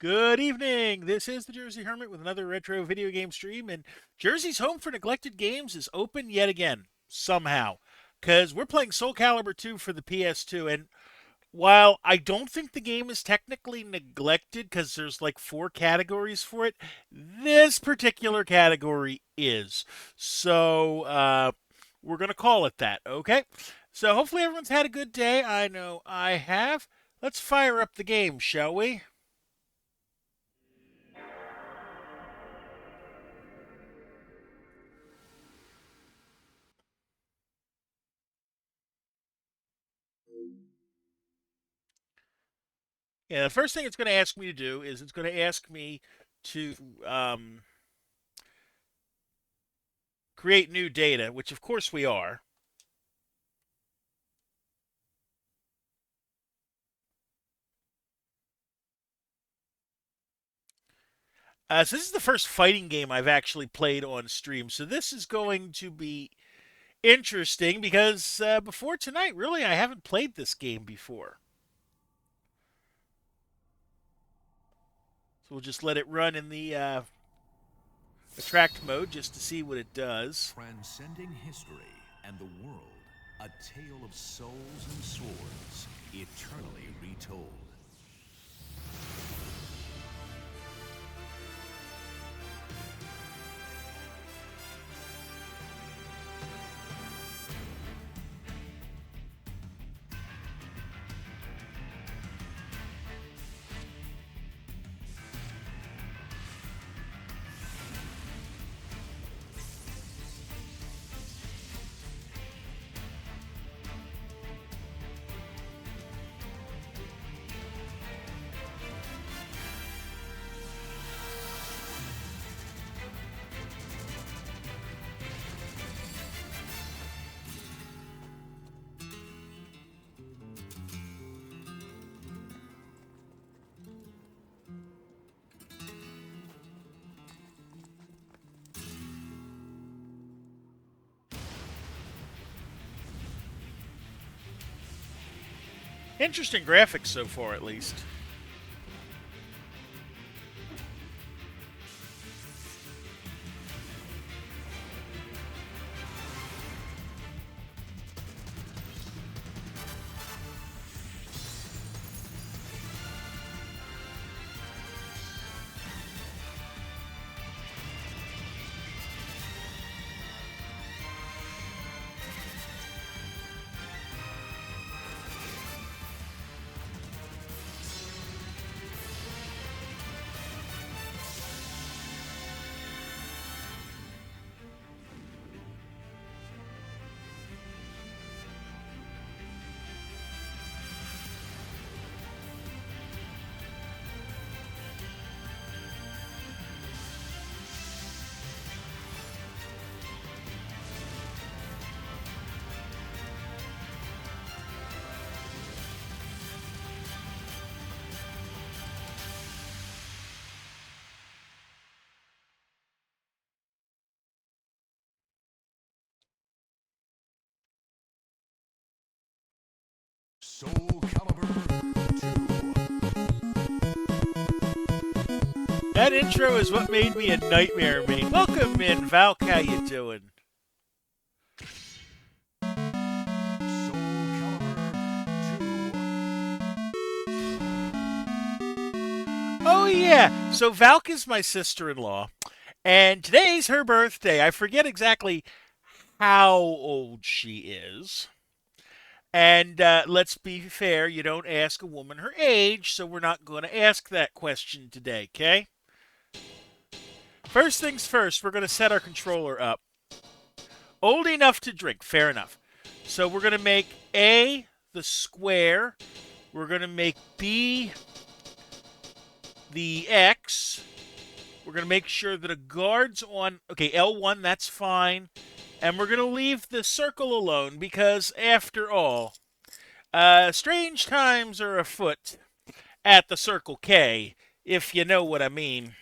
Good evening. This is the Jersey Hermit with another retro video game stream, and Jersey's home for neglected games is open yet again somehow, because we're playing SoulCalibur 2 for the PS2. And while I don't think the game is technically neglected because there's like four categories for it, this particular category is. So we're gonna call it that. Okay. So hopefully everyone's had a good day. I know I have. Let's fire up the game, shall we? Yeah, the first thing it's going to ask me to do is it's going to ask me to create new data, which of course we are. So this is the first fighting game I've actually played on stream. So this is going to be interesting because before tonight, really, I haven't played this game before. So we'll just let it run in the attract mode just to see what it does. Transcending history and the world, a tale of souls and swords, eternally retold. Interesting graphics so far, at least. SoulCalibur 2. That intro is what made me a nightmare mate. Welcome in, Valk. How you doing? Oh yeah. So Valk is my sister-in-law, and today's her birthday. I forget exactly how old she is. And let's be fair, you don't ask a woman her age, so we're not going to ask that question today, okay? First things first, we're going to set our controller up. Old enough to drink, fair enough. So we're going to make A the square. We're going to make B the X. We're going to make sure that a guard's on. Okay, L1, that's fine. And we're going to leave the circle alone because, after all, strange times are afoot at the Circle K, if you know what I mean.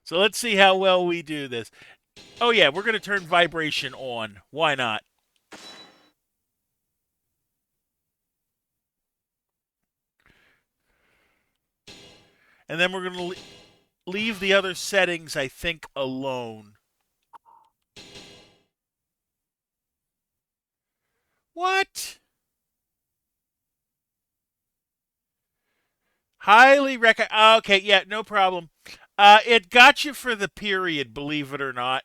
So let's see how well we do this. Oh, yeah, we're going to turn vibration on. Why not? And then we're going to leave the other settings, I think, alone. What? Highly recommend. Okay, yeah, no problem. It got you for the period, believe it or not.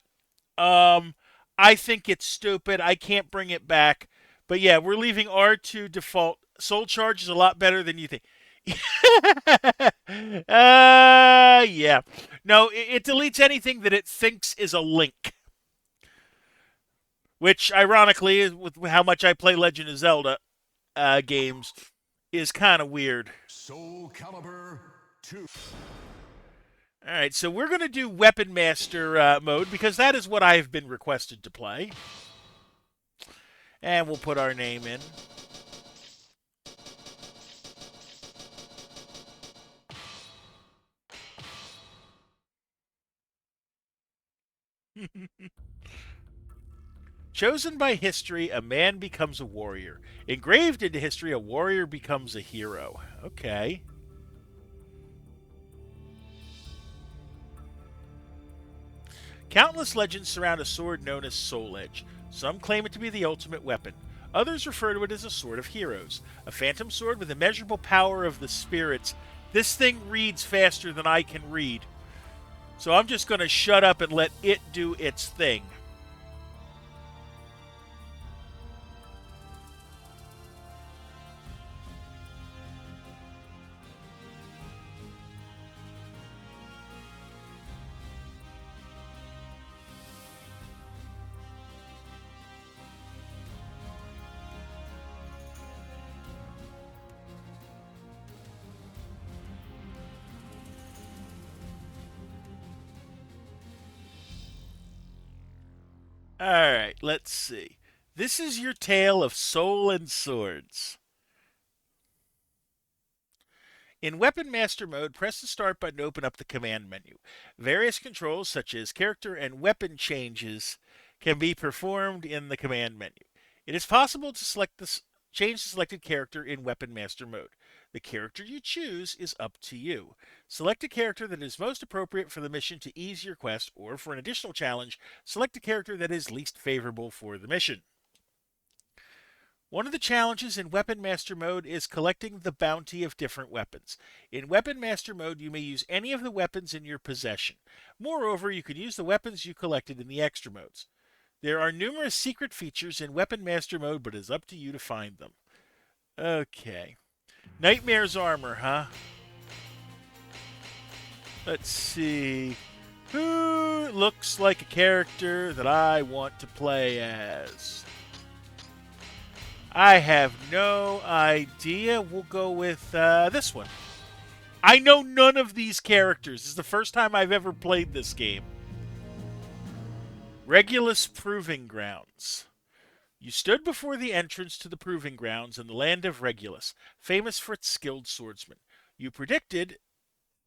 Um, I think it's stupid. I can't bring it back. But yeah, we're leaving R2 default. Soul Charge is a lot better than you think. Yeah. No, it deletes anything that it thinks is a link. Which, ironically, with how much I play Legend of Zelda games, is kind of weird. SoulCalibur 2. All right, so we're going to do Weapon Master mode because that is what I've been requested to play. And we'll put our name in. Chosen by history, a man becomes a warrior. Engraved into history, a warrior becomes a hero. Okay. Countless legends surround a sword known as Soul Edge. Some claim it to be the ultimate weapon. Others refer to it as a sword of heroes, a phantom sword with immeasurable power of the spirits. This thing reads faster than I can read. So I'm just going to shut up and let it do its thing. Alright, let's see. This is your tale of soul and swords. In Weapon Master mode, press the start button to open up the command menu. Various controls, such as character and weapon changes, can be performed in the command menu. It is possible to change the selected character in Weapon Master mode. The character you choose is up to you. Select a character that is most appropriate for the mission to ease your quest, or for an additional challenge, select a character that is least favorable for the mission. One of the challenges in Weapon Master mode is collecting the bounty of different weapons. In Weapon Master mode, you may use any of the weapons in your possession. Moreover, you can use the weapons you collected in the extra modes. There are numerous secret features in Weapon Master mode, but it is up to you to find them. Okay. Nightmare's armor, huh? Let's see. Who looks like a character that I want to play as? I have no idea. We'll go with this one. I know none of these characters. This is the first time I've ever played this game. Regulus Proving Grounds. You stood before the entrance to the Proving Grounds in the land of Regulus, famous for its skilled swordsmen. You predicted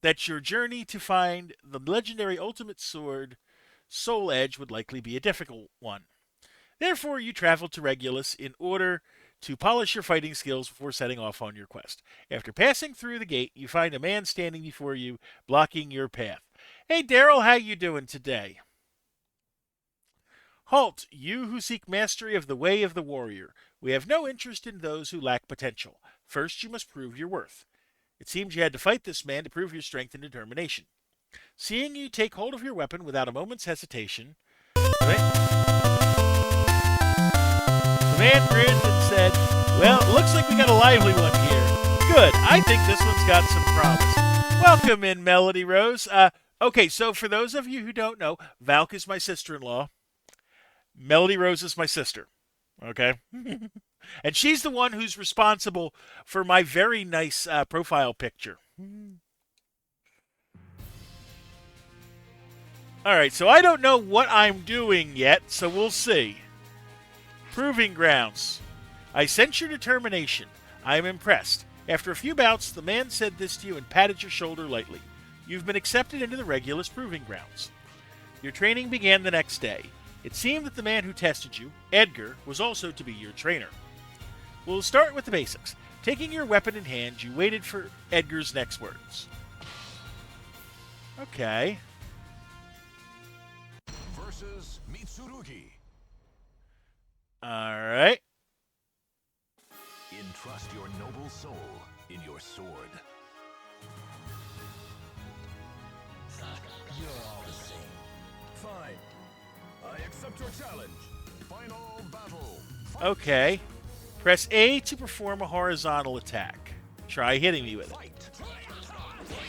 that your journey to find the legendary ultimate sword, Soul Edge, would likely be a difficult one. Therefore, you traveled to Regulus in order to polish your fighting skills before setting off on your quest. After passing through the gate, you find a man standing before you, blocking your path. Hey, Daryl, how you doing today? Halt, you who seek mastery of the way of the warrior. We have no interest in those who lack potential. First, you must prove your worth. It seems you had to fight this man to prove your strength and determination. Seeing you take hold of your weapon without a moment's hesitation, the man grinned and said, "Well, it looks like we got a lively one here. Good, I think this one's got some promise. Welcome in, Melody Rose. Okay, so for those of you who don't know, Valk is my sister-in-law. Melody Rose is my sister. Okay? And she's the one who's responsible for my very nice profile picture. Alright, so I don't know what I'm doing yet, so we'll see. Proving Grounds. I sense your determination. I am impressed. After a few bouts, the man said this to you and patted your shoulder lightly. You've been accepted into the Regulus Proving Grounds. Your training began the next day. It seemed that the man who tested you, Edgar, was also to be your trainer. We'll start with the basics. Taking your weapon in hand, you waited for Edgar's next words. Okay. Versus Mitsurugi. Alright. Entrust your noble soul in your sword. You're all the same. Fine. I accept your challenge. Final battle. Okay. Press A to perform a horizontal attack. Try hitting me with it. Fight.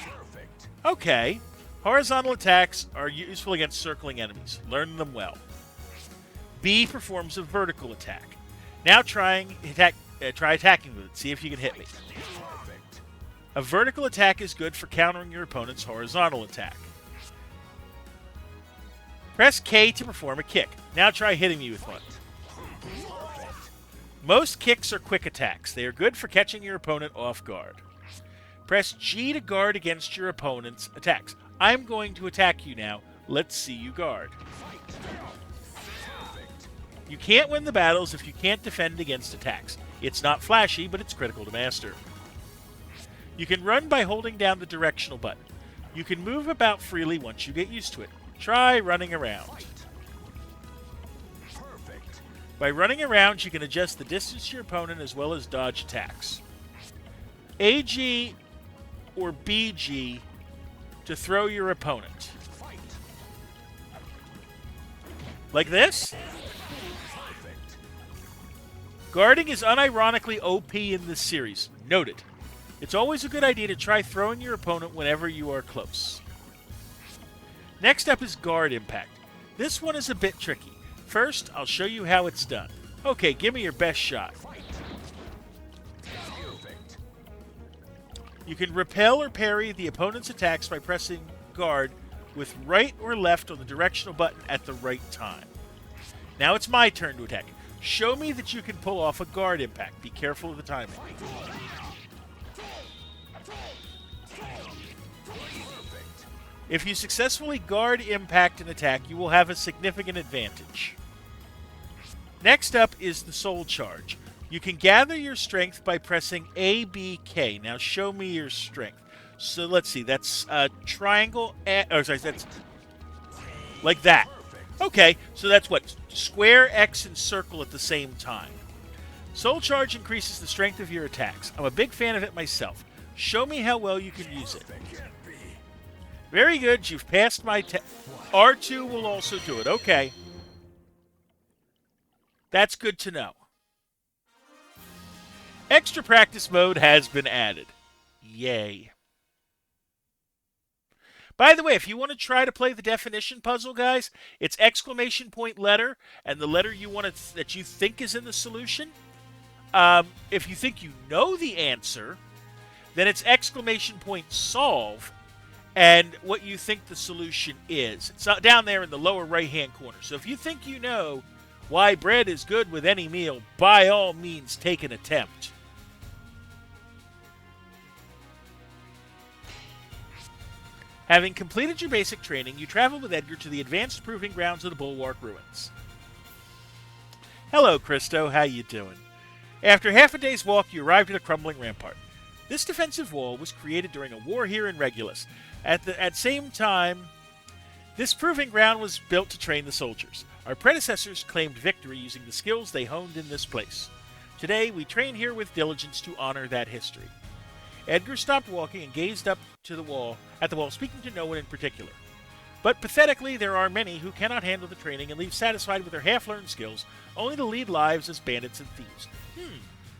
Perfect. Okay. Horizontal attacks are useful against circling enemies. Learn them well. B performs a vertical attack. Now try attacking with it. See if you can hit me. Perfect. A vertical attack is good for countering your opponent's horizontal attack. Press K to perform a kick. Now try hitting me with one. Perfect. Most kicks are quick attacks. They are good for catching your opponent off guard. Press G to guard against your opponent's attacks. I'm going to attack you now. Let's see you guard. Perfect. You can't win the battles if you can't defend against attacks. It's not flashy, but it's critical to master. You can run by holding down the directional button. You can move about freely once you get used to it. Try running around. Perfect. By running around, you can adjust the distance to your opponent as well as dodge attacks. AG or BG to throw your opponent. Fight. Like this? Perfect. Guarding is unironically OP in this series. Note it. It's always a good idea to try throwing your opponent whenever you are close. Next up is Guard Impact. This one is a bit tricky. First, I'll show you how it's done. Okay, give me your best shot. Fight. Perfect. You can repel or parry the opponent's attacks by pressing Guard with right or left on the directional button at the right time. Now it's my turn to attack. Show me that you can pull off a Guard Impact. Be careful of the timing. If you successfully Guard Impact an attack, you will have a significant advantage. Next up is the Soul Charge. You can gather your strength by pressing ABK. Now show me your strength. So let's see, that's triangle, that's like that. Okay, so that's what? Square, X, and circle at the same time. Soul Charge increases the strength of your attacks. I'm a big fan of it myself. Show me how well you can use it. Very good, you've passed my test. R2 will also do it, okay. That's good to know. Extra practice mode has been added. Yay. By the way, if you want to try to play the definition puzzle, guys, it's exclamation point letter and the letter you want that you think is in the solution. If you think you know the answer, then it's exclamation point solve and what you think the solution is. It's down there in the lower right-hand corner. So if you think you know why bread is good with any meal, by all means, take an attempt. Having completed your basic training, you travel with Edgar to the advanced proving grounds of the Bulwark Ruins. Hello, Christo. How you doing? After half a day's walk, you arrived at a crumbling rampart. This defensive wall was created during a war here in Regulus. At the same time, this proving ground was built to train the soldiers. Our predecessors claimed victory using the skills they honed in this place. Today, we train here with diligence to honor that history. Edgar stopped walking and gazed up to the wall, speaking to no one in particular. But pathetically, there are many who cannot handle the training and leave satisfied with their half-learned skills, only to lead lives as bandits and thieves.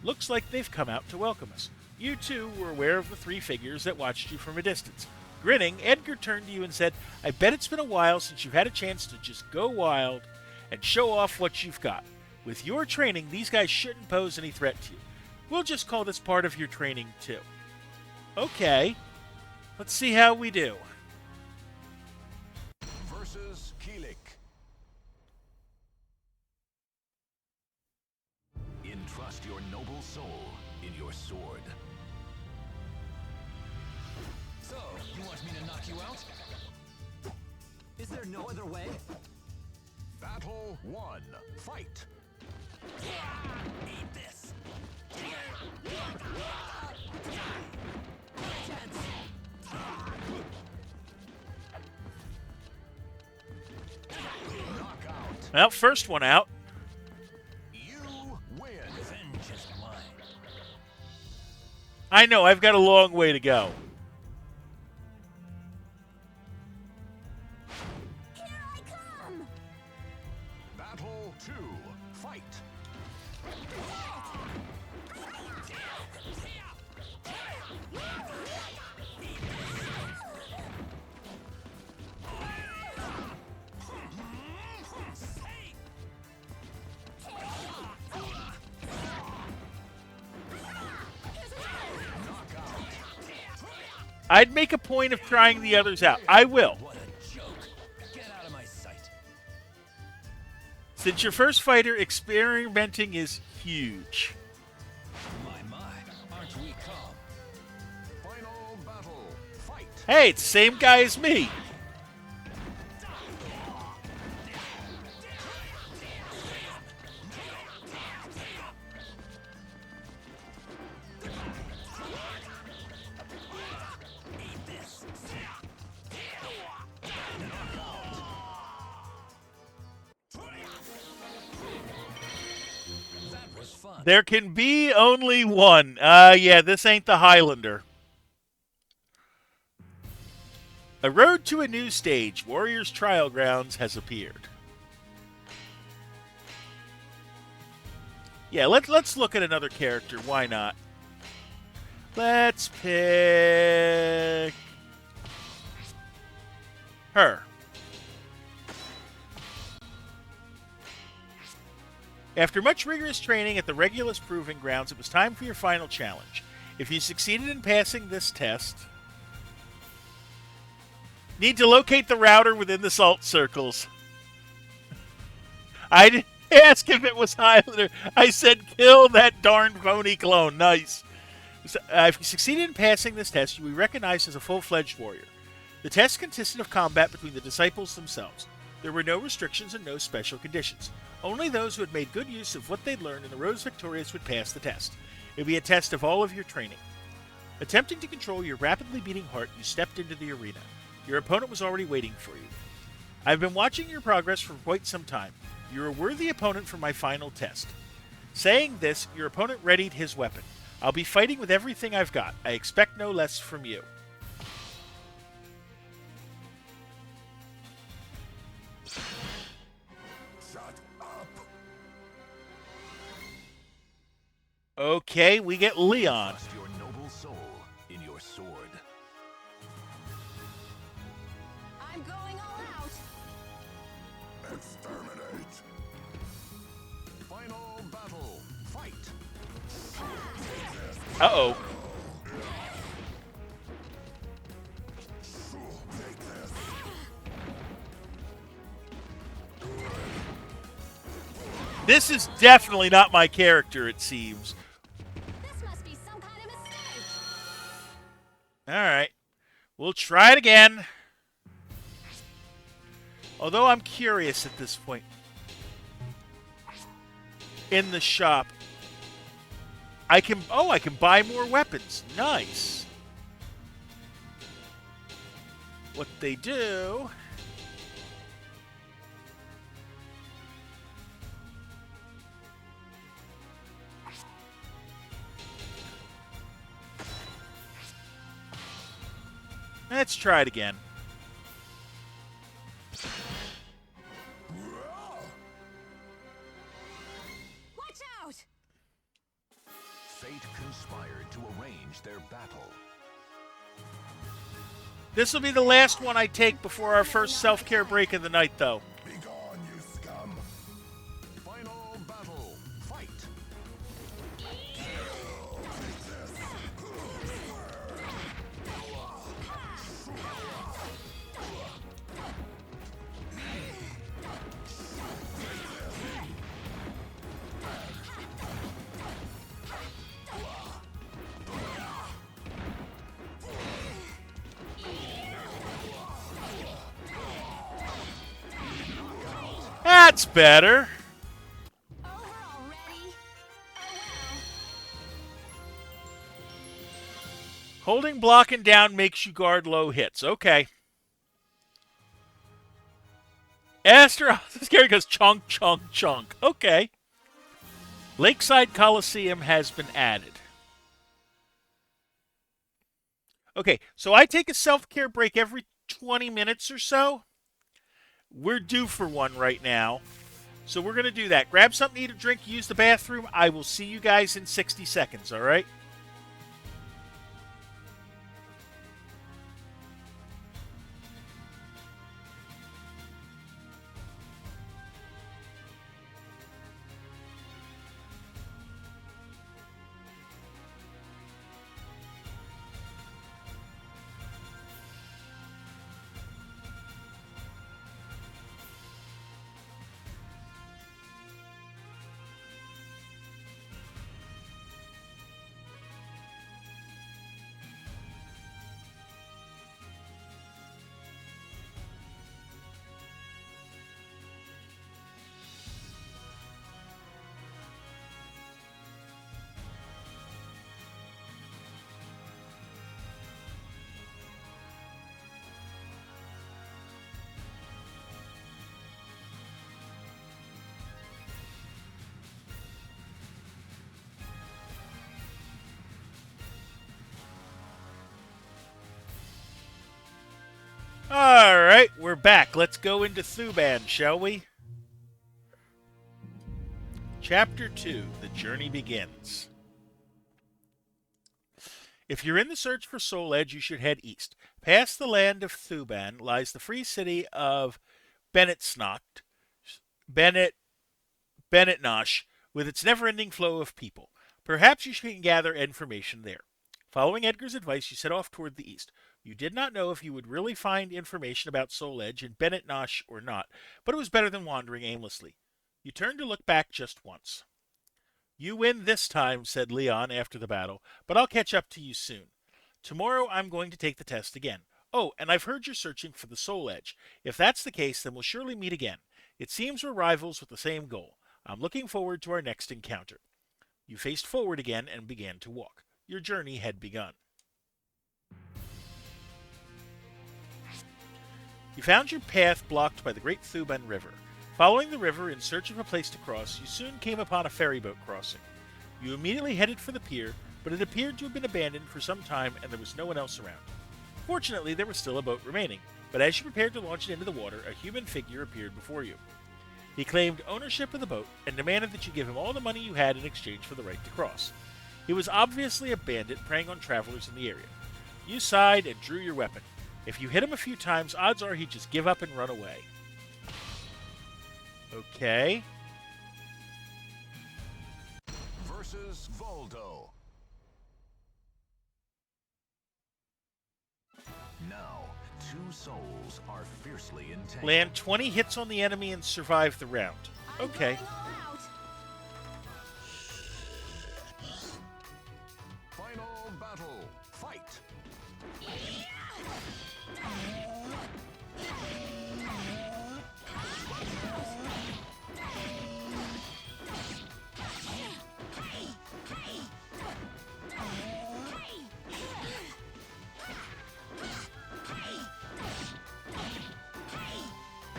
Looks like they've come out to welcome us. You, too, were aware of the three figures that watched you from a distance. Grinning, Edgar turned to you and said, I bet it's been a while since you've had a chance to just go wild and show off what you've got. With your training, these guys shouldn't pose any threat to you. We'll just call this part of your training, too. Okay. Let's see how we do. Versus Keelik. Entrust your noble soul in your sword. So, you want me to knock you out? Is there no other way? Battle 1. Fight. Eat this. Well, first one out. You win. Revenge is mine. I know, I've got a long way to go. Here I come! Battle 2. Fight. I'd make a point of trying the others out. I will. What a joke. Get out of my sight. Since your first fighter, experimenting is huge. My, aren't we calm? Final battle. Fight. Hey, it's the same guy as me. That was fun. There can be only one. Yeah, this ain't the Highlander. A road to a new stage, Warriors Trial Grounds, has appeared. Yeah, let's look at another character. Why not? Let's pick her. After much rigorous training at the Regulus Proving Grounds, it was time for your final challenge. If you succeeded in passing this test, need to locate the router within the salt circles. I didn't ask if it was Highlander. I said kill that darn phony clone. Nice. So, if you succeeded in passing this test, you will be recognized as a full-fledged warrior. The test consisted of combat between the disciples themselves. There were no restrictions and no special conditions. Only those who had made good use of what they'd learned in the Roads Victorious would pass the test. It would be a test of all of your training. Attempting to control your rapidly beating heart, you stepped into the arena. Your opponent was already waiting for you. I've been watching your progress for quite some time. You're a worthy opponent for my final test. Saying this, your opponent readied his weapon. I'll be fighting with everything I've got. I expect no less from you. Shut up. Okay, we get Leon. Trust your noble soul in your sword. I'm going all out! Exterminate. Final battle. Fight. Uh-oh. This is definitely not my character, it seems. This must be some kind of mistake! Alright. We'll try it again. Although I'm curious at this point. In the shop. I can buy more weapons. Nice. What they do... Let's try it again. Watch out! Fate conspired to arrange their battle. This will be the last one I take before our first self-care break of the night, though. Be gone, you scum. Final battle. Fight. That's better. Over already? Oh Holding blocking down makes you guard low hits. Okay. Aster, Scary goes chunk, chunk, chunk. Okay. Lakeside Coliseum has been added. Okay, so I take a self-care break every 20 minutes or so. We're due for one right now. So we're going to do that. Grab something to eat or drink, use the bathroom. I will see you guys in 60 seconds, all right? All right, we're back. Let's go into Thuban, shall we? Chapter 2, The Journey Begins. If you're in the search for Soul Edge, you should head east. Past the land of Thuban lies the free city of Bennetnosh, with its never-ending flow of people. Perhaps you can gather information there. Following Edgar's advice, you set off toward the east. You did not know if you would really find information about Soul Edge in Bennetnosh or not, but it was better than wandering aimlessly. You turned to look back just once. You win this time, said Leon after the battle, but I'll catch up to you soon. Tomorrow I'm going to take the test again. Oh, and I've heard you're searching for the Soul Edge. If that's the case, then we'll surely meet again. It seems we're rivals with the same goal. I'm looking forward to our next encounter. You faced forward again and began to walk. Your journey had begun. You found your path blocked by the Great Thuban River. Following the river in search of a place to cross, you soon came upon a ferry boat crossing. You immediately headed for the pier, but it appeared to have been abandoned for some time and there was no one else around. Fortunately, there was still a boat remaining, but as you prepared to launch it into the water, a human figure appeared before you. He claimed ownership of the boat and demanded that you give him all the money you had in exchange for the right to cross. He was obviously a bandit preying on travelers in the area. You sighed and drew your weapon. If you hit him a few times, odds are he'd just give up and run away. Okay. Versus Voldo. Now, two souls are fiercely entangled. Land 20 hits on the enemy and survive the round. Okay. I'm going all out. Final battle. Fight.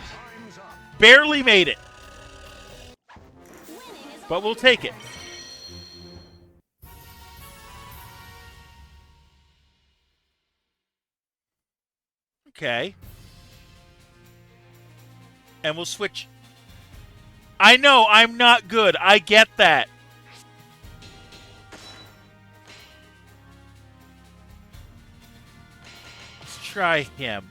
Time's up. Barely made it, Winning is but all we'll that take it. matters. Okay. And we'll switch. I know, I'm not good. I get that. Let's try him.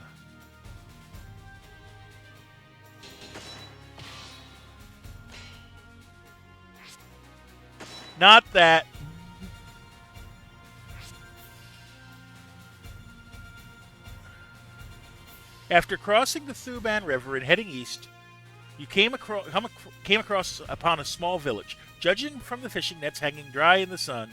Not that. After crossing the Thuban River and heading east, you came across upon a small village. Judging from the fishing nets hanging dry in the sun,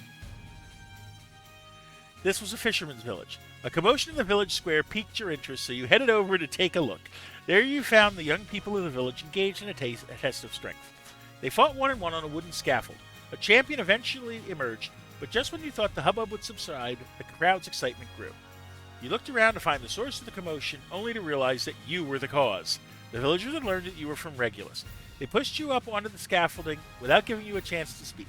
this was a fisherman's village. A commotion in the village square piqued your interest, so you headed over to take a look. There you found the young people of the village engaged in a test of strength. They fought one-on-one on a wooden scaffold. A champion eventually emerged, but just when you thought the hubbub would subside, the crowd's excitement grew. You looked around to find the source of the commotion, only to realize that you were the cause. The villagers had learned that you were from Regulus. They pushed you up onto the scaffolding without giving you a chance to speak.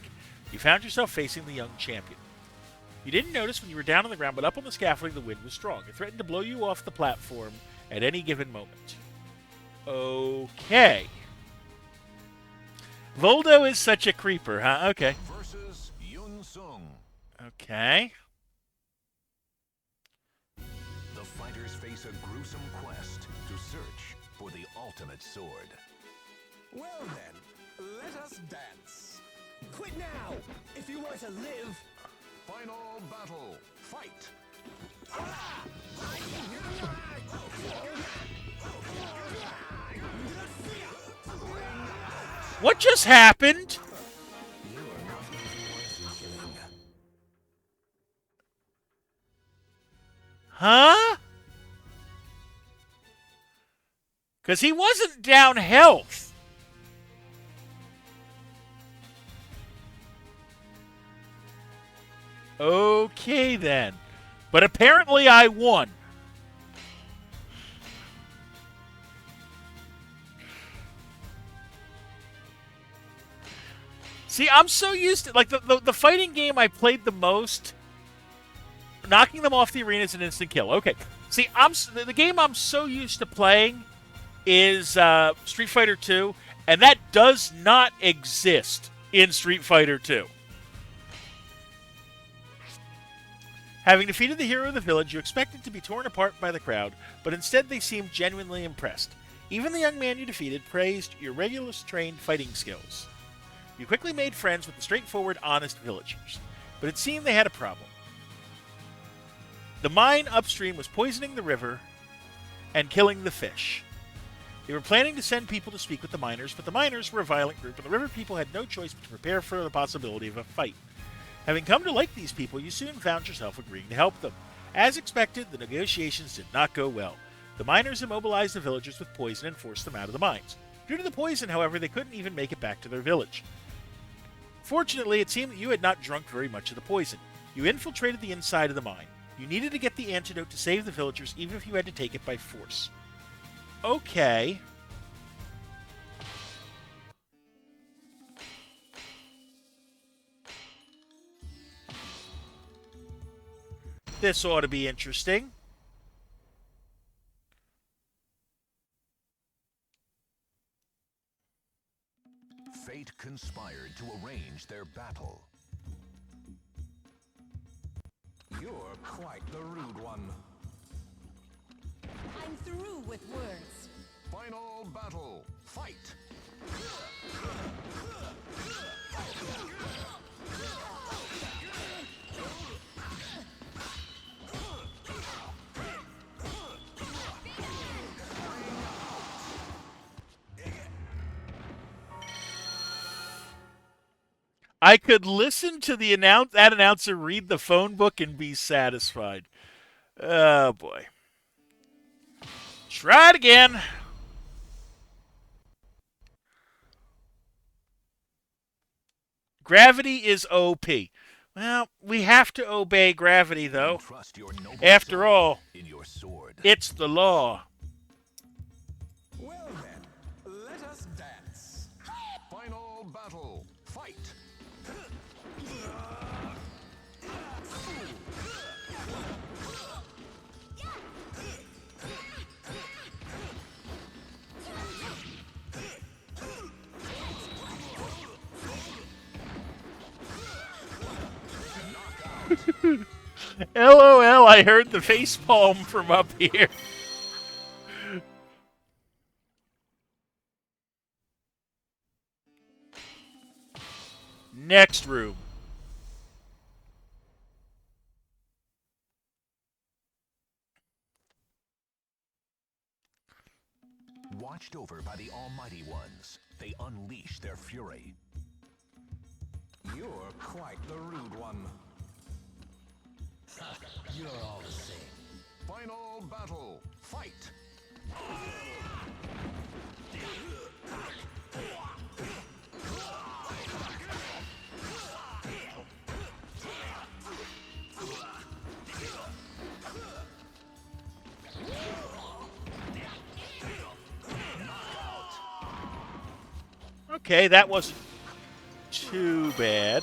You found yourself facing the young champion. You didn't notice when you were down on the ground, but up on the scaffolding the wind was strong. It threatened to blow you off the platform at any given moment. Okay. Voldo is such a creeper, huh? Okay. Versus Yun Sung. Okay. The fighters face a gruesome quest to search for the ultimate sword. Well then, let us dance. Quit now, if you want to live. Final battle. Fight. What just happened? You are not even worth killing. Huh? Because he wasn't down health. Okay, then. But apparently I won. See, I'm so used to... Like, the fighting game I played the most... Knocking them off the arena is an instant kill. Okay. See, the game I'm so used to playing is Street Fighter 2, and that does not exist in Street Fighter 2. Having defeated the hero of the village, you expected to be torn apart by the crowd, but instead they seemed genuinely impressed. Even the young man you defeated praised your Regulus-trained fighting skills. You quickly made friends with the straightforward, honest villagers, but it seemed they had a problem. The mine upstream was poisoning the river and killing the fish. They were planning to send people to speak with the miners, but the miners were a violent group, and the river people had no choice but to prepare for the possibility of a fight. Having come to like these people, you soon found yourself agreeing to help them. As expected, the negotiations did not go well. The miners immobilized the villagers with poison and forced them out of the mines. Due to the poison, however, they couldn't even make it back to their village. Fortunately, it seemed that you had not drunk very much of the poison. You infiltrated the inside of the mine. You needed to get the antidote to save the villagers, even if you had to take it by force. Okay. This ought to be interesting. Fate conspired to arrange their battle. You're quite the rude one. I'm through with words. Final battle. Fight. I could listen to that announcer read the phone book and be satisfied. Oh, boy. Try it again. Gravity is OP. Well, we have to obey gravity, though. Trust your noble After soul all, in your sword. it's the law. Well then, let us dance. Final battle. Fight. LOL, I heard the facepalm from up here. Next room. Watched over by the Almighty Ones, they unleash their fury. You're quite the rude one. You're all the same. Final battle. Fight. Okay, that wasn't too bad.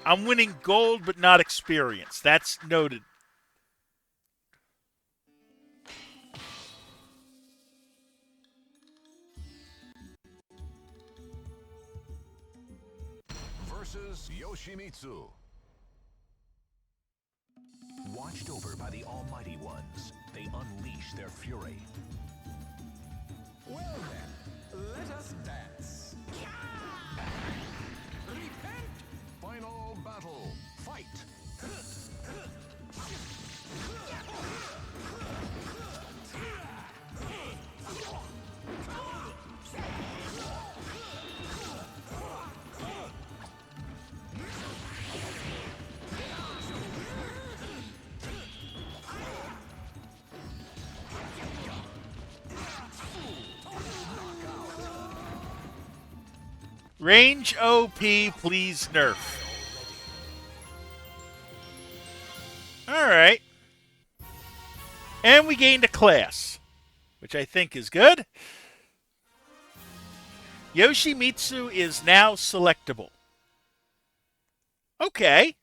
I'm winning gold, but not experience. That's noted. Versus Yoshimitsu. Watched over by the Almighty Ones, they unleash their fury. Well then, let us dance. Repent! Final battle. Fight. Range OP, please nerf. Alright. And we gained a class, which I think is good. Yoshimitsu is now selectable. Okay.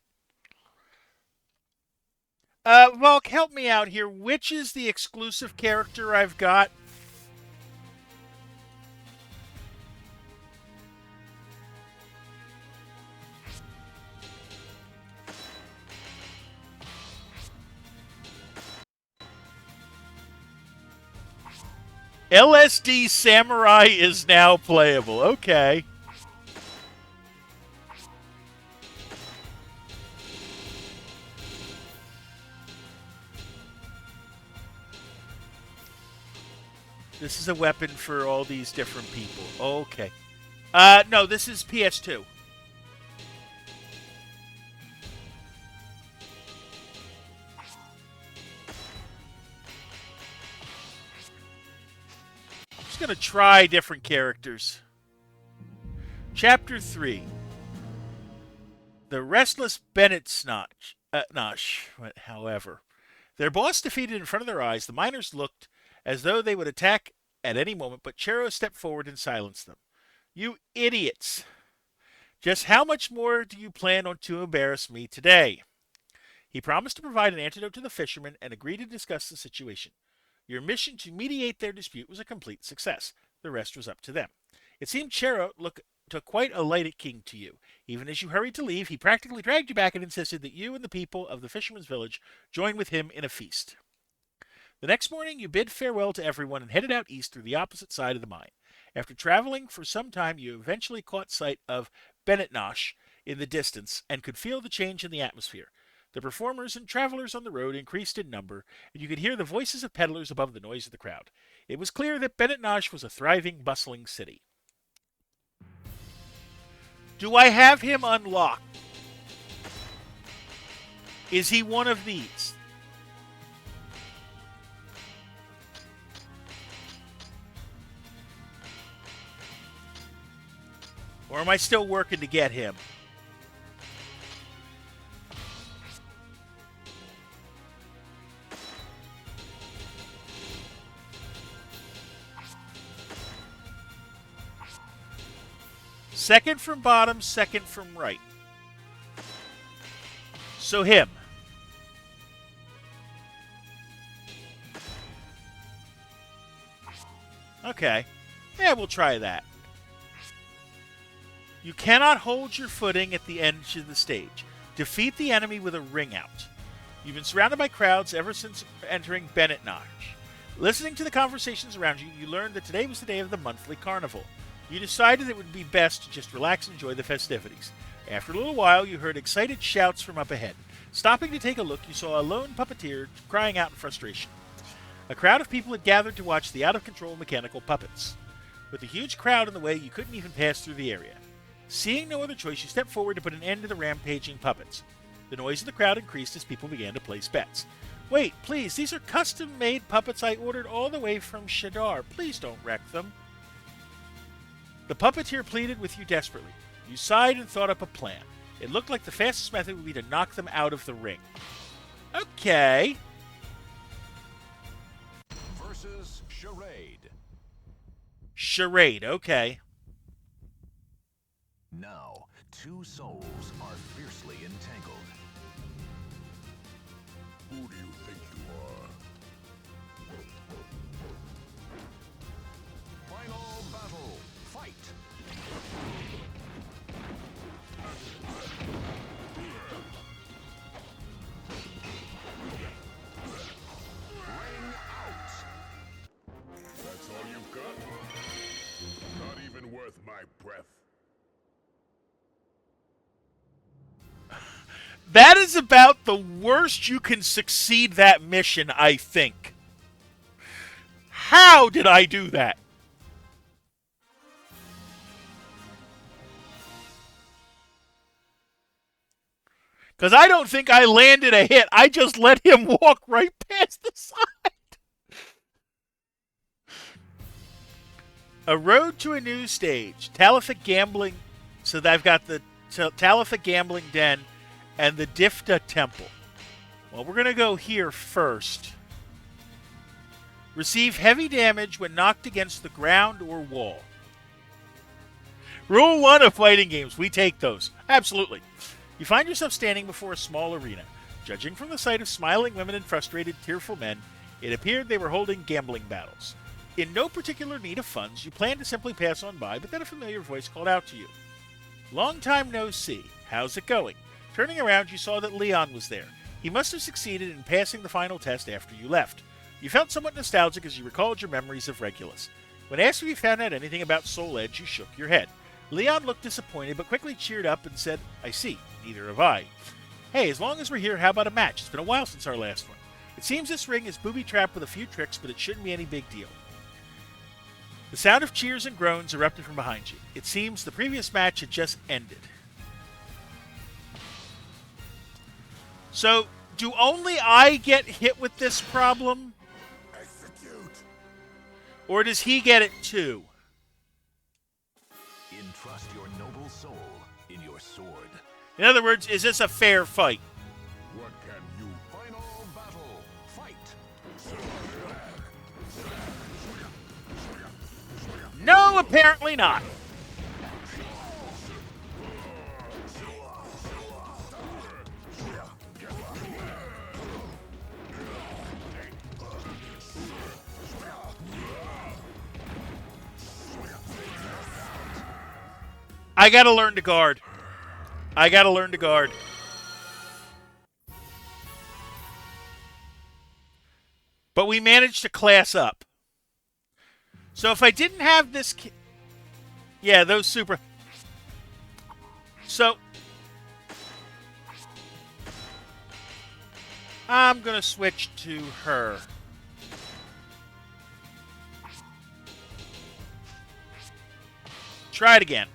Volk, help me out here. Which is the exclusive character I've got? LSD Samurai is now playable. Okay. This is a weapon for all these different people. Okay. No, this is PS2. I'm just going to try different characters. Chapter 3. The Restless Bennett Nosh. However, their boss defeated in front of their eyes, the miners looked as though they would attack at any moment, but Chero stepped forward and silenced them. You idiots! Just how much more do you plan on to embarrass me today? He promised to provide an antidote to the fishermen and agreed to discuss the situation. Your mission to mediate their dispute was a complete success. The rest was up to them. It seemed Chero took quite a liking to you. Even as you hurried to leave, he practically dragged you back and insisted that you and the people of the fisherman's village join with him in a feast. The next morning, you bid farewell to everyone and headed out east through the opposite side of the mine. After traveling for some time, you eventually caught sight of Bennett Nosh in the distance and could feel the change in the atmosphere. The performers and travelers on the road increased in number, and you could hear the voices of peddlers above the noise of the crowd. It was clear that Bennett Nosh was a thriving, bustling city. Do I have him unlocked? Is he one of these? Or am I still working to get him? Second from bottom, second from right. So him. Okay. Yeah, we'll try that. You cannot hold your footing at the edge of the stage. Defeat the enemy with a ring out. You've been surrounded by crowds ever since entering Bennett Notch. Listening to the conversations around you, you learned that today was the day of the monthly carnival. You decided it would be best to just relax and enjoy the festivities. After a little while, you heard excited shouts from up ahead. Stopping to take a look, you saw a lone puppeteer crying out in frustration. A crowd of people had gathered to watch the out-of-control mechanical puppets. With a huge crowd in the way, you couldn't even pass through the area. Seeing no other choice, you stepped forward to put an end to the rampaging puppets. The noise of the crowd increased as people began to place bets. Wait, please, these are custom-made puppets I ordered all the way from Shadar. Please don't wreck them. The puppeteer pleaded with you desperately. You sighed and thought up a plan. It looked like the fastest method would be to knock them out of the ring. Okay. Versus Charade. Charade, okay. Now, two souls are fiercely entangled. Who do you think you are? Final battle. Fight! Ring out! That's all you've got? Not even worth my breath. That is about the worst you can succeed that mission, I think. How did I do that? Because I don't think I landed a hit. I just let him walk right past the side. A road to a new stage. Talitha Gambling. So I've got the Talitha Gambling Den and the Difta Temple. Well, we're going to go here first. Receive heavy damage when knocked against the ground or wall. Rule 1 of fighting games. We take those. Absolutely. You find yourself standing before a small arena. Judging from the sight of smiling women and frustrated, tearful men, it appeared they were holding gambling battles. In no particular need of funds, you planned to simply pass on by, but then a familiar voice called out to you. Long time no see. How's it going? Turning around, you saw that Leon was there. He must have succeeded in passing the final test after you left. You felt somewhat nostalgic as you recalled your memories of Regulus. When asked if you found out anything about Soul Edge, you shook your head. Leon looked disappointed, but quickly cheered up and said, I see. Neither have I. Hey, as long as we're here, how about a match? It's been a while since our last one. It seems this ring is booby-trapped with a few tricks, but it shouldn't be any big deal. The sound of cheers and groans erupted from behind you. It seems the previous match had just ended. So, do only I get hit with this problem? Execute! Or does he get it too? Entrust your noble soul in your sword. In other words, is this a fair fight? What can you? Final battle. Fight! No, apparently not. I gotta learn to guard. I gotta learn to guard. But we managed to class up. So if I didn't have this... Yeah, those super... So... I'm gonna switch to her. Try it again.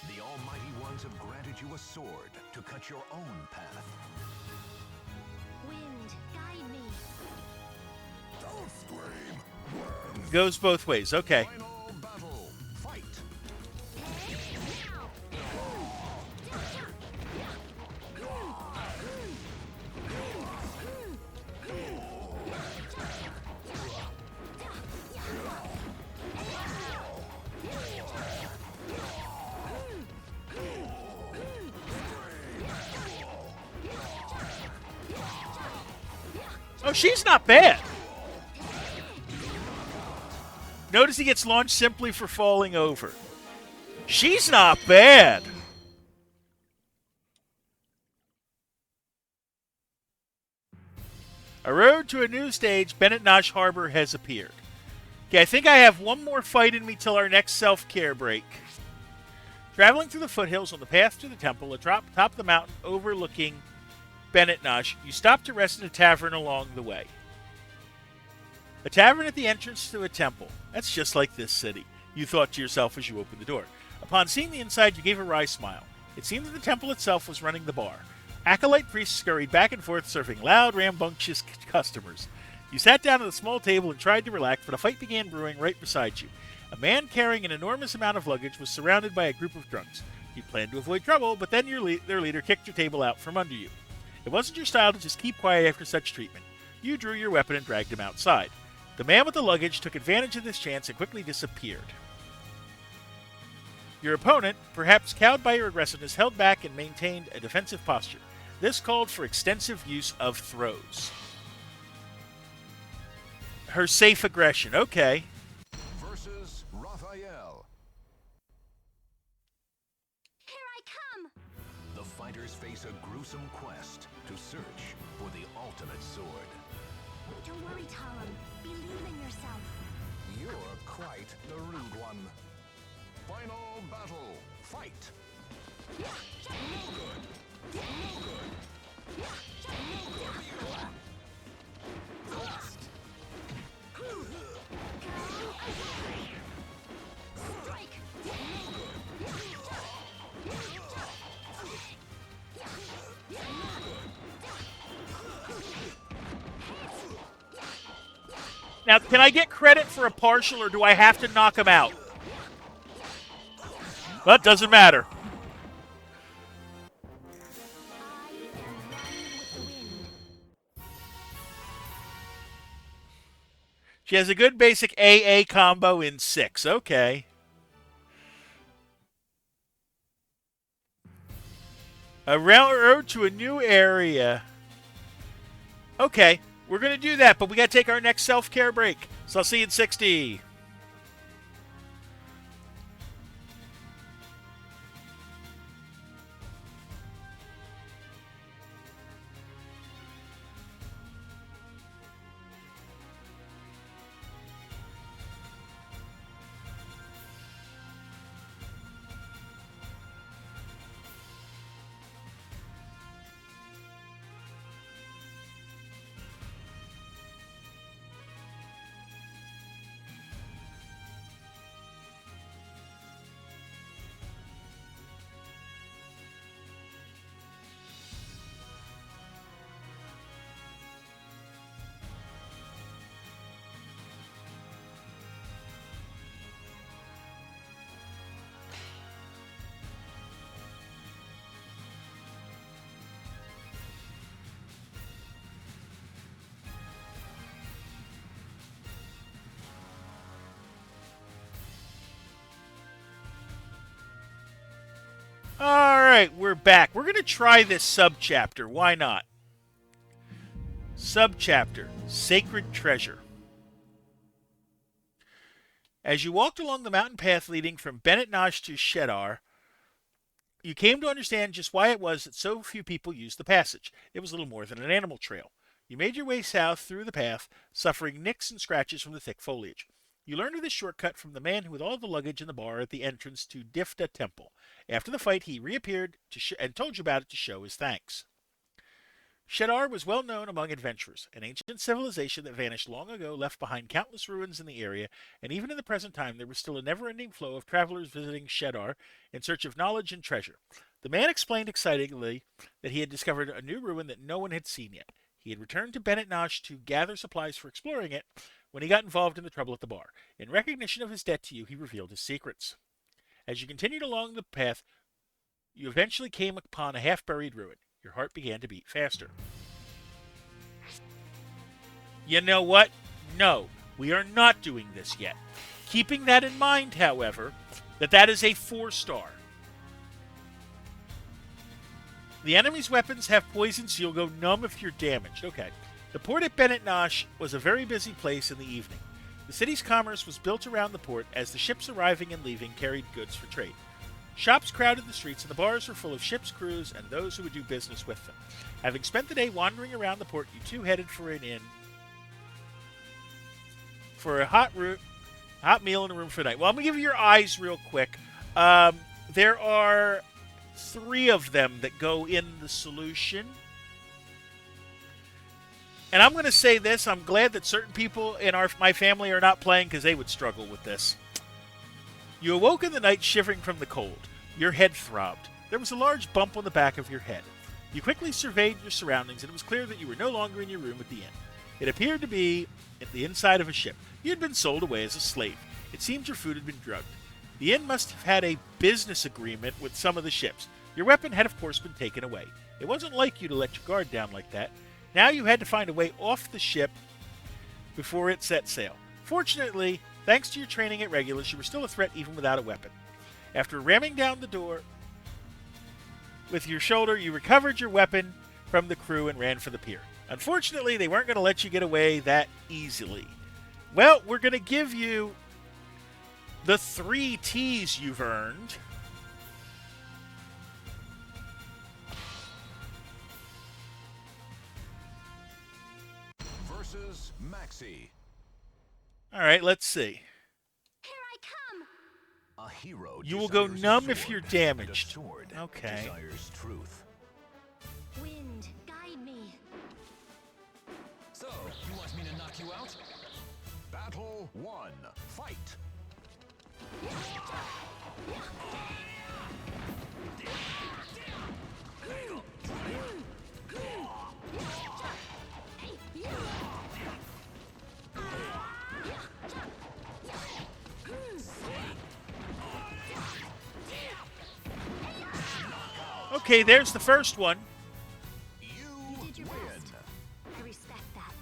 The Almighty Ones have granted you a sword to cut your own path. Wind, guide me. Don't scream! Goes both ways. Okay. Final battle. Fight! Oh, she's not bad. Notice he gets launched simply for falling over. She's not bad. A road to a new stage, Bennett Nosh Harbor, has appeared. Okay, I think I have one more fight in me till our next self-care break. Traveling through the foothills on the path to the temple, atop of the mountain overlooking Bennett Nosh, you stop to rest in a tavern along the way. A tavern at the entrance to a temple. That's just like this city, you thought to yourself as you opened the door. Upon seeing the inside, you gave a wry smile. It seemed that the temple itself was running the bar. Acolyte priests scurried back and forth, serving loud, rambunctious customers. You sat down at a small table and tried to relax, but a fight began brewing right beside you. A man carrying an enormous amount of luggage was surrounded by a group of drunks. You planned to avoid trouble, but then their leader kicked your table out from under you. It wasn't your style to just keep quiet after such treatment. You drew your weapon and dragged him outside. The man with the luggage took advantage of this chance and quickly disappeared. Your opponent, perhaps cowed by your aggressiveness, held back and maintained a defensive posture. This called for extensive use of throws. Her safe aggression, okay. Versus Raphael. Here I come! The fighters face a gruesome quest to search for the ultimate sword. Don't worry, Talon. Believe in yourself. You're quite the rude one. Final battle. Fight. Now, can I get credit for a partial, or do I have to knock him out? Well, it doesn't matter. I am running with the wind. She has a good basic AA combo in 6. Okay. A road to a new area. Okay, we're going to do that, but we got to take our next self-care break. So I'll see you in 60. Alright, we're back. We're going to try this subchapter. Why not? Subchapter, Sacred Treasure. As you walked along the mountain path leading from Bennett Nosh to Shedar, you came to understand just why it was that so few people used the passage. It was little more than an animal trail. You made your way south through the path, suffering nicks and scratches from the thick foliage. You learned of this shortcut from the man who had all the luggage in the bar at the entrance to Difta Temple. After the fight, he reappeared and told you about it to show his thanks. Shedar was well known among adventurers, an ancient civilization that vanished long ago, left behind countless ruins in the area, and even in the present time there was still a never-ending flow of travelers visiting Shedar in search of knowledge and treasure. The man explained excitedly that he had discovered a new ruin that no one had seen yet. He had returned to Bennett Nosh to gather supplies for exploring it when he got involved in the trouble at the bar. In recognition of his debt to you, he revealed his secrets. As you continued along the path, you eventually came upon a half-buried ruin. Your heart began to beat faster. You know what? No, we are not doing this yet. Keeping that in mind, however, that is a 4-star. The enemy's weapons have poison, so you'll go numb if you're damaged. Okay. The port at Bennett Nosh was a very busy place in the evening. The city's commerce was built around the port as the ships arriving and leaving carried goods for trade. Shops crowded the streets and the bars were full of ships' crews and those who would do business with them. Having spent the day wandering around the port, you two headed for an inn for a hot meal and a room for the night. Well, I'm going to give you your eyes real quick. There are 3 of them that go in the solution. And I'm going to say this, I'm glad that certain people in my family are not playing because they would struggle with this. You awoke in the night shivering from the cold. Your head throbbed. There was a large bump on the back of your head. You quickly surveyed your surroundings and it was clear that you were no longer in your room at the inn. It appeared to be at the inside of a ship. You had been sold away as a slave. It seemed your food had been drugged. The inn must have had a business agreement with some of the ships. Your weapon had, of course, been taken away. It wasn't like you to let your guard down like that. Now you had to find a way off the ship before it set sail. Fortunately, thanks to your training at Regulus, you were still a threat even without a weapon. After ramming down the door with your shoulder, you recovered your weapon from the crew and ran for the pier. Unfortunately, they weren't going to let you get away that easily. Well, we're going to give you the 3 T's you've earned. Versus Maxi. All right, let's see. Here I come! A hero You will go desires a numb sword, if you're and a damaged. sword Okay. desires truth. Wind, guide me. So, you want me to knock you out? Battle 1. Fight. Okay, there's the first one. You did your win. best. I respect that.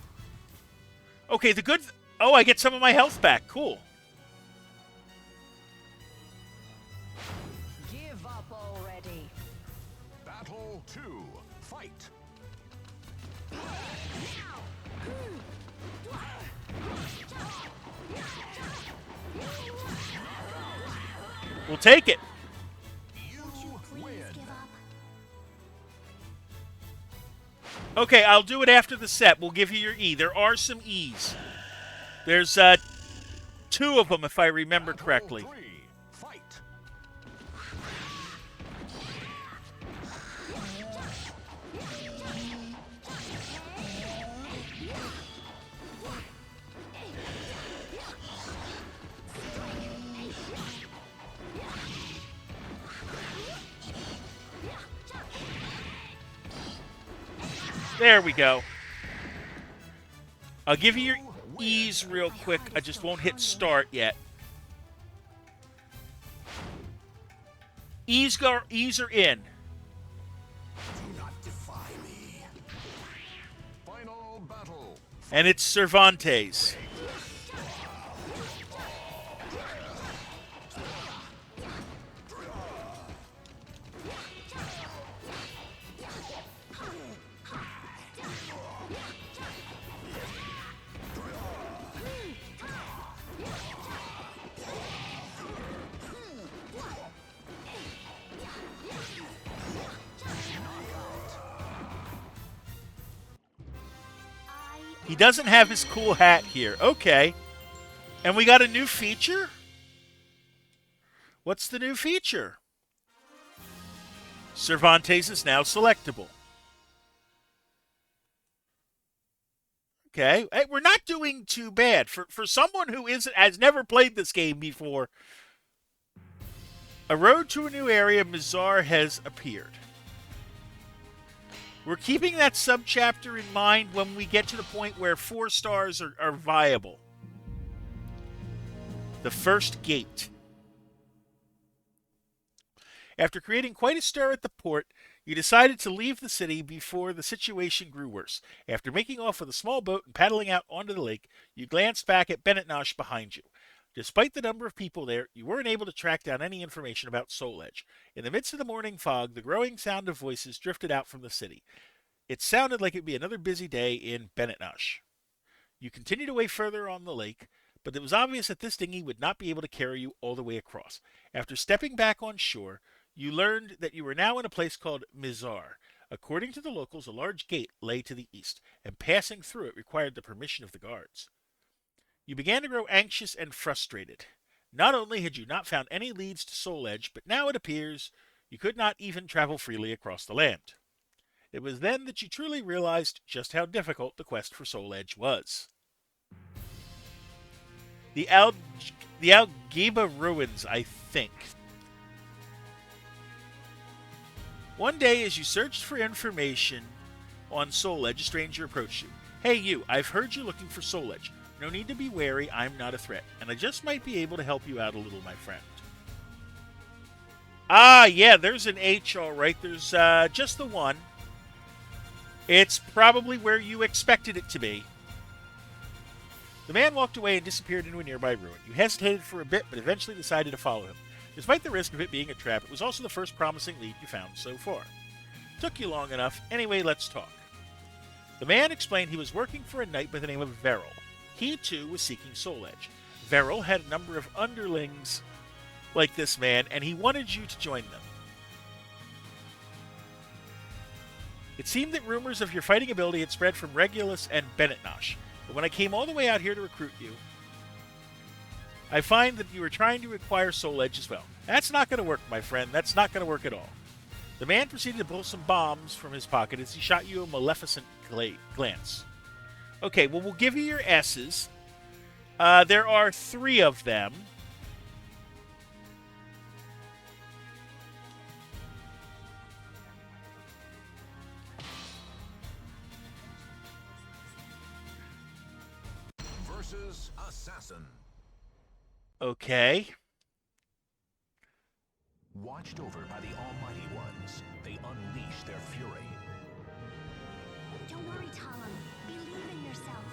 Okay, the good... Oh, I get some of my health back. Cool. Give up already. Battle 2. Fight. We'll take it. You Please win. give up. Okay, I'll do it after the set. We'll give you your E. There are some E's. There's 2 of them, if I remember Battle correctly. 3. Fight. There we go. I'll give you your E's real quick. I just won't hit start yet. E's are in. Do not defy me. Final battle. And it's Cervantes. He doesn't have his cool hat here. Okay. And we got a new feature? What's the new feature? Cervantes is now selectable. Okay. Hey, we're not doing too bad. For someone who has never played this game before, a road to a new area, Mizar, has appeared. We're keeping that subchapter in mind when we get to the point where 4 stars are viable. The first gate. After creating quite a stir at the port, you decided to leave the city before the situation grew worse. After making off with a small boat and paddling out onto the lake, you glanced back at Bennett Nosh behind you. Despite the number of people there, you weren't able to track down any information about Soul Edge. In the midst of the morning fog, the growing sound of voices drifted out from the city. It sounded like it would be another busy day in Bennett Nosh. You continued away further on the lake, but it was obvious that this dinghy would not be able to carry you all the way across. After stepping back on shore, you learned that you were now in a place called Mizar. According to the locals, a large gate lay to the east, and passing through it required the permission of the guards. You began to grow anxious and frustrated. Not only had you not found any leads to Soul Edge, but now it appears you could not even travel freely across the land. It was then that you truly realized just how difficult the quest for Soul Edge was. The Algiba ruins, I think. One day, as you searched for information on Soul Edge, a stranger approached you. Hey you, I've heard you're looking for Soul Edge. No need to be wary, I'm not a threat, and I just might be able to help you out a little, my friend. Ah, yeah, there's an H, all right. There's just the one. It's probably where you expected it to be. The man walked away and disappeared into a nearby ruin. You hesitated for a bit, but eventually decided to follow him. Despite the risk of it being a trap, it was also the first promising lead you found so far. Took you long enough. Anyway, let's talk. The man explained he was working for a knight by the name of Veril. He, too, was seeking Soul Edge. Veril had a number of underlings like this man, and he wanted you to join them. It seemed that rumors of your fighting ability had spread from Regulus and Benetnosh, but when I came all the way out here to recruit you, I find that you were trying to acquire Soul Edge as well. That's not going to work, my friend. That's not going to work at all. The man proceeded to pull some bombs from his pocket as he shot you a maleficent glance. Okay, well, we'll give you your S's. There are 3 of them. Versus Assassin. Okay. Watched over by the Almighty Ones, they unleash their fury. Don't worry, Talon. Believe in yourself.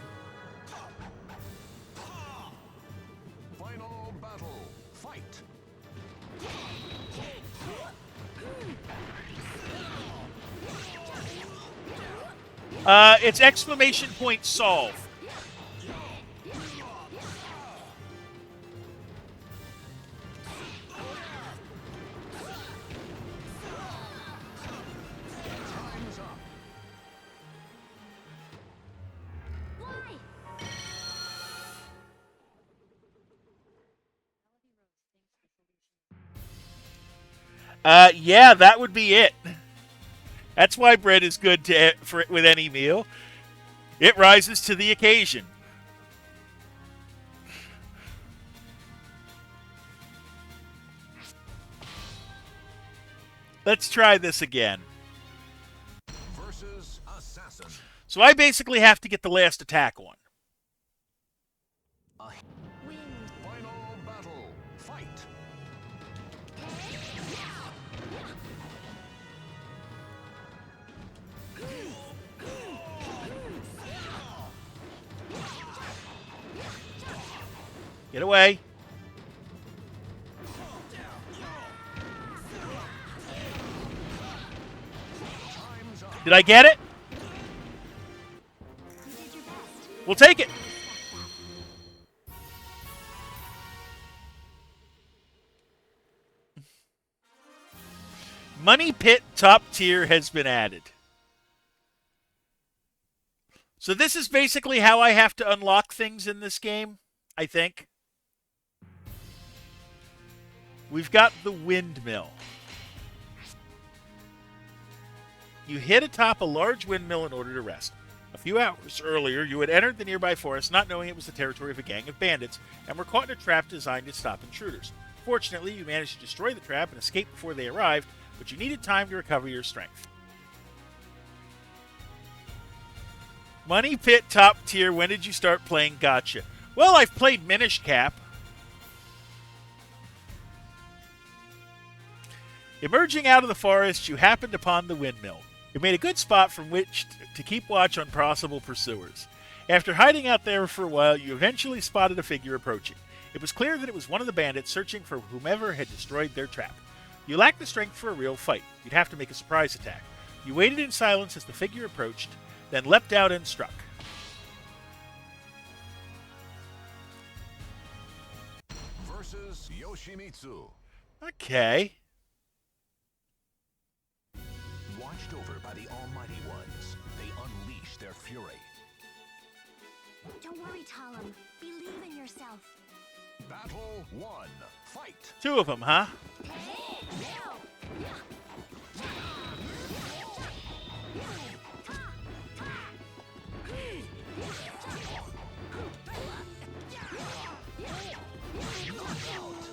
Final battle. Fight. It's exclamation point solve. Time's up. Why? Yeah, that would be it. That's why bread is good with any meal. It rises to the occasion. Let's try this again. Versus Assassin. So I basically have to get the last attack on. Wind. Final battle. Fight. Get away. Time's up. Did I get it? You did your best. We'll take it. Respect that. Money Pit top tier has been added. So this is basically how I have to unlock things in this game, I think. We've got the windmill. You hit atop a large windmill in order to rest. A few hours earlier, you had entered the nearby forest not knowing it was the territory of a gang of bandits and were caught in a trap designed to stop intruders. Fortunately, you managed to destroy the trap and escape before they arrived, but you needed time to recover your strength. Money Pit top tier, when did you start playing Gotcha? Well, I've played Minish Cap. Emerging out of the forest, you happened upon the windmill. It made a good spot from which to keep watch on possible pursuers. After hiding out there for a while, you eventually spotted a figure approaching. It was clear that it was one of the bandits searching for whomever had destroyed their trap. You lacked the strength for a real fight. You'd have to make a surprise attack. You waited in silence as the figure approached, then leapt out and struck. Versus Yoshimitsu. Okay. Watched over by the Almighty Ones, they unleash their fury. Don't worry, Talon. Believe in yourself. Battle 1. Fight. 2 of them, huh?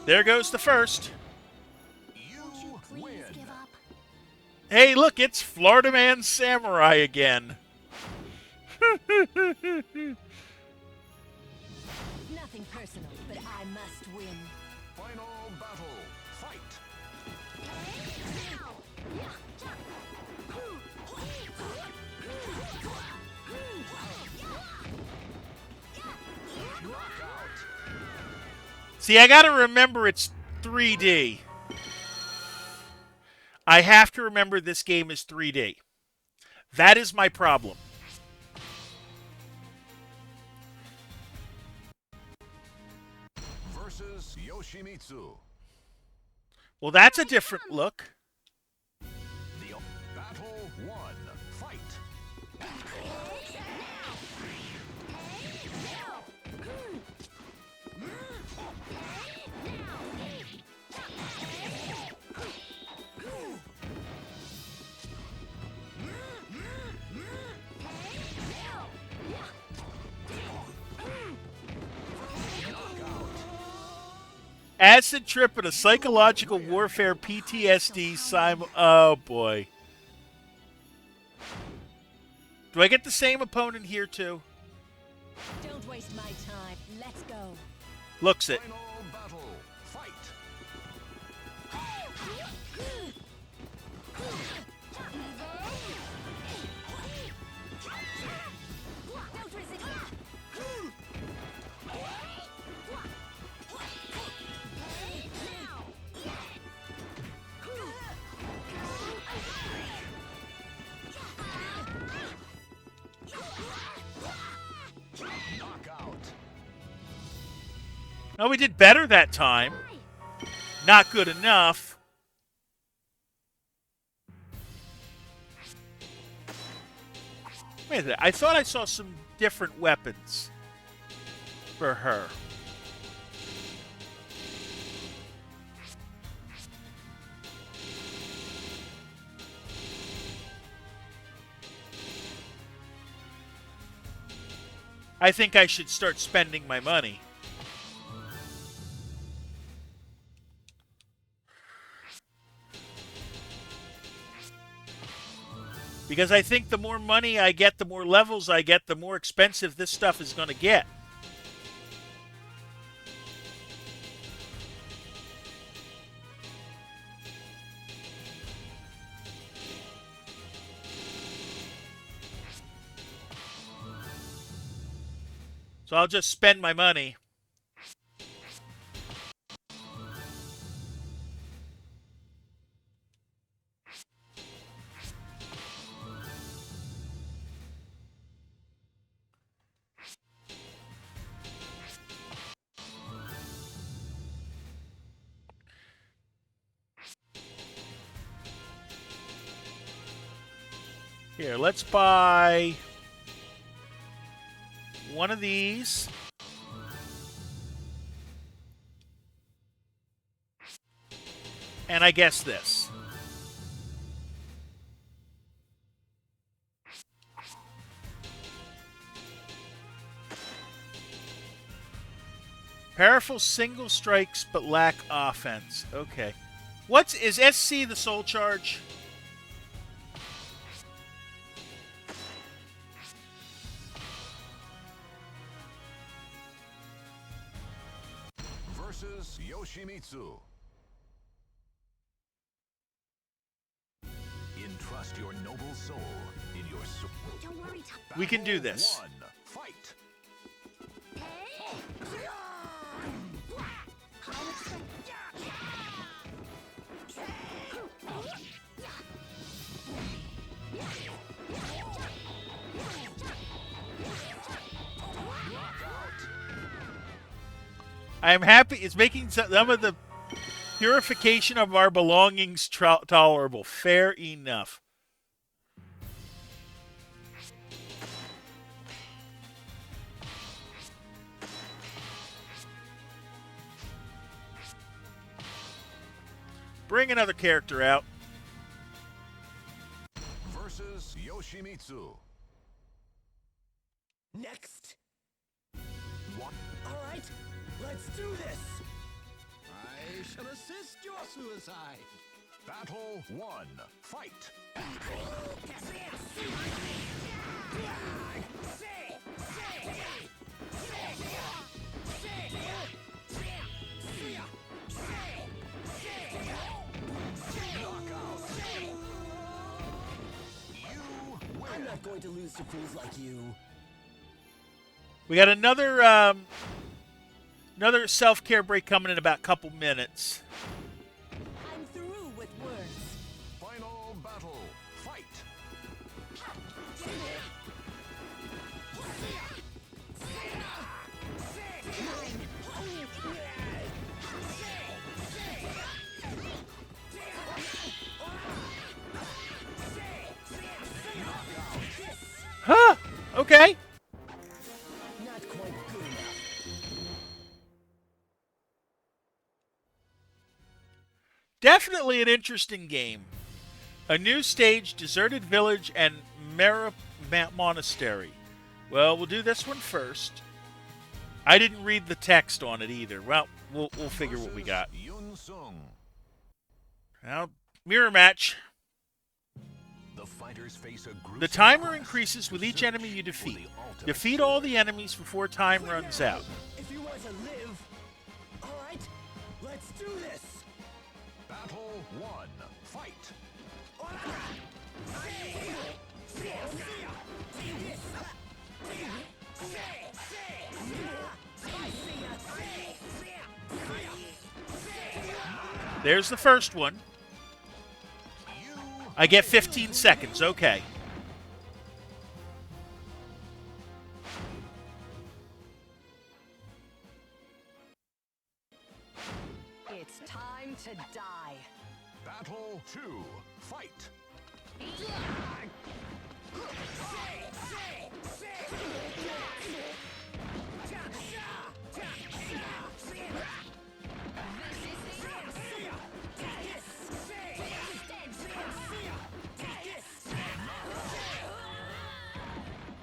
There goes the first. You Please win. give up. Hey, look, it's Florida Man Samurai again. Nothing personal, but I must win. Final battle. Fight. See, I gotta remember it's 3D. I have to remember this game is 3D. That is my problem. Versus Yoshimitsu. Well, that's a different look. The Battle 1. Fight. Acid trip and a psychological warfare PTSD Oh, boy. Do I get the same opponent here, too? Don't waste my time. Let's go. Looks it. Final battle. Fight. Knockout. Oh, we did better that time. Not good enough. Wait a minute. I thought I saw some different weapons for her. I think I should start spending my money. Because I think the more money I get, the more levels I get, the more expensive this stuff is going to get. So I'll just spend my money. Here, let's buy one of these. And I guess this. Powerful single strikes but lack offense. Okay. Is SC the soul charge? Versus Yoshimitsu. Entrust your noble soul in your soul. Don't worry, We can do this. One. Fight. I am happy it's making some of the purification of our belongings tolerable. Fair enough. Bring another character out. Versus Yoshimitsu. Next. One. All right, let's do this. I shall assist your suicide. Battle 1. Fight. not going to lose to fools like you. We got another another self-care break coming in about a couple minutes. I'm through with words. Final battle. Fight. Huh? Okay. Not quite good enough. Definitely an interesting game. A new stage, deserted village, and Mara Monastery. Well, we'll do this one first. I didn't read the text on it either. Well, we'll figure what we got. Yun Sung. Now, mirror match. The fighters face a gruesome The timer quest increases with to each search enemy you for defeat. the ultimate Defeat all sword. the enemies before time runs out. If you want to live. All right, let's do this. Battle 1. Fight. There's the first one. I get 15 seconds. Okay. It's time to die. Battle 2. Fight.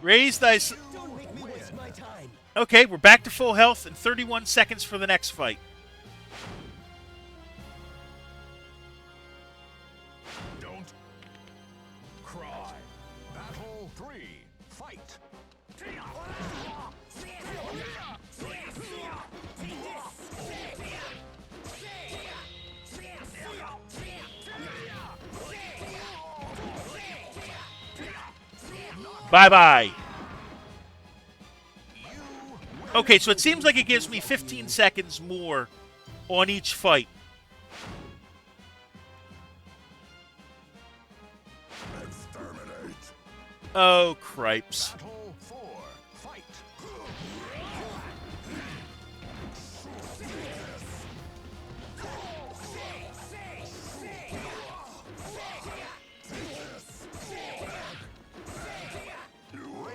Raise thy... Don't make me waste my time. Okay, we're back to full health and 31 seconds for the next fight. Don't cry. Battle 3. Fight. Bye-bye. Okay, so it seems like it gives me 15 seconds more on each fight. Exterminate. Oh, cripes. Battle 4. Fight.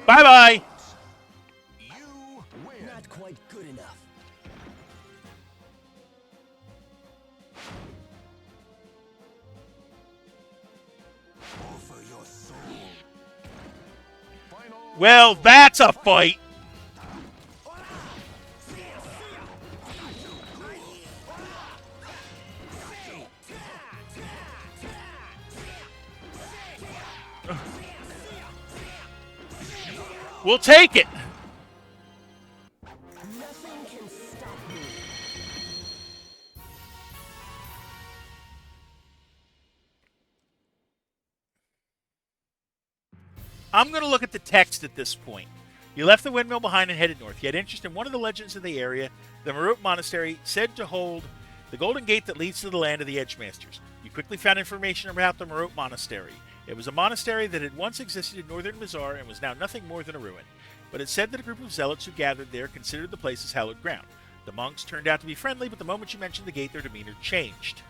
Bye-bye. You win. Not quite good enough. Offer your soul. Final Well, that's a fight. We'll take it. Nothing can stop me. I'm going to look at the text at this point. You left the windmill behind and headed north. You had interest in one of the legends of the area, the Marut Monastery, said to hold the golden gate that leads to the land of the Edgemasters. You quickly found information about the Marut Monastery. It was a monastery that had once existed in northern Mizar and was now nothing more than a ruin. But it said that a group of zealots who gathered there considered the place as hallowed ground. The monks turned out to be friendly, but the moment you mentioned the gate, their demeanor changed.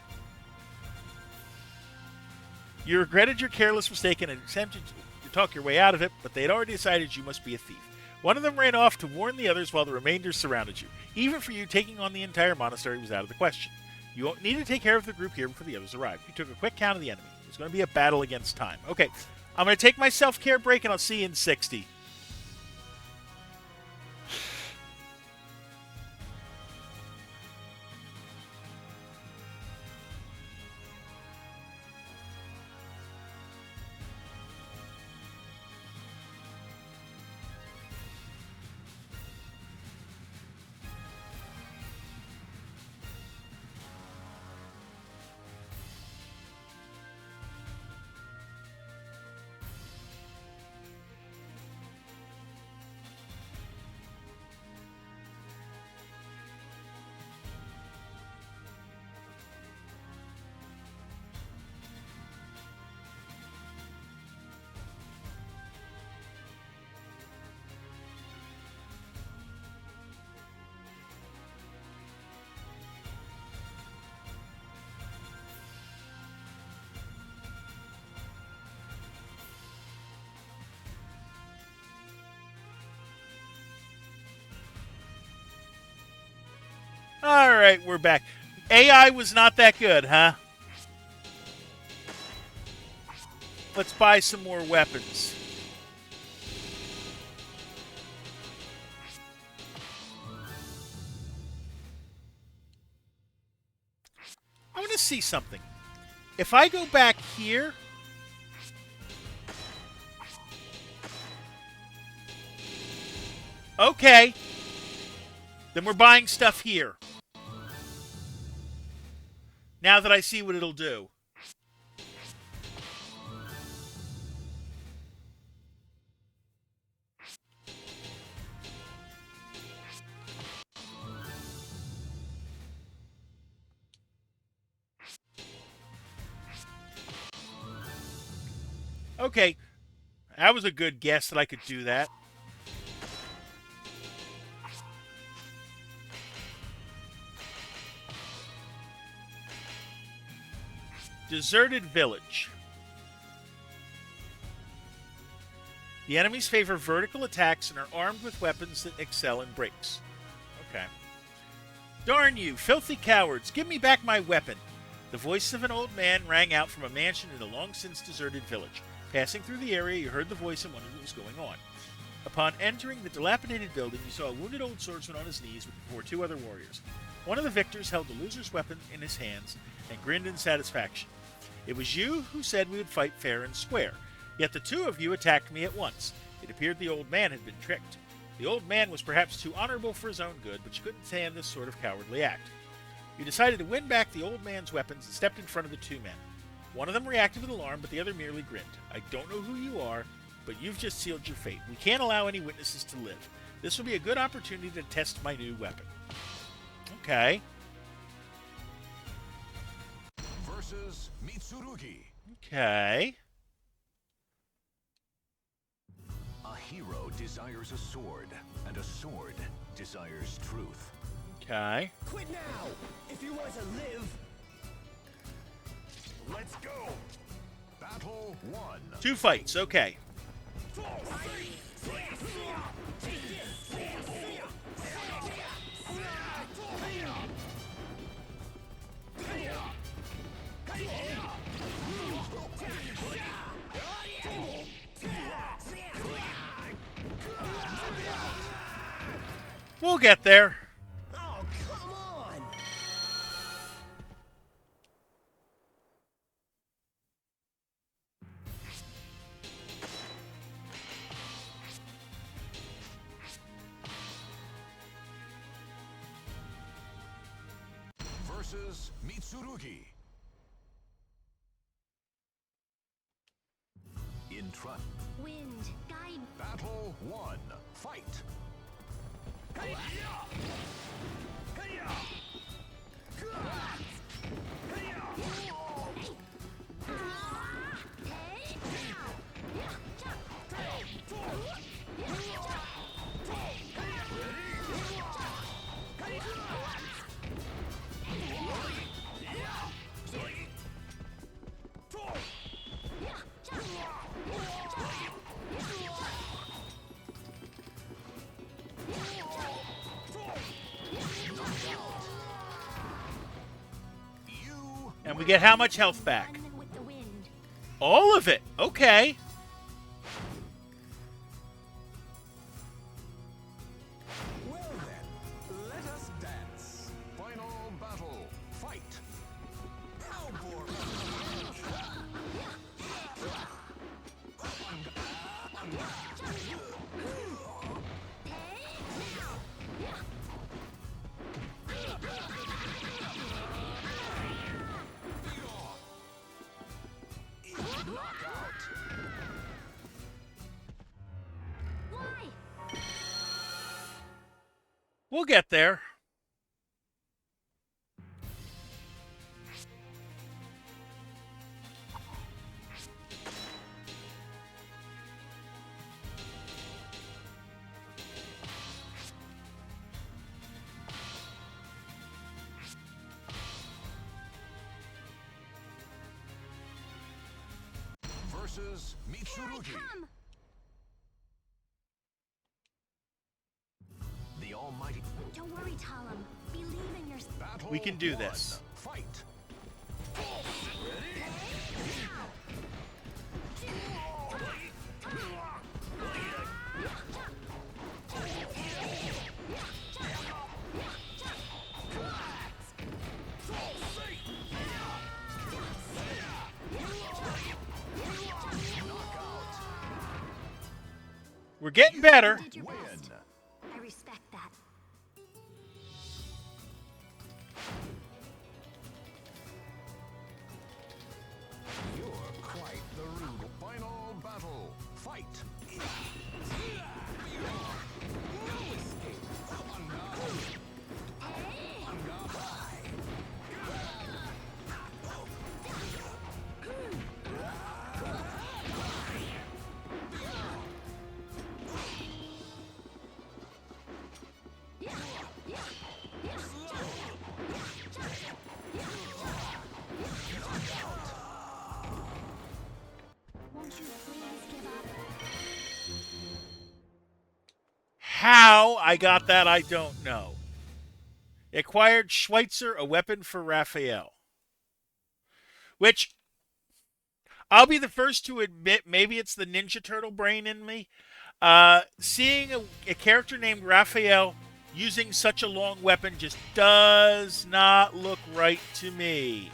You regretted your careless mistake and attempted to talk your way out of it, but they had already decided you must be a thief. One of them ran off to warn the others while the remainder surrounded you. Even for you, taking on the entire monastery was out of the question. You need to take care of the group here before the others arrived. You took a quick count of the enemy. It's going to be a battle against time. Okay, I'm going to take my self-care break, and I'll see you in 60. All right, we're back. AI was not that good, huh? Let's buy some more weapons. I want to see something. If I go back here... Okay. Then we're buying stuff here. Now that I see what it'll do. Okay. That was a good guess that I could do that. Deserted village. The enemies favor vertical attacks and are armed with weapons that excel in breaks. Okay. Darn you, filthy cowards! Give me back my weapon! The voice of an old man rang out from a mansion in a long-since deserted village. Passing through the area, you heard the voice and wondered what was going on. Upon entering the dilapidated building, you saw a wounded old swordsman on his knees before two other warriors. One of the victors held the loser's weapon in his hands and grinned in satisfaction. It was you who said we would fight fair and square, yet the two of you attacked me at once. It appeared the old man had been tricked. The old man was perhaps too honorable for his own good, but you couldn't stand this sort of cowardly act. You decided to win back the old man's weapons and stepped in front of the two men. One of them reacted with alarm, but the other merely grinned. I don't know who you are, but you've just sealed your fate. We can't allow any witnesses to live. This will be a good opportunity to test my new weapon. Okay. Versus Mitsurugi. Okay. A hero desires a sword, and a sword desires truth. Okay. Quit now if you want to live. Let's go! Battle 1. Two fights. Okay. We'll get there. Oh, come on! Versus Mitsurugi. In trust. Wind, guide. Battle 1. Fight! And we get how much health back? Alignment with the wind. All of it. Okay. Well then, let us dance. Final battle. Fight! How boring! Knockout! Why? We'll get there. Versus Here I Mitsurugi. come! The almighty. Don't worry, Talam. Believe in yourself. We can do this. Fight. We're getting better. You did your best. I respect that. You're quite the rude. Final battle. Fight. No escape. Won't you please give up? How I got that, I don't know. Acquired Schweitzer a weapon for Raphael. Which, I'll be the first to admit, maybe it's the Ninja Turtle brain in me. Seeing a character named Raphael using such a long weapon just does not look right to me.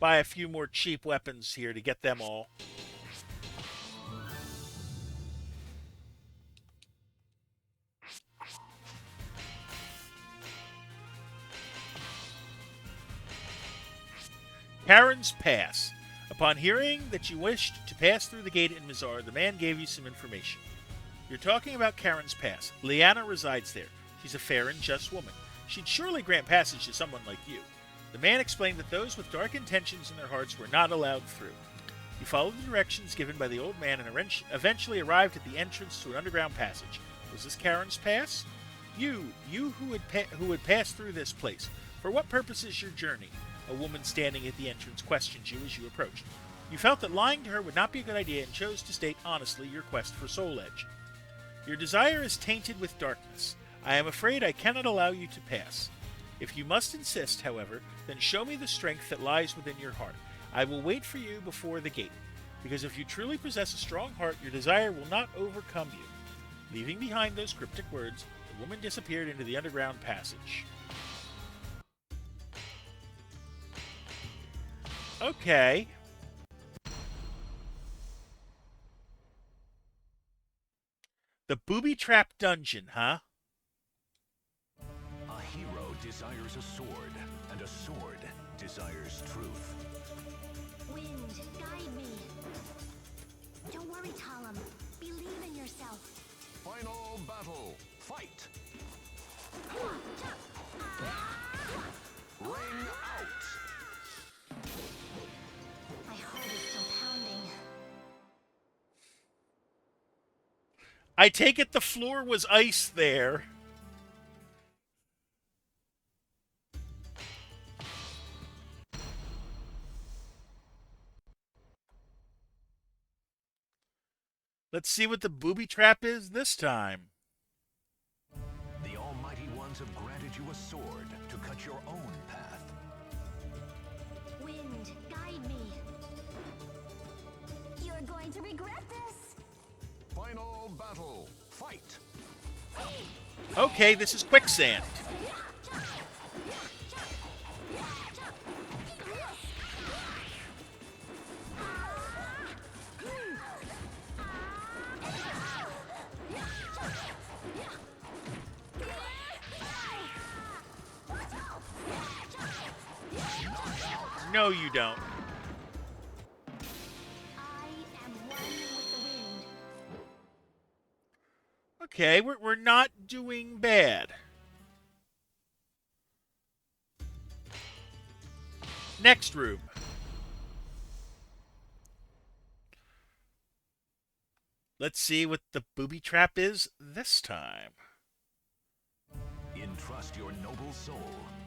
Buy a few more cheap weapons here to get them all. Karen's Pass. Upon hearing that you wished to pass through the gate in Mizar, the man gave you some information. You're talking about Karen's Pass. Liana resides there. She's a fair and just woman. She'd surely grant passage to someone like you. The man explained that those with dark intentions in their hearts were not allowed through. You followed the directions given by the old man and eventually arrived at the entrance to an underground passage. Was this Karen's Pass? You who had passed through this place. For what purpose is your journey? A woman standing at the entrance questioned you as you approached. You felt that lying to her would not be a good idea and chose to state honestly your quest for Soul Edge. Your desire is tainted with darkness. I am afraid I cannot allow you to pass. If you must insist, however, then show me the strength that lies within your heart. I will wait for you before the gate, because if you truly possess a strong heart, your desire will not overcome you. Leaving behind those cryptic words, the woman disappeared into the underground passage. Okay. The booby trap dungeon, huh? A hero desires a sword, and a sword desires truth. Wind, guide me. Don't worry, Talum. Believe in yourself. Final battle. Fight. Ring out. My heart is still pounding. I take it the floor was ice there. Let's see what the booby trap is this time. The Almighty Ones have granted you a sword to cut your own path. Wind, guide me. You're going to regret this. Final battle. Fight. Okay, this is quicksand. No, you don't. I am one with the wind. Okay, we're not doing bad. Next room. Let's see what the booby trap is this time. Entrust your noble soul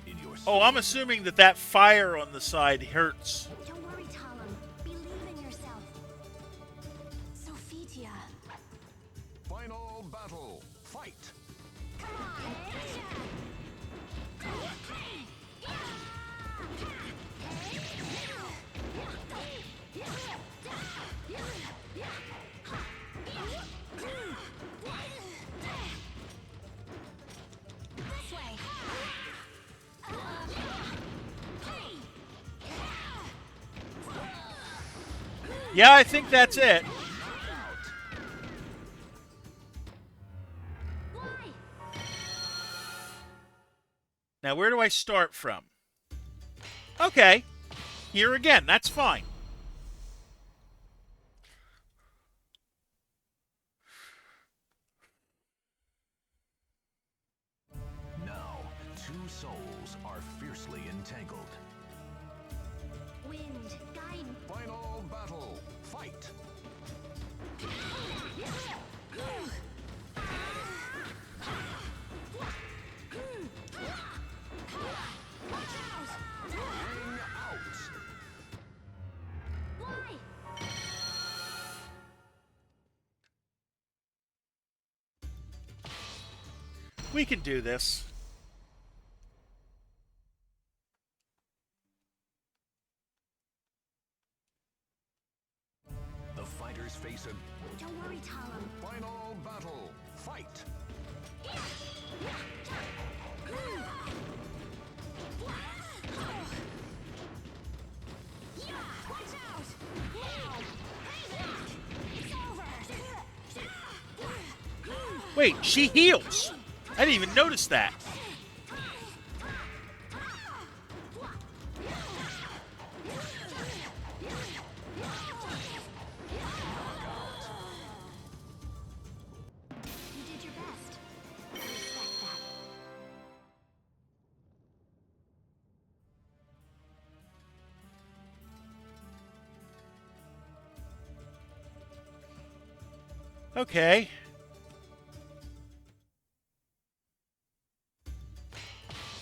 in your Oh, I'm assuming that that fire on the side hurts. Don't worry, Talum. Believe in yourself. Sophitia. Final battle. Fight. Come on. This way. Yeah, I think that's it. Why? Now, where do I start from? Okay. Here again. That's fine. Now, two souls are fiercely entangled. Wind, guide me. Final battle. Fight. Ring out. Why? We can do this. The fighters face a Don't worry, Talum. Final battle. Fight. Watch out! Now! Payback! It's over! Wait, she heals. I didn't even notice that. You did your best. I respect that. Okay.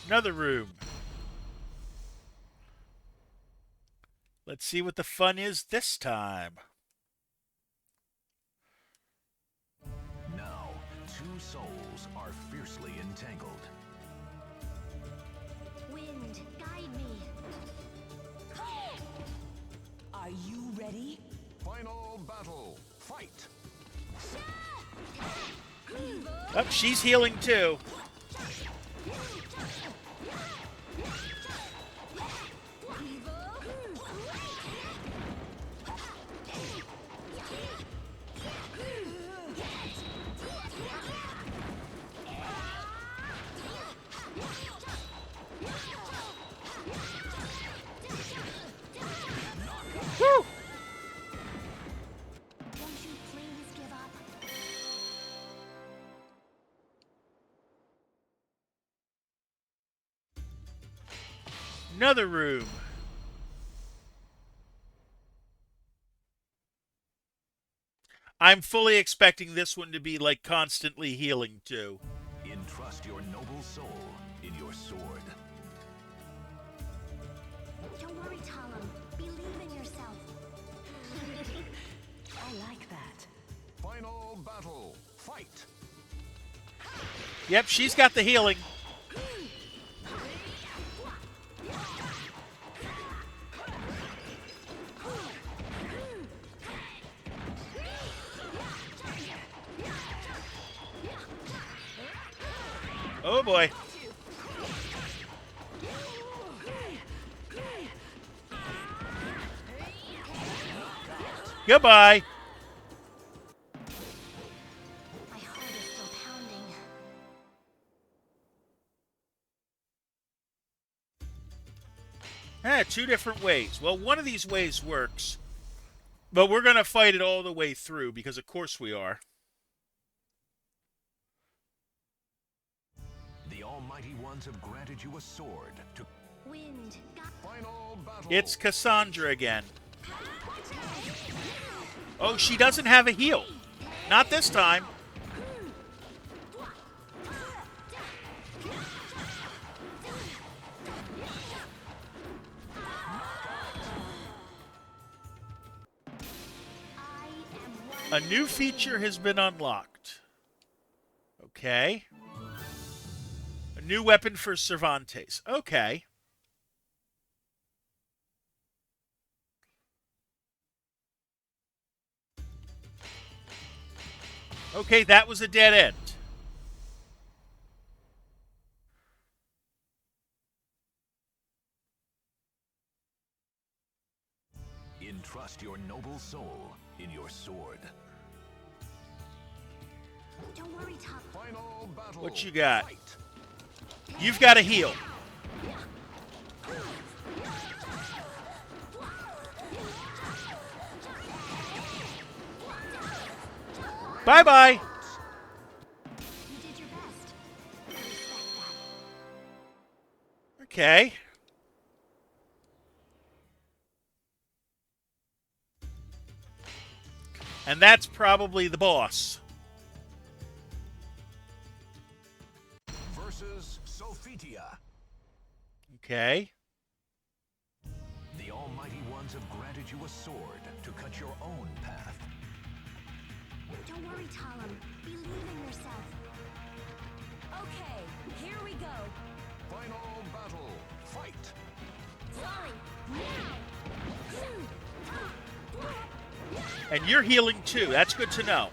Another room. Let's see what the fun is this time. Now, two souls are fiercely entangled. Wind, guide me. Are you ready? Final battle. Fight. Oh, she's healing too. Woo! Won't you please give up? Another room. I'm fully expecting this one to be like constantly healing too. Entrust your noble soul in your sword. Don't worry, Talum. Believe in yourself. I like that. Final battle. Fight. Yep, she's got the healing. Oh boy. Goodbye. My heart is still pounding. Two different ways. Well, one of these ways works. But we're going to fight it all the way through because of course we are. The Almighty Ones have granted you a sword to... Wind, guide. Final battle. It's Cassandra again. Oh, she doesn't have a heal. Not this time. A new feature has been unlocked. Okay. A new weapon for Cervantes. Okay. Okay, that was a dead end. Entrust your noble soul in your sword. Don't worry, Tom. Final battle. What you got? Fight. You've got to heal. Bye-bye. You did your best. I respect that. Okay. And that's probably the boss. Versus Sophitia. Okay. The Almighty Ones have granted you a sword to cut your own path. Don't worry, Talum. Believe in yourself. Okay, here we go. Final battle. Fight. Sorry. And you're healing too. That's good to know.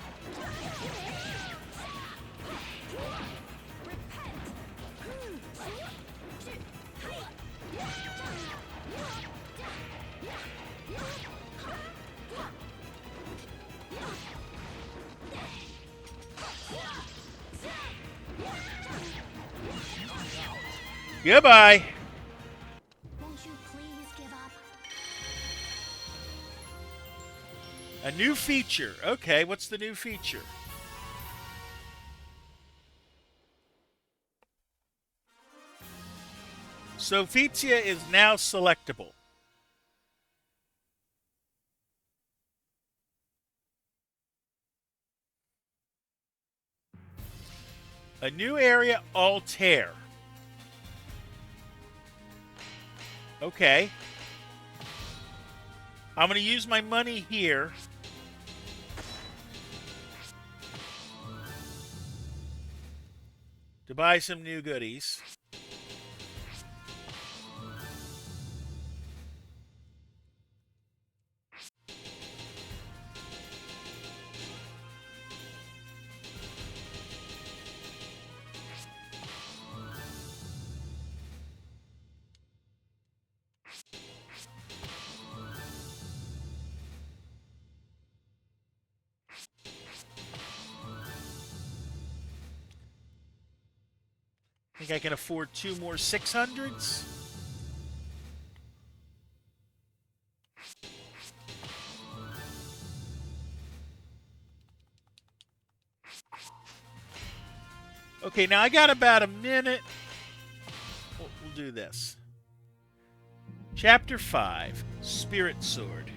Goodbye. Won't you please give up? A new feature. Okay, what's the new feature? Sophitia is now selectable. A new area, Altair. Okay. I'm going to use my money here. To buy some new goodies. Think I can afford 2 more 600s? Okay, now I got about a minute. We'll do this. Chapter 5, Spirit Sword.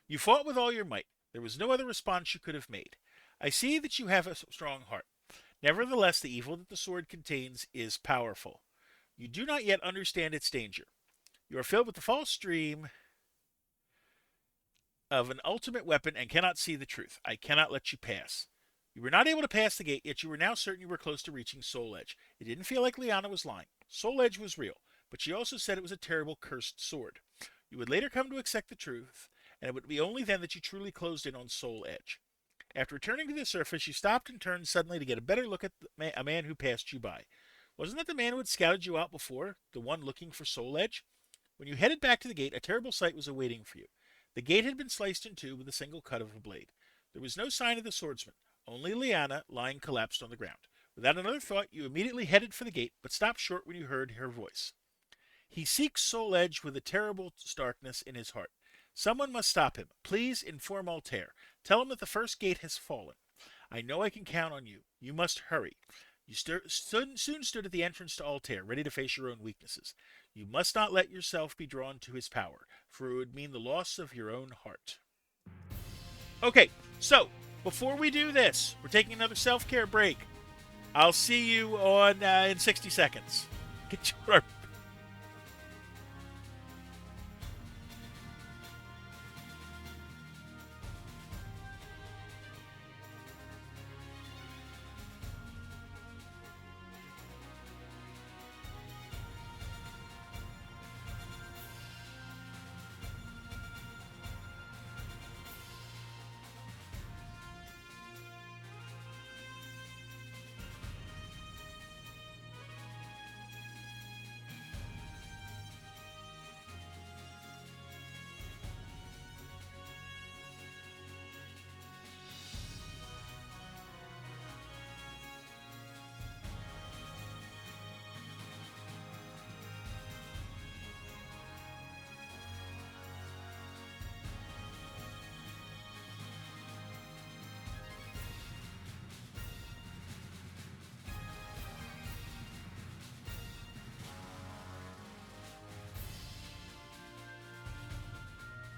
You fought with all your might. There was no other response you could have made. I see that you have a strong heart. Nevertheless, the evil that the sword contains is powerful. You do not yet understand its danger. You are filled with the false dream of an ultimate weapon and cannot see the truth. I cannot let you pass. You were not able to pass the gate, yet you were now certain you were close to reaching Soul Edge. It didn't feel like Liana was lying. Soul Edge was real, but she also said it was a terrible, cursed sword. You would later come to accept the truth, and it would be only then that you truly closed in on Soul Edge. After returning to the surface, you stopped and turned suddenly to get a better look at a man who passed you by. Wasn't that the man who had scouted you out before, the one looking for Soul Edge? When you headed back to the gate, a terrible sight was awaiting for you. The gate had been sliced in two with a single cut of a blade. There was no sign of the swordsman, only Liana lying collapsed on the ground. Without another thought, you immediately headed for the gate, but stopped short when you heard her voice. He seeks Soul Edge with a terrible darkness in his heart. Someone must stop him. Please inform Altair. Tell him that the first gate has fallen. I know I can count on you. You must hurry. You soon stood at the entrance to Altair, ready to face your own weaknesses. You must not let yourself be drawn to his power, for it would mean the loss of your own heart. Okay, so, before we do this, we're taking another self-care break. I'll see you on in 60 seconds. Get your...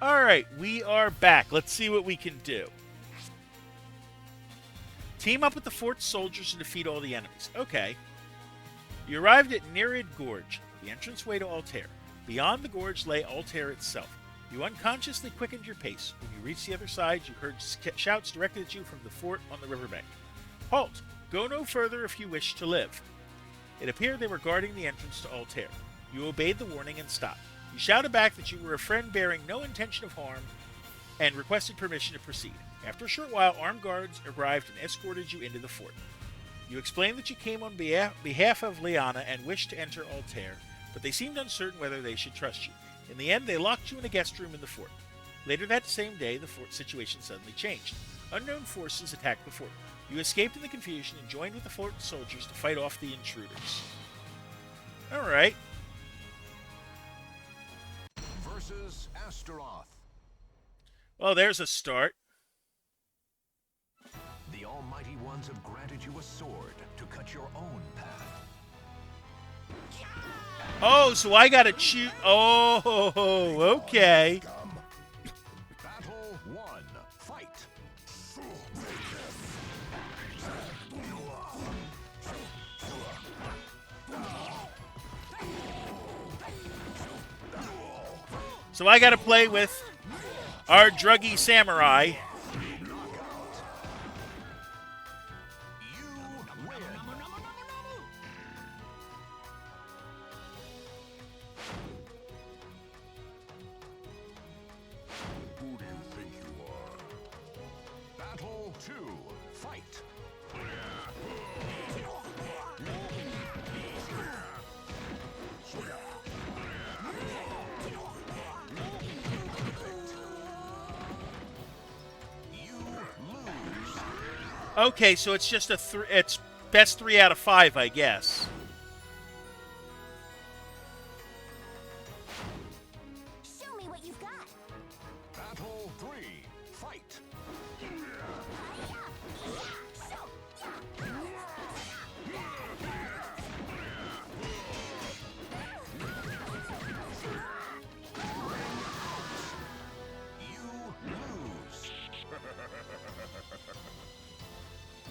Alright, we are back. Let's see what we can do. Team up with the fort's soldiers to defeat all the enemies. Okay. You arrived at Nereid Gorge, the entranceway to Altair. Beyond the gorge lay Altair itself. You unconsciously quickened your pace. When you reached the other side, you heard shouts directed at you from the fort on the riverbank. Halt! Go no further if you wish to live. It appeared they were guarding the entrance to Altair. You obeyed the warning and stopped. You shouted back that you were a friend bearing no intention of harm and requested permission to proceed. After a short while, armed guards arrived and escorted you into the fort. You explained that you came on behalf of Liana and wished to enter Altair, but they seemed uncertain whether they should trust you. In the end, they locked you in a guest room in the fort. Later that same day, the fort situation suddenly changed. Unknown forces attacked the fort. You escaped in the confusion and joined with the fort soldiers to fight off the intruders. Alright. Versus Astaroth. Well, there's a start. The Almighty Ones have granted you a sword to cut your own path. Oh, so I gotta choose. Oh, okay. Battle 1. Fight. So I gotta play with our druggy samurai. You win. Who do you think you are? Battle 2. Fight. You lose. Okay, so it's just it's best 3 out of 5, I guess. Show me what you've got. Battle 3. Fight. You lose.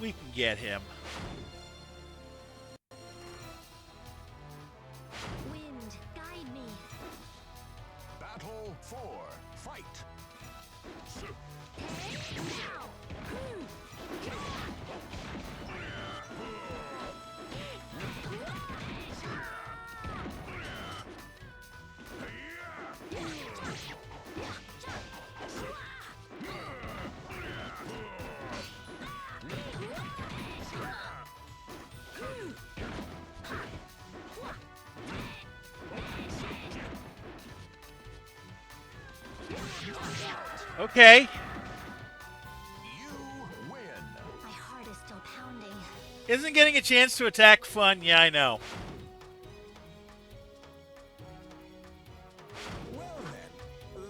We can get him. Wind, guide me. Battle 4. Fight. Okay. You win. My heart is still pounding. Isn't getting a chance to attack fun? Yeah, I know. Well then,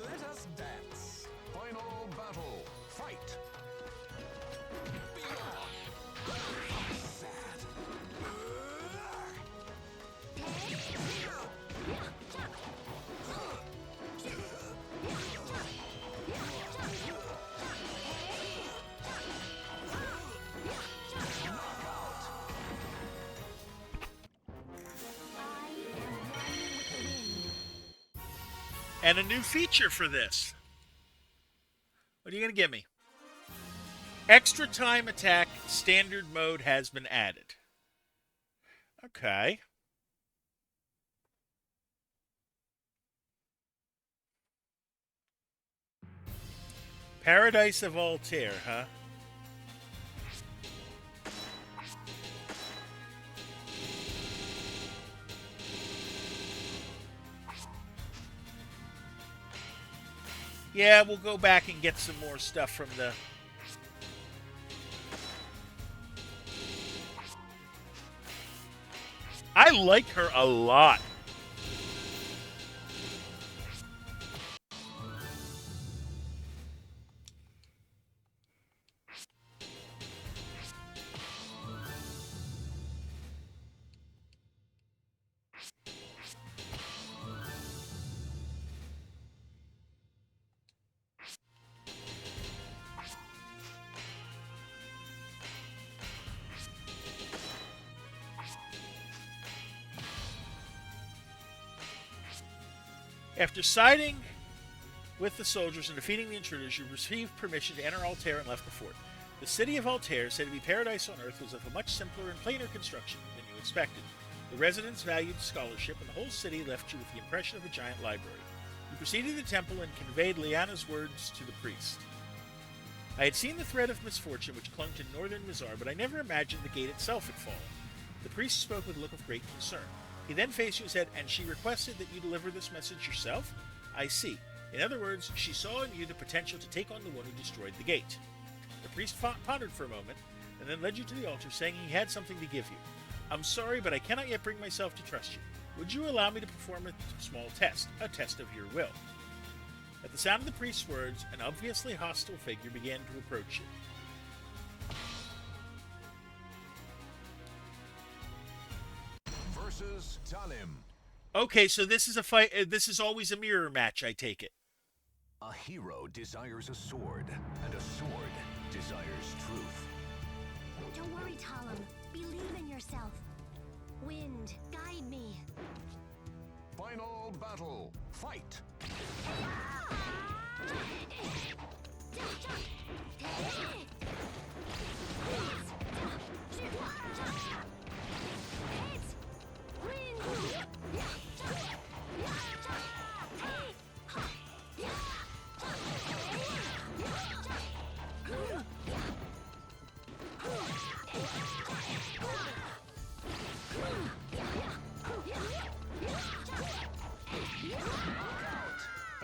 let us dance. Final battle. Fight. Sad. I am running with the wind. And a new feature for this. What are you going to give me? Extra time attack standard mode has been added. Okay. Paradise of Altair, huh? Yeah, we'll go back and get some more stuff from the... I like her a lot. After siding with the soldiers and defeating the intruders, you received permission to enter Altair and left the fort. The city of Altair, said to be paradise on earth, was of a much simpler and plainer construction than you expected. The residents valued scholarship, and the whole city left you with the impression of a giant library. You proceeded to the temple and conveyed Liana's words to the priest. I had seen the thread of misfortune which clung to northern Mizar, but I never imagined the gate itself had fallen. The priest spoke with a look of great concern. He then faced you and said, "And she requested that you deliver this message yourself? I see. In other words, she saw in you the potential to take on the one who destroyed the gate." The priest pondered for a moment, and then led you to the altar, saying he had something to give you. "I'm sorry, but I cannot yet bring myself to trust you. Would you allow me to perform a small test, a test of your will?" At the sound of the priest's words, an obviously hostile figure began to approach you. Versus Talim. Okay, so this is a fight. This is always a mirror match, I take it. A hero desires a sword, and a sword desires truth. Don't worry, Talim. Believe in yourself. Wind, guide me. Final battle. Fight!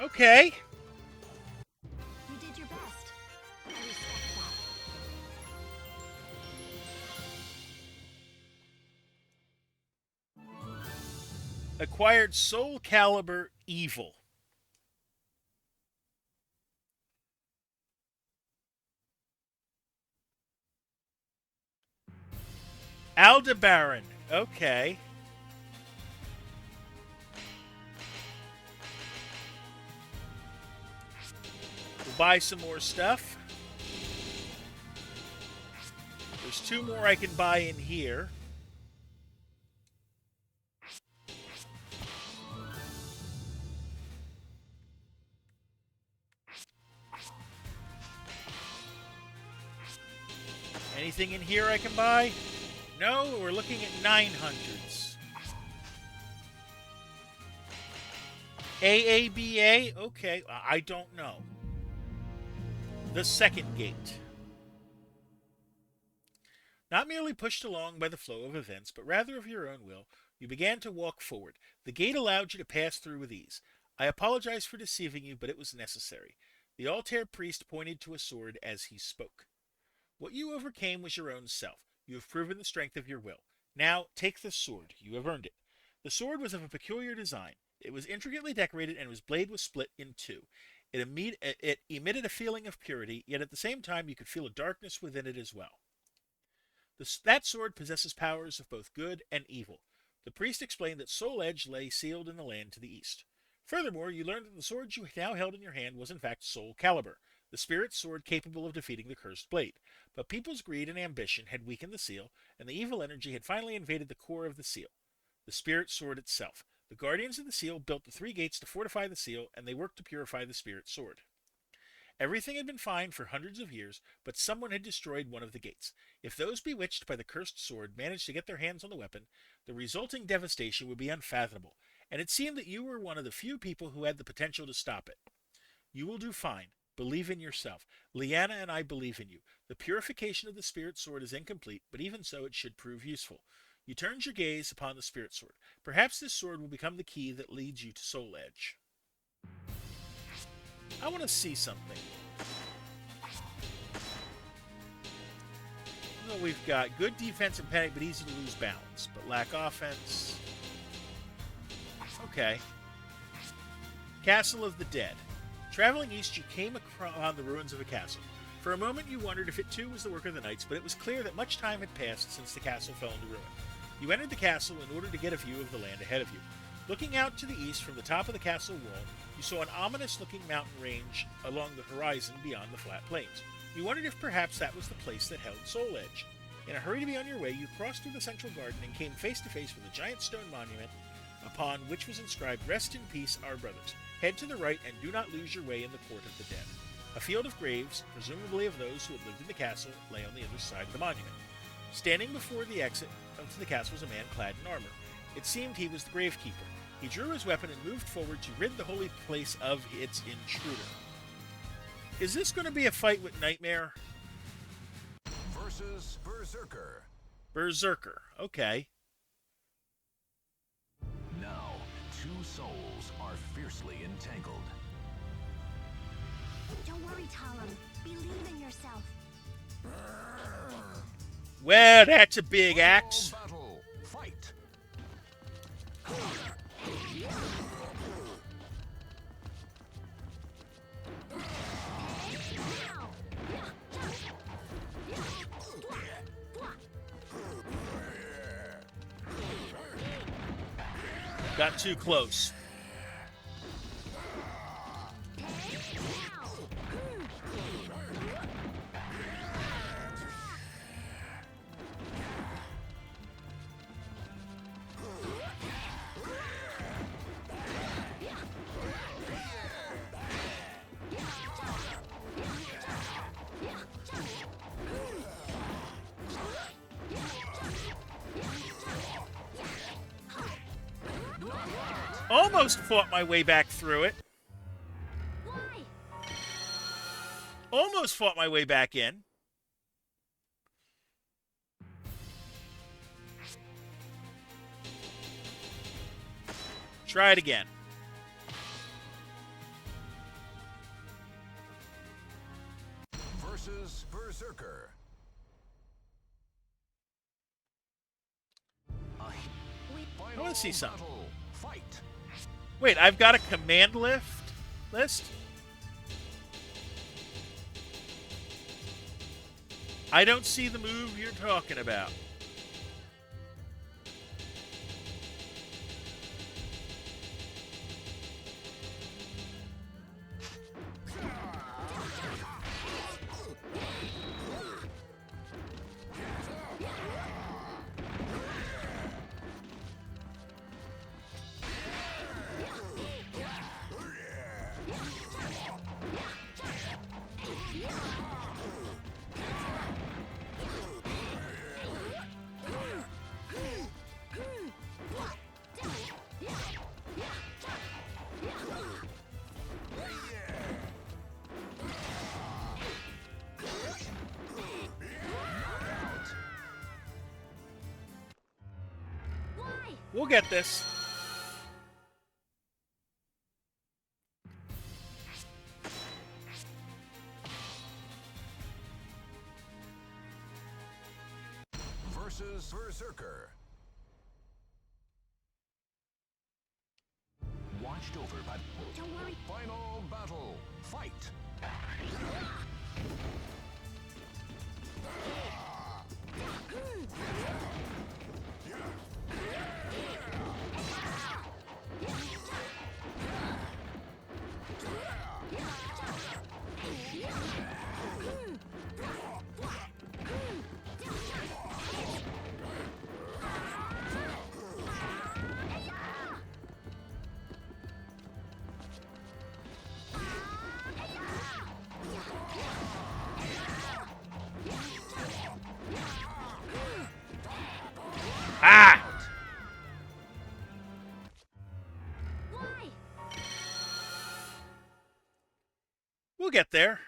Okay. You did your best. I respect that. Acquired SoulCalibur Evil. Aldebaran. Okay. We'll buy some more stuff. There's 2 more I can buy in here. Anything in here I can buy? No, we're looking at 900s. AABA? Okay, I don't know. The second gate. Not merely pushed along by the flow of events, but rather of your own will, you began to walk forward. The gate allowed you to pass through with ease. I apologize for deceiving you, but it was necessary. The Altair priest pointed to a sword as he spoke. What you overcame was your own self. You have proven the strength of your will. Now, take this sword. You have earned it. The sword was of a peculiar design. It was intricately decorated, and its blade was split in 2. It emitted a feeling of purity, yet at the same time you could feel a darkness within it as well. That sword possesses powers of both good and evil. The priest explained that Soul Edge lay sealed in the land to the east. Furthermore, you learned that the sword you now held in your hand was in fact SoulCalibur, the spirit sword capable of defeating the cursed blade. But people's greed and ambition had weakened the seal, and the evil energy had finally invaded the core of the seal, the spirit sword itself. The guardians of the seal built the 3 gates to fortify the seal, and they worked to purify the spirit sword. Everything had been fine for hundreds of years, but someone had destroyed one of the gates. If those bewitched by the cursed sword managed to get their hands on the weapon, the resulting devastation would be unfathomable, and it seemed that you were one of the few people who had the potential to stop it. You will do fine. Believe in yourself. Liana and I believe in you. The purification of the spirit sword is incomplete, but even so it should prove useful. You turned your gaze upon the spirit sword. Perhaps this sword will become the key that leads you to Soul Edge. I want to see something. Well, we've got good defense and panic, but easy to lose balance. But lack offense. Okay. Castle of the Dead. Traveling east, you came upon the ruins of a castle. For a moment, you wondered if it too was the work of the knights, but it was clear that much time had passed since the castle fell into ruin. You entered the castle in order to get a view of the land ahead of you. Looking out to the east from the top of the castle wall, you saw an ominous-looking mountain range along the horizon beyond the flat plains. You wondered if perhaps that was the place that held Soul Edge. In a hurry to be on your way, you crossed through the central garden and came face to face with a giant stone monument upon which was inscribed, "Rest in peace, our brothers. Head to the right and do not lose your way in the court of the dead." A field of graves, presumably of those who had lived in the castle, lay on the other side of the monument. Standing before the exit to the castle was a man clad in armor. It seemed he was the gravekeeper. He drew his weapon and moved forward to rid the holy place of its intruder. Is this going to be a fight with Nightmare? Versus Berserker. Berserker. Okay. Now, two souls are fiercely entangled. Don't worry, Talum. Believe in yourself. Well, that's a big axe. Battle. Fight. Got too close. Almost fought my way back through it. Why? Almost fought my way back in. Try it again. Versus Berserker. I want to see something. Battle. Fight. Wait, I've got a command list? I don't see the move you're talking about. We'll get this. Versus Berserker. Watched over by... Don't worry. Final battle. Fight. Ah! Why? We'll get there.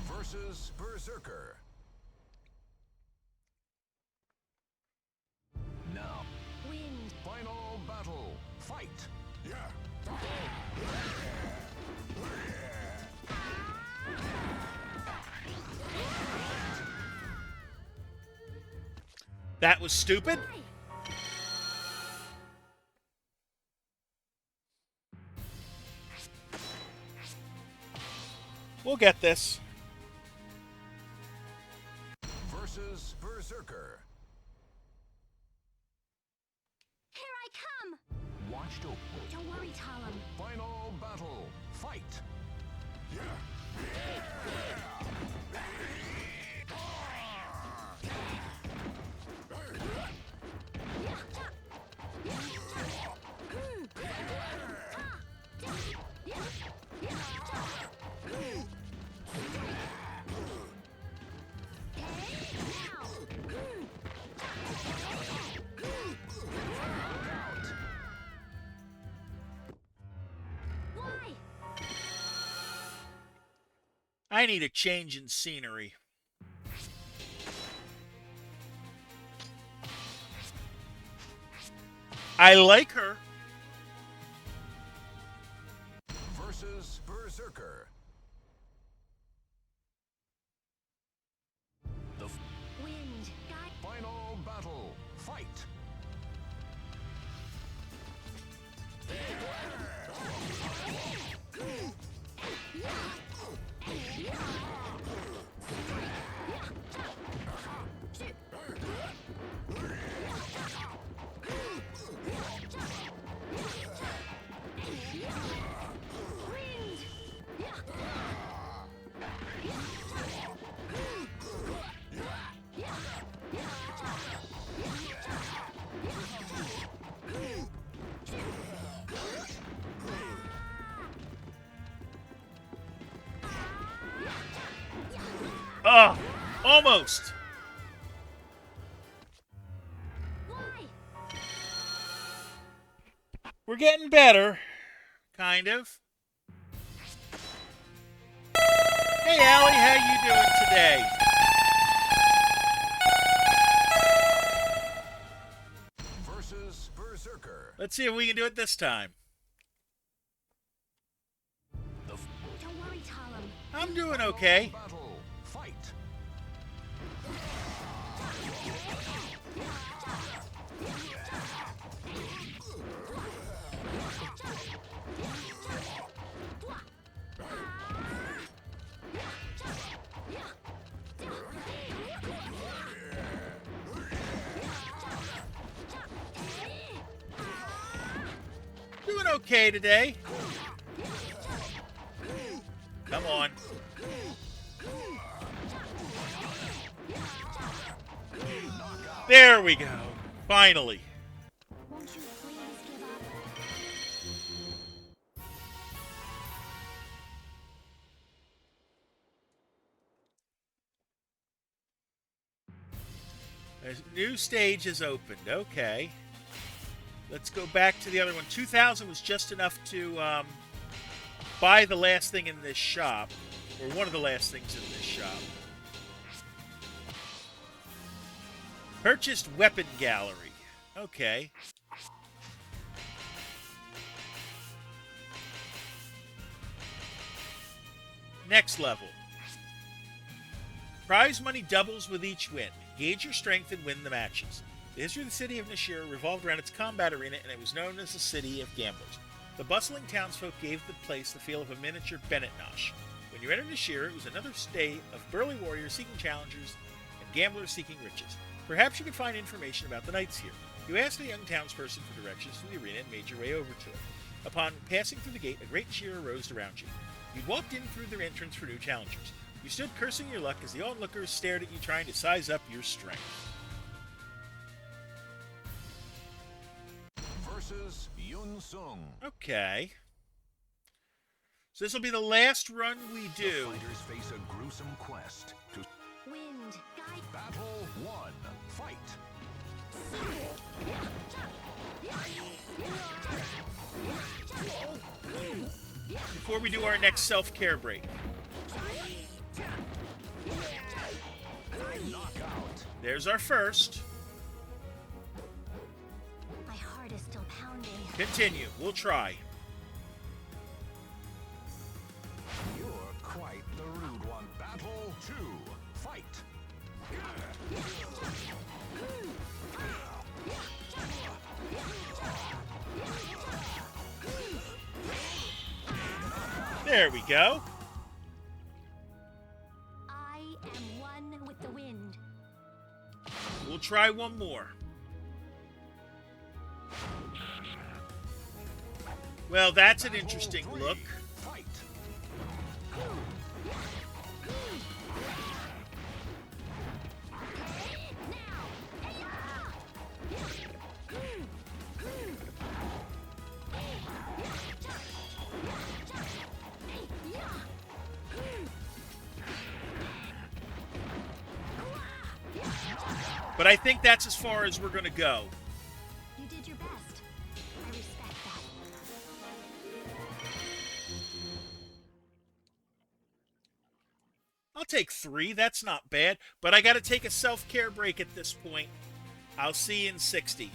Versus Berserker. Now, Wind. final battle. Fight. That was stupid. Why? We'll get this. Versus Berserker. Here I come. Watched over. Don't worry, Talum. Final fight. Why? I need a change in scenery. I like her. Versus Berserker. The Wind, guide. Final battle. Fight. Wind. Oh, almost. Why? We're getting better. Kind of. Hey, Allie, how you doing today? Versus Berserker. Let's see if we can do it this time. Don't worry, Talum. I'm doing okay. Battle. Fight. Doing okay today. Come on. There we go. Finally. Won't you please give up? A new stage has opened. Okay. Let's go back to the other one. 2,000 was just enough to buy the last thing in this shop. Or one of the last things in this shop. Purchased weapon gallery. Okay. Next level. Prize money doubles with each win. Gauge your strength and win the matches. The history of the city of Nashir revolved around its combat arena, and it was known as the City of Gamblers. The bustling townsfolk gave the place the feel of a miniature Bennett Nosh. When you entered Nashir, it was another day of burly warriors seeking challengers and gamblers seeking riches. Perhaps you could find information about the knights here. You asked a young townsperson for directions to the arena and made your way over to it. Upon passing through the gate, a great cheer arose around you. You walked in through the entrance for new challengers. You stood cursing your luck as the onlookers stared at you trying to size up your strength. Versus Yun Sung. Okay. So this will be the last run we do. fighters face a gruesome quest to Wind, guide. Battle 1. Fight. Before we do our next self-care break. Knockout. There's our first. My heart is still pounding. Continue. We'll try. You're quite the rude one. Battle 2. Fight. There we go. I am one with the wind. We'll try one more. Well, that's an interesting look. Fight. But I think that's as far as we're going to go. You did your best. I respect that. I'll take 3. That's not bad. But I got to take a self-care break at this point. I'll see you in 60.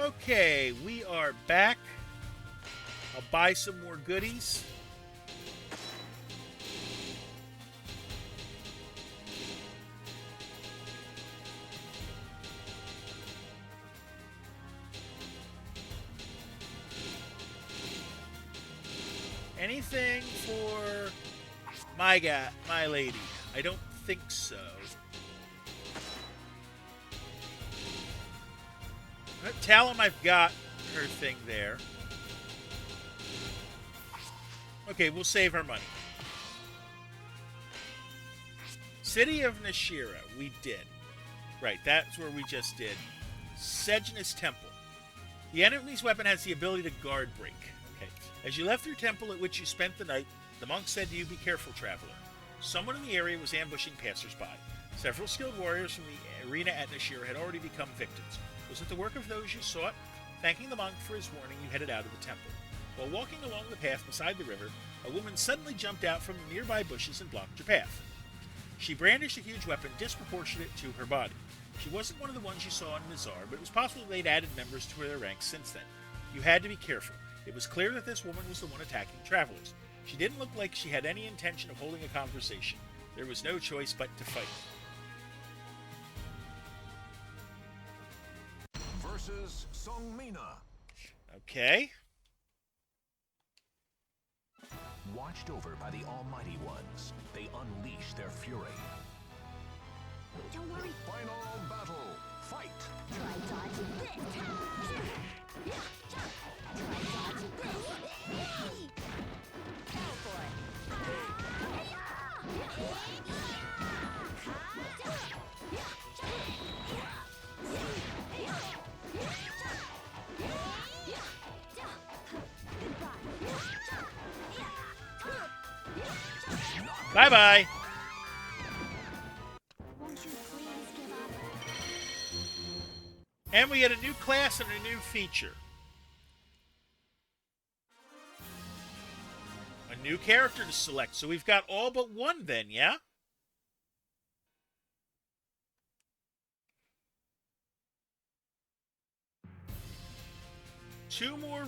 Okay, we are back. I'll buy some more goodies. Anything for my lady? I don't think so. Tell him I've got her thing there. Okay, we'll save her money. City of Nashira, we did. Right, that's where we just did. Sejanus Temple. The enemy's weapon has the ability to guard break. Okay. As you left your temple at which you spent the night, the monk said to you, "Be careful, traveler." Someone in the area was ambushing passersby. Several skilled warriors from the arena at Nashira had already become victims. Was it the work of those you sought? Thanking the monk for his warning, you headed out of the temple. While walking along the path beside the river, a woman suddenly jumped out from nearby bushes and blocked your path. She brandished a huge weapon disproportionate to her body. She wasn't one of the ones you saw in Nizar, but it was possible they'd added members to their ranks since then. You had to be careful. It was clear that this woman was the one attacking travelers. She didn't look like she had any intention of holding a conversation. There was no choice but to fight. Versus Songmina. Okay. Watched over by the Almighty Ones, they unleash their fury. Don't worry. Final battle. Fight. Try dodging this. Try dodging this. Go for it. Bye-bye. Won't you please give up? And we get a new class and a new feature. A new character to select. So we've got all but one then, yeah? Two more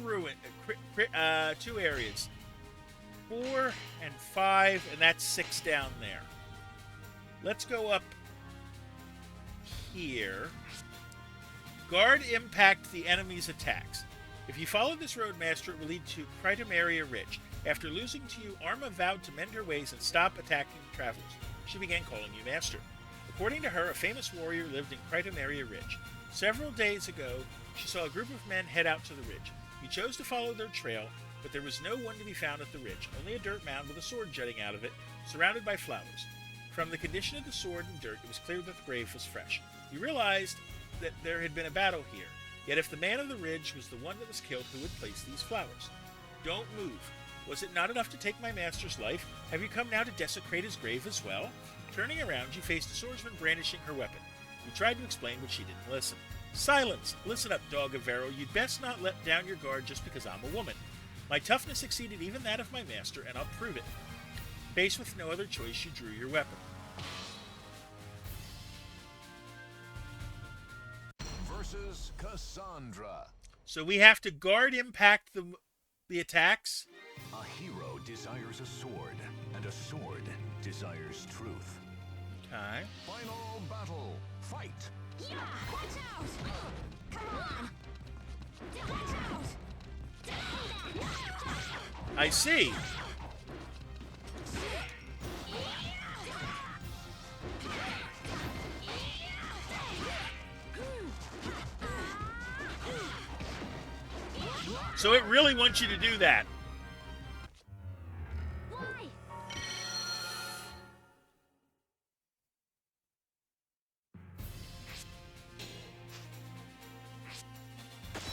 two areas. 4 and 5, and that's 6 down there. Let's go up here. Guard impact the enemy's attacks. If you follow this road, Master, it will lead to Critomeria Ridge. After losing to you, Arma vowed to mend her ways and stop attacking travelers. She began calling you Master. According to her, a famous warrior lived in Critomeria Ridge. Several days ago, she saw a group of men head out to the ridge. You chose to follow their trail, but there was no one to be found at the ridge, only a dirt mound with a sword jutting out of it, surrounded by flowers. From the condition of the sword and dirt, it was clear that the grave was fresh. You realized that there had been a battle here. Yet if the man of the ridge was the one that was killed, who would place these flowers? Don't move. Was it not enough to take my master's life? Have you come now to desecrate his grave as well? Turning around, you faced a swordsman brandishing her weapon. You tried to explain, but she didn't listen. Silence! Listen up, dog of Vero. You'd best not let down your guard just because I'm a woman. My toughness exceeded even that of my master, and I'll prove it. Faced with no other choice, you drew your weapon. Versus Cassandra. So we have to guard impact the attacks. A hero desires a sword, and a sword desires truth. Okay. Final battle. Fight. Yeah! Watch out! Come on! Watch out! I see. So it really wants you to do that. Why?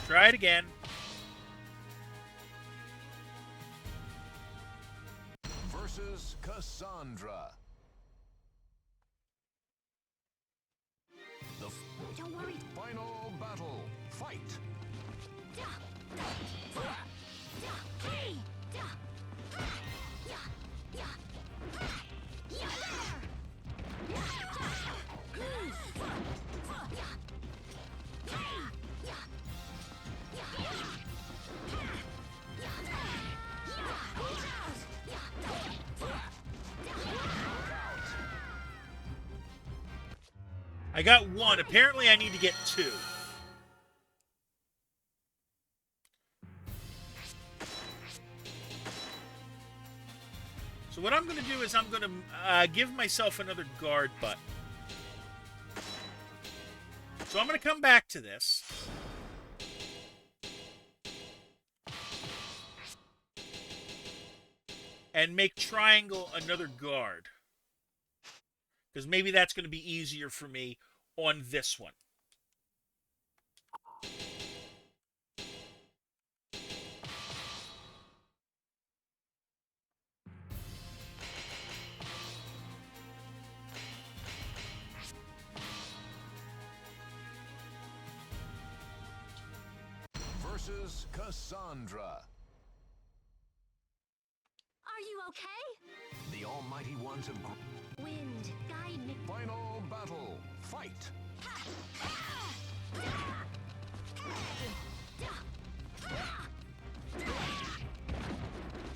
Try it again. Versus Cassandra. The Don't worry. final battle. Fight. I got one. Apparently I need to get two. So what I'm going to do is I'm going to give myself another guard button. So I'm going to come back to this. And make triangle another guard. Because maybe that's going to be easier for me on this one. Versus Cassandra. Are you okay? The almighty ones of Wind, guide me. final battle. Fight.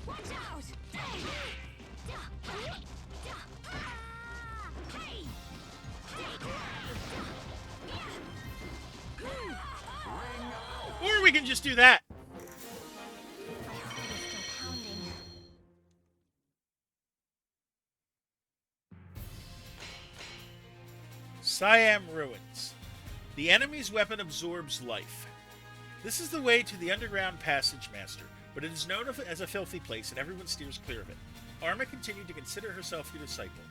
Watch out! Or we can just do that. My heart is still pounding. Siam Ruins. The enemy's weapon absorbs life. This is the way to the underground passage, Master, but it is known as a filthy place and everyone steers clear of it. Arma continued to consider herself your disciple.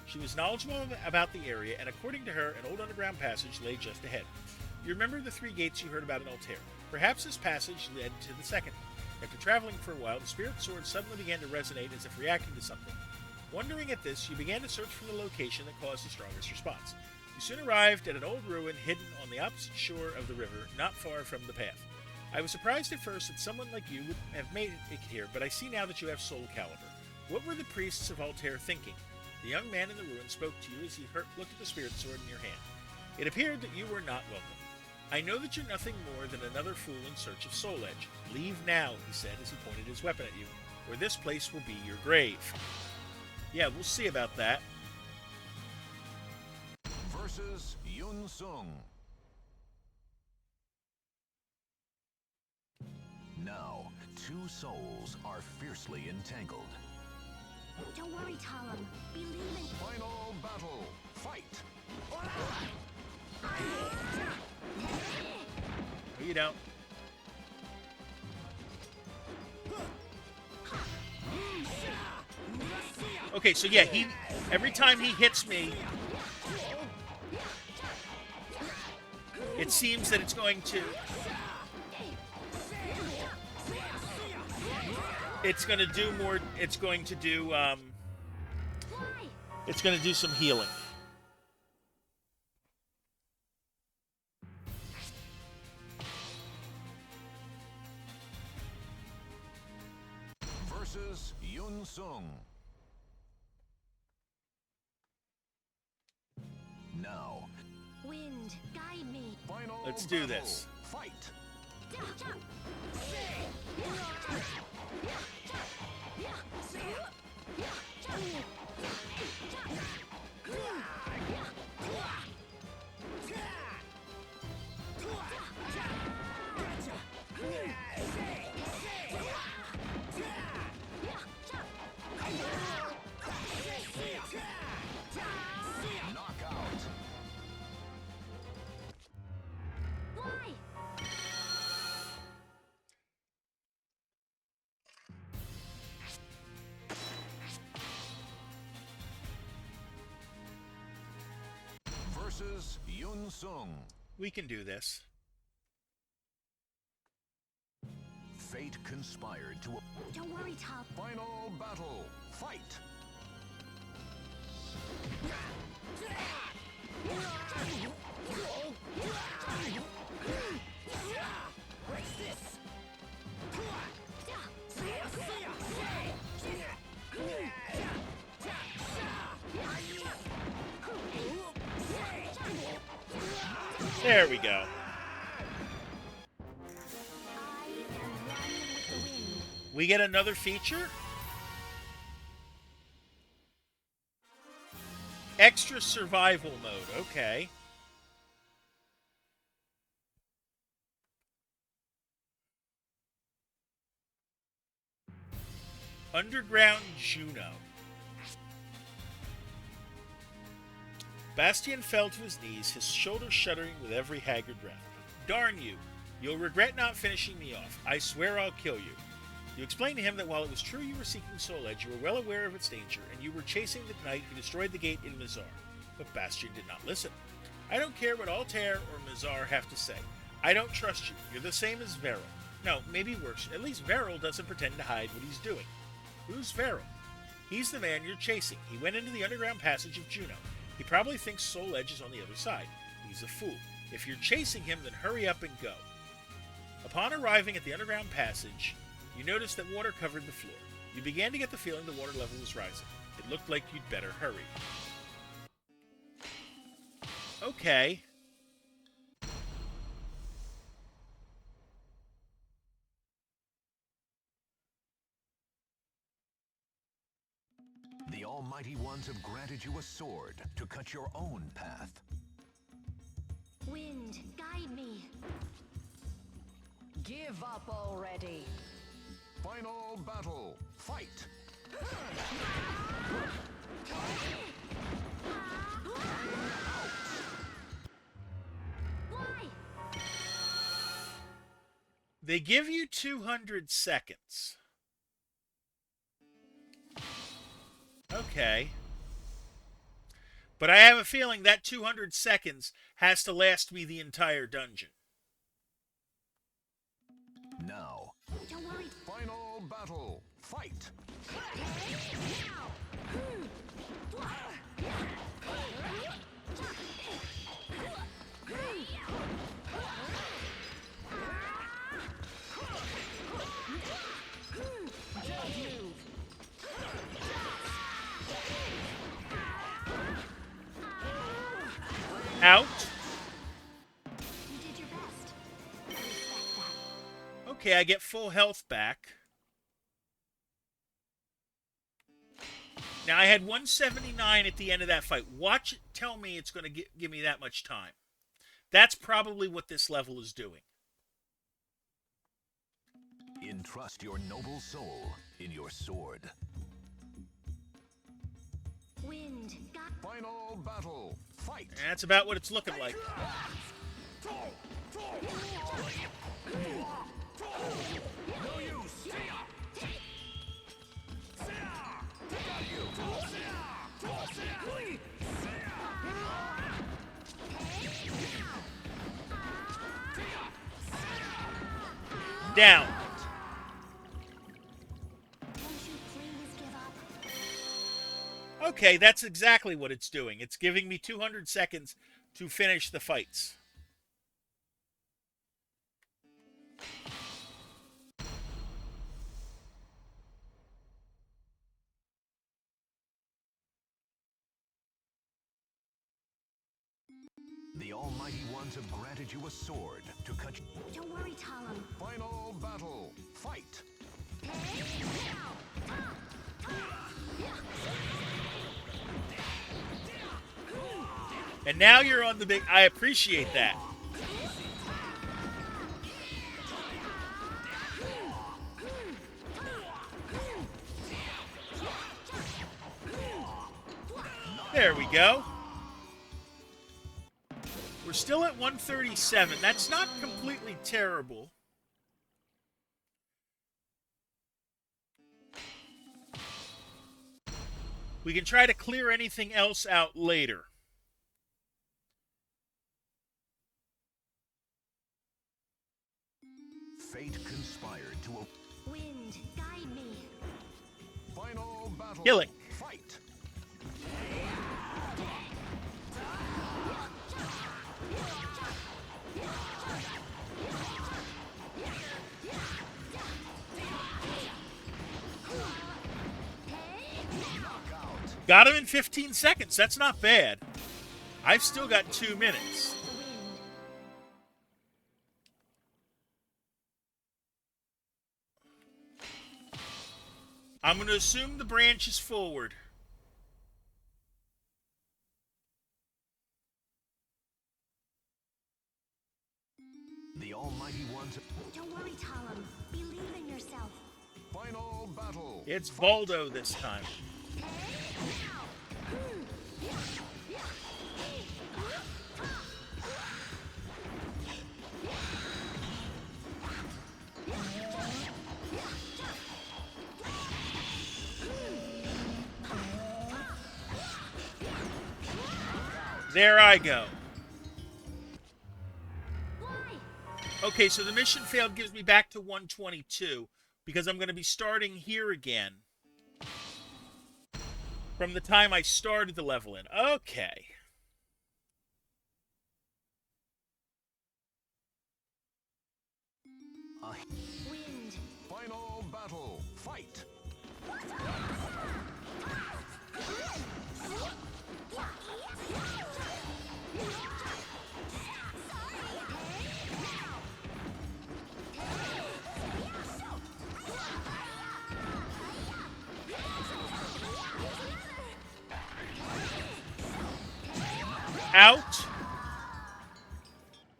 She was knowledgeable about the area, and according to her, an old underground passage lay just ahead. You remember the 3 gates you heard about in Altair. Perhaps this passage led to the second. After traveling for a while, the spirit sword suddenly began to resonate as if reacting to something. Wondering at this, you began to search for the location that caused the strongest response. You soon arrived at an old ruin hidden on the opposite shore of the river, not far from the path. I was surprised at first that someone like you would have made it here, but I see now that you have SoulCalibur. What were the priests of Altair thinking? The young man in the ruin spoke to you as he looked at the spirit sword in your hand. It appeared that you were not welcome. I know that you're nothing more than another fool in search of Soul Edge. Leave now, he said as he pointed his weapon at you, or this place will be your grave. Yeah, we'll see about that. Versus Yun Sung. Now, 2 souls are fiercely entangled. Don't worry, Talam. Believe in... Final battle. Fight. No, you don't. Okay, so yeah, every time he hits me, It seems that it's going to... It's going to do more... It's going to do... It's going to do some healing. Versus Yun Sung. Now, Wind, guide me. final Let's do battle. this. Fight. Knockout. Why? Versus Yun Sung. We can do this. Fate conspired to a Don't worry, Tom. final battle. Fight. There we go. I am one with the wind. We get another feature? Extra survival mode. Okay. Underground Juno. Bastian fell to his knees, his shoulders shuddering with every haggard round. Darn you! You'll regret not finishing me off. I swear I'll kill you. You explained to him that while it was true you were seeking Soul Edge, you were well aware of its danger, and you were chasing the knight who destroyed the gate in Mizar. But Bastian did not listen. I don't care what Altair or Mizar have to say. I don't trust you. You're the same as Veril. No, maybe worse. At least Veril doesn't pretend to hide what he's doing. Who's Veril? He's the man you're chasing. He went into the underground passage of Juno. He probably thinks Soul Edge is on the other side. He's a fool. If you're chasing him, then hurry up and go. Upon arriving at the underground passage, you noticed that water covered the floor. You began to get the feeling the water level was rising. It looked like you'd better hurry. Okay. The Almighty Ones have granted you a sword to cut your own path. Wind, guide me. Give up already. Final battle. Fight. Why? They give you 200 seconds. Okay. But I have a feeling that 200 seconds has to last me the entire dungeon. Now, Don't worry. final battle. Fight. Out. You did your best. I respect that. Okay, I get full health back. Now, I had 179 at the end of that fight. Watch it tell me it's going to give me that much time. That's probably what this level is doing. Entrust your noble soul in your sword. Wind, guide. Final battle. Fight. And that's about what it's looking like. No use. down. Won't you please give up? Okay, that's exactly what it's doing. It's giving me 200 seconds to finish the fights. The Almighty Ones have granted you a sword to cut you. Don't worry, Talum. Final battle. Fight. And now you're on the big... I appreciate that. There we go. We're still at 137. That's not completely terrible. We can try to clear anything else out later. Fate conspired to a Wind, guide me. final battle. Kill it. Fight. Got him in 15 seconds. That's not bad. I've still got 2 minutes. The wind. I'm going to assume the branch is forward. The Almighty Ones. Don't worry, Talum. Believe in yourself. Final battle. It's Baldo this time. There I go. Why? Okay, so the mission failed gives me back to 122 because I'm going to be starting here again from the time I started the level in. Okay. Wind. Final battle. Fight. Out.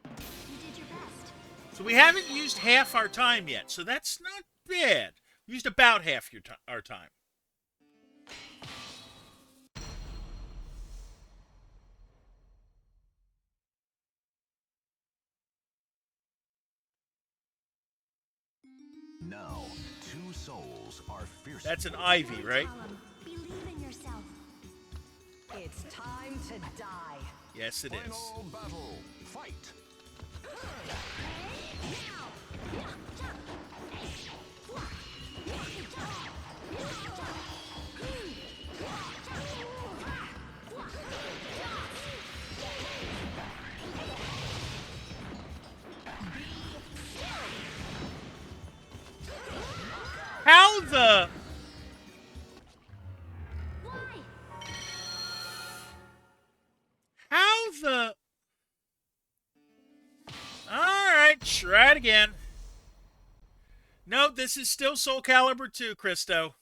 You did your best. So we haven't used half our time yet, so that's not bad. We used about half our time. Now, two souls are fierce. That's an Ivy, right? Talum, believe in yourself. It's time to die. Yes, it is. Final battle. Fight. How the... Why? How the... Alright, try it again. No, this is still SoulCalibur 2, Christo.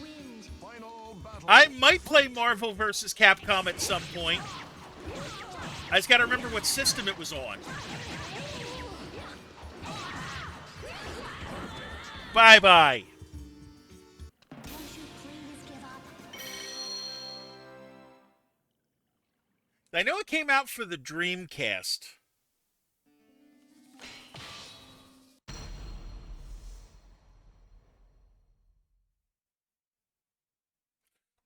Wind. Final battle. I might play Marvel vs. Capcom at some point. I just gotta remember what system it was on. Bye-bye. Won't you please give up? I know it came out for the Dreamcast.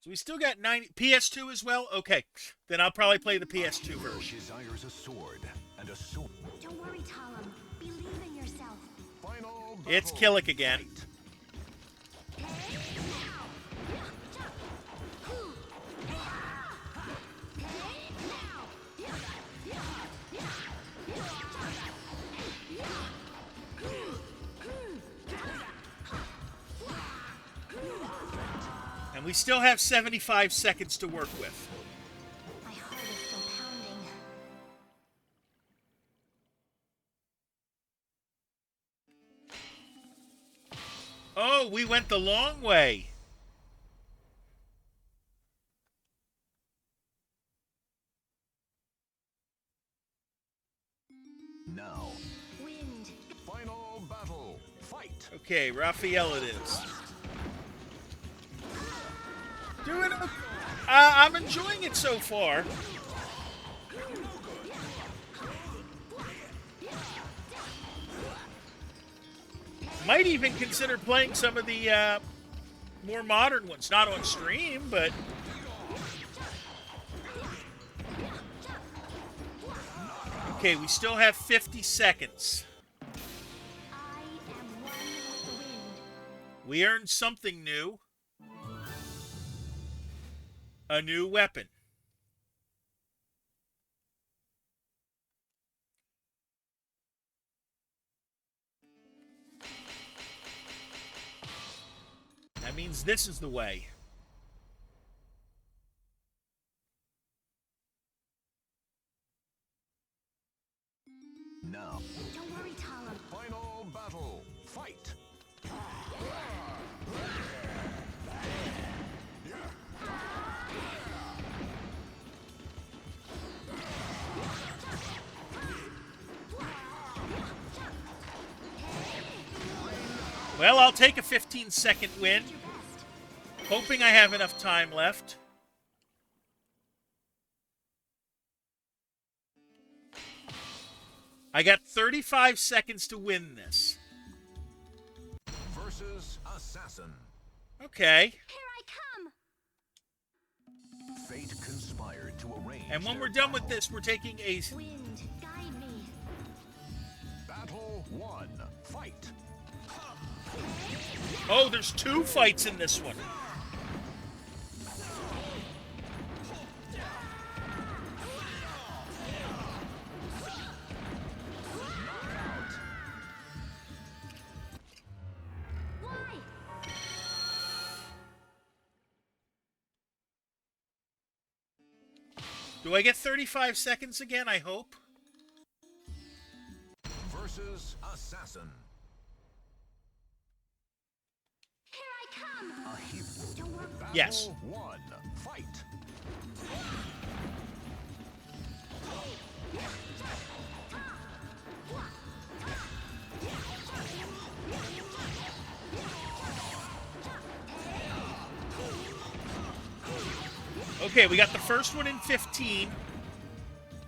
So we still got 90 PS2 as well. Okay, then I'll probably play the PS2 version. Desires a sword, and a sword. Don't worry, Talum. Believe in yourself. Final It's battle. Killick again. And we still have 75 seconds to work with. My heart is still pounding. Oh, we went the long way. Now, Wind. final battle. Fight. Okay, Raphael it is. Doing it. I'm enjoying it so far. Might even consider playing some of the more modern ones. Not on stream, but... Okay, we still have 50 seconds. I am one with the wind. We earned something new. A new weapon. That means this is the way. Now, Don't worry, Talum. final battle. Fight. Well, I'll take a 15-second win. Your best. Hoping I have enough time left. I got 35 seconds to win this. Versus assassin. Okay. Here I come. Fate conspired to arrange. And when their we're done with battle. this, we're taking a... Wind, guide me. Battle 1. Fight. Oh, there's 2 fights in this one. Why? Do I get 35 seconds again? I hope. Versus assassin. Here I come. A hero. Don't worry. Battle Yes. 1. Fight. Okay, we got the first one in 15.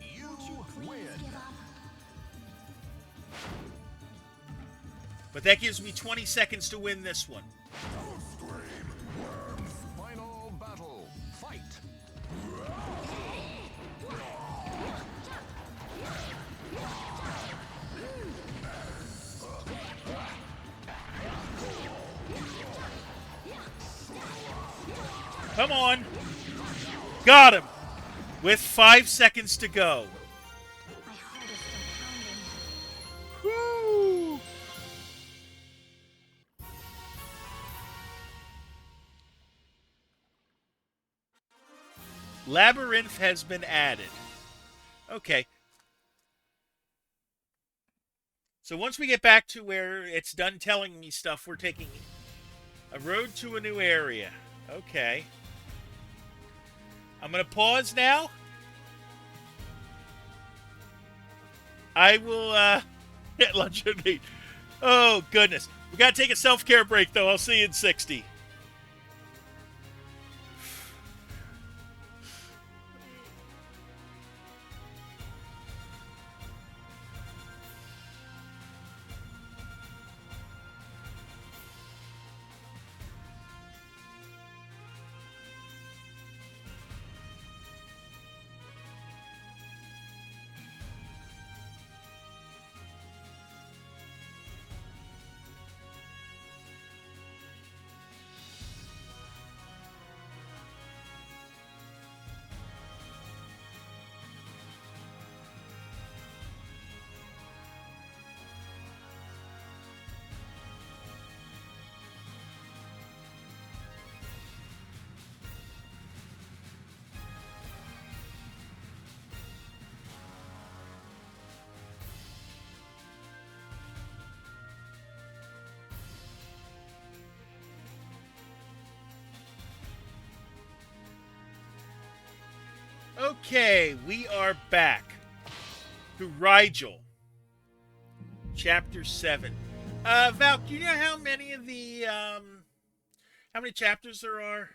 You Please win. give up. But that gives me 20 seconds to win this one. Final battle. Fight. Come on. Got him. With 5 seconds to go. My heart is still pounding. Woo. Labyrinth has been added. Okay. So once we get back to where it's done telling me stuff, we're taking a road to a new area. Okay. I'm going to pause now. I will hit lunch and meat. Oh, goodness. We got to take a self-care break, though. I'll see you in 60. Okay, we are back to Rigel, Chapter 7. Val, do you know how many of the, how many chapters there are?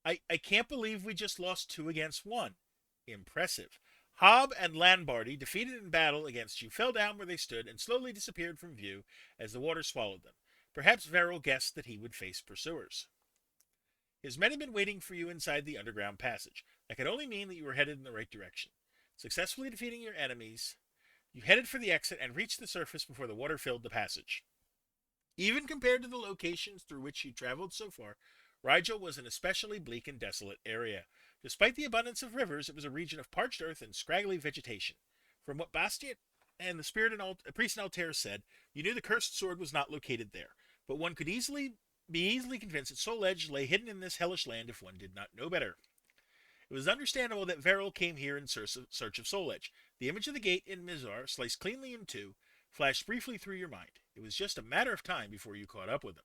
I can't believe we just lost 2 against 1. Impressive. Hobb and Lanbardi, defeated in battle against you, fell down where they stood and slowly disappeared from view as the water swallowed them. Perhaps Verrill guessed that he would face pursuers. His men had been waiting for you inside the underground passage. That could only mean that you were headed in the right direction. Successfully defeating your enemies, you headed for the exit and reached the surface before the water filled the passage. Even compared to the locations through which you traveled so far, Rigel was an especially bleak and desolate area. Despite the abundance of rivers, it was a region of parched earth and scraggly vegetation. From what Bastiat and the spirit and priest and Altair said, you knew the cursed sword was not located there, but one could be easily convinced that Soul Edge lay hidden in this hellish land if one did not know better. It was understandable that Verrill came here in search of Soul Edge. The image of the gate in Mizar, sliced cleanly in two, flashed briefly through your mind. It was just a matter of time before you caught up with him.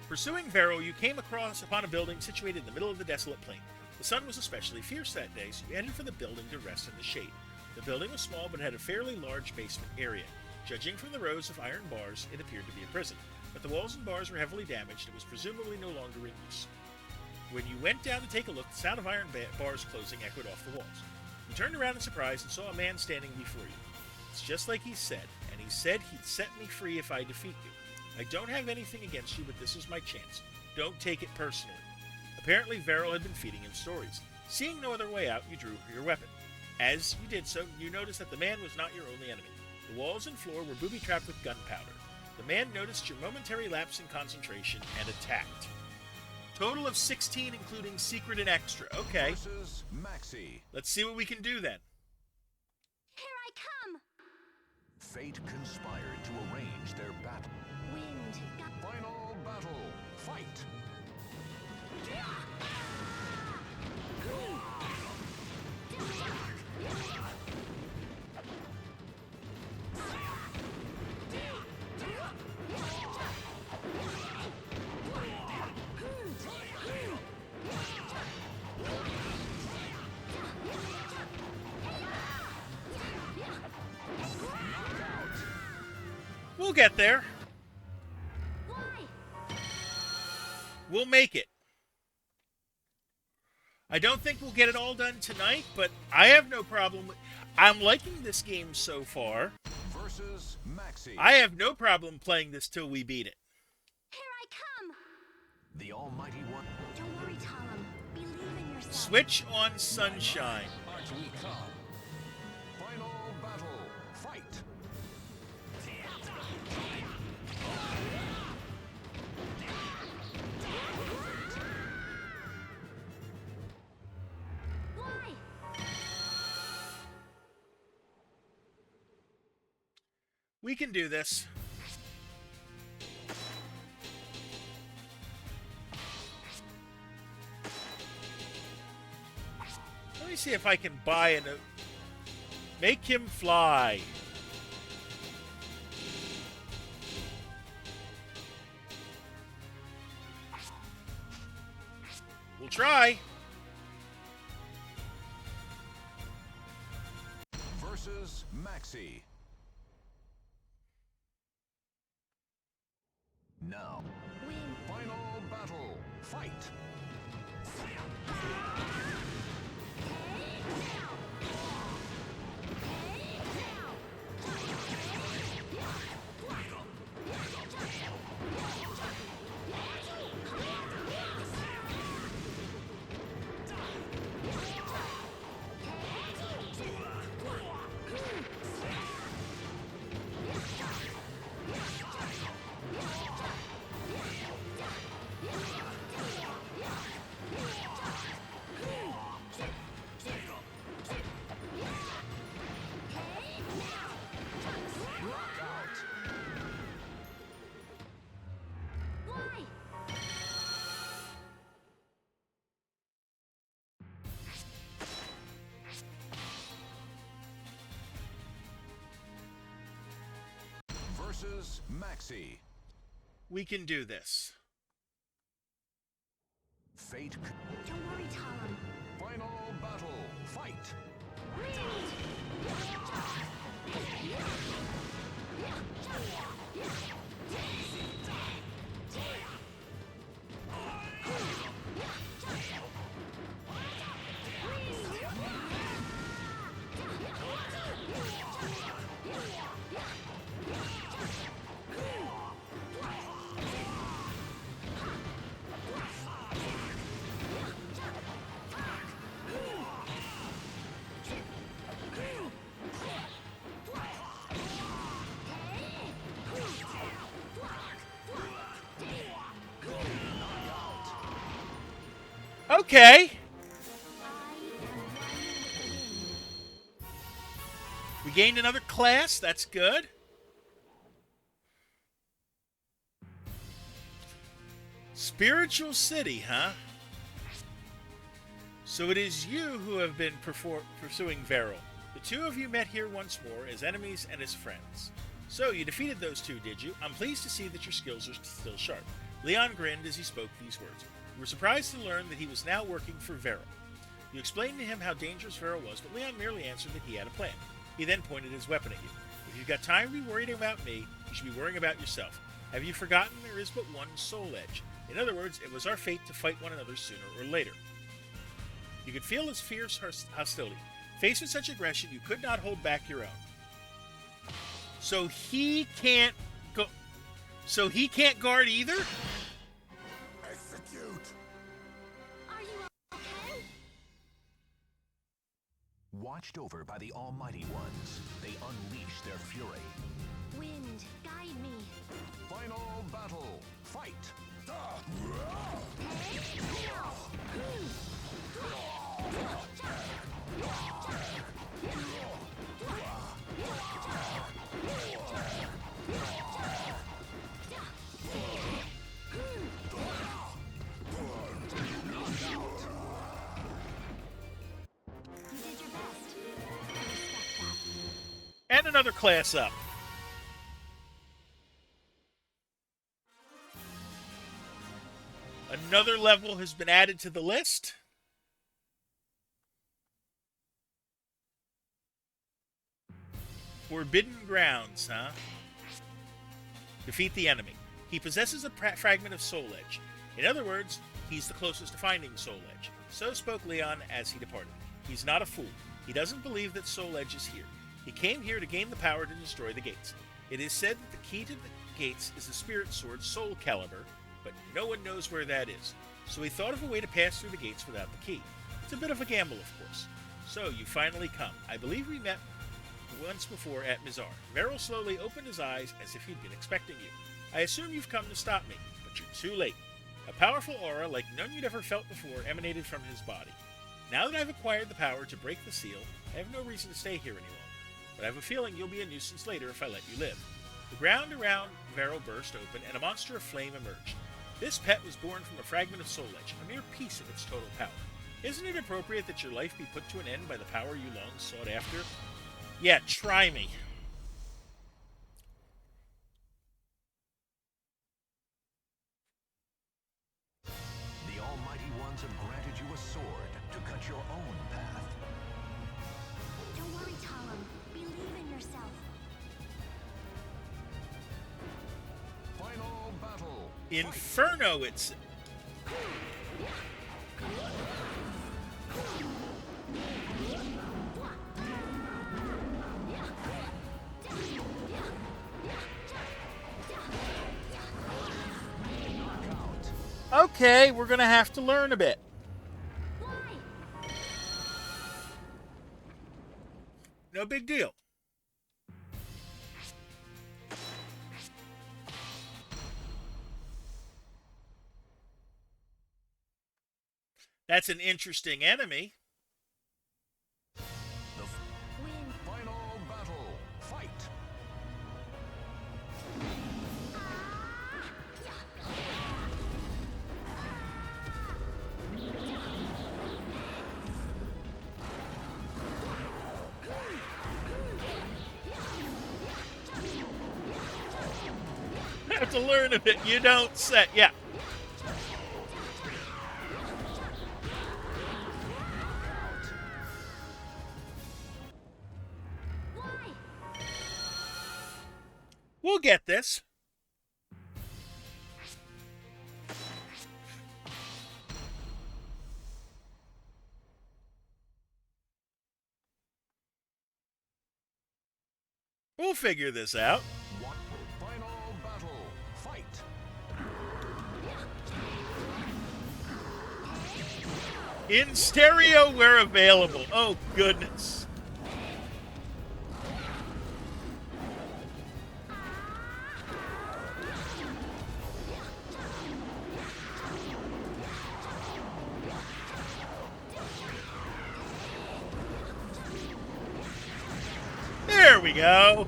Pursuing Verrill, you came upon a building situated in the middle of the desolate plain. The sun was especially fierce that day, so you headed for the building to rest in the shade. The building was small, but had a fairly large basement area. Judging from the rows of iron bars, it appeared to be a prison, but the walls and bars were heavily damaged and was presumably no longer in use. When you went down to take a look, the sound of iron bars closing echoed off the walls. You turned around in surprise and saw a man standing before you. It's just like he said, and he said he'd set me free if I defeat you. I don't have anything against you, but this is my chance. Don't take it personally. Apparently, Verrill had been feeding him stories. Seeing no other way out, you drew your weapon. As you did so, you noticed that the man was not your only enemy. The walls and floor were booby-trapped with gunpowder. The man noticed your momentary lapse in concentration and attacked. Total of 16, including secret and extra. Okay. Versus Maxi. Let's see what we can do then. Here I come! Fate conspired to arrange their battle. Wind, Final battle. Fight. We'll get there. Why? We'll make it. I don't think we'll get it all done tonight, but I have no problem. I'm liking this game so far. Versus Maxi. I have no problem playing this till we beat it. Here I come! The Almighty One. Don't worry, Talum. Believe in yourself. Switch on Sunshine. Art we come. Final battle. Fight. Why? We can do this. Let me see if I can buy a note. Make him fly. We'll try. Versus Maxi. Now. Wind. Final battle. Fight. Why? Versus Maxi. We can do this. fate. Don't worry, Talum. Final battle. Fight. Okay. We gained another class. That's good. Spiritual City, huh? So it is you who have been pursuing Veril. The two of you met here once more as enemies and as friends. So you defeated those two, did you? I'm pleased to see that your skills are still sharp. Leon grinned as he spoke these words. You were surprised to learn that he was now working for Veril. You explained to him how dangerous Veril was, but Leon merely answered that he had a plan. He then pointed his weapon at you. If you've got time to be worried about me, you should be worrying about yourself. Have you forgotten there is but one soul edge? In other words, it was our fate to fight one another sooner or later. You could feel his fierce hostility. Faced with such aggression, you could not hold back your own. So he can't go. So he can't guard either? Execute! Are you okay? Watched over by the Almighty Ones, they unleash their fury. Wind, guide me. Final battle. Fight. You did your best. I respect that. And another class up. Another level has been added to the list. Forbidden Grounds, huh? Defeat the enemy. He possesses a fragment of Soul Edge. In other words, he's the closest to finding Soul Edge. So spoke Leon as he departed. He's not a fool. He doesn't believe that Soul Edge is here. He came here to gain the power to destroy the gates. It is said that the key to the gates is the spirit sword SoulCalibur, but no one knows where that is. So he thought of a way to pass through the gates without the key. It's a bit of a gamble, of course. So you finally come. I believe we met once before at Mizar. Veril slowly opened his eyes as if he'd been expecting you. I assume you've come to stop me, but you're too late. A powerful aura like none you'd ever felt before emanated from his body. Now that I've acquired the power to break the seal, I have no reason to stay here any longer. But I have a feeling you'll be a nuisance later if I let you live. The ground around Veril burst open and a monster of flame emerged. This pet was born from a fragment of Soul Edge, a mere piece of its total power. Isn't it appropriate that your life be put to an end by the power you long sought after? Yeah, try me. The Almighty Ones have granted you a sword to cut your own path. Don't worry, Talum. Believe in yourself. Final battle. Inferno, it's... Okay, we're gonna have to learn a bit. Why? No big deal. That's an interesting enemy. Wind. Final battle. Fight. I have to learn a bit. You don't say. Yeah. We'll get this. We'll figure this out. Final battle. Fight. In stereo where available. Oh, goodness. There we go.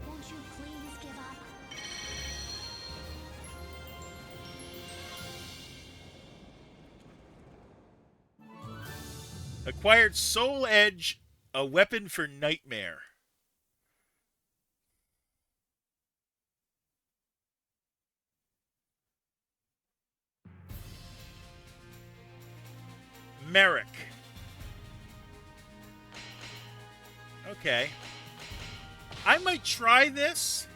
Won't you please give up? Acquired Soul Edge, a weapon for nightmare. Merrick. Okay. I might try this.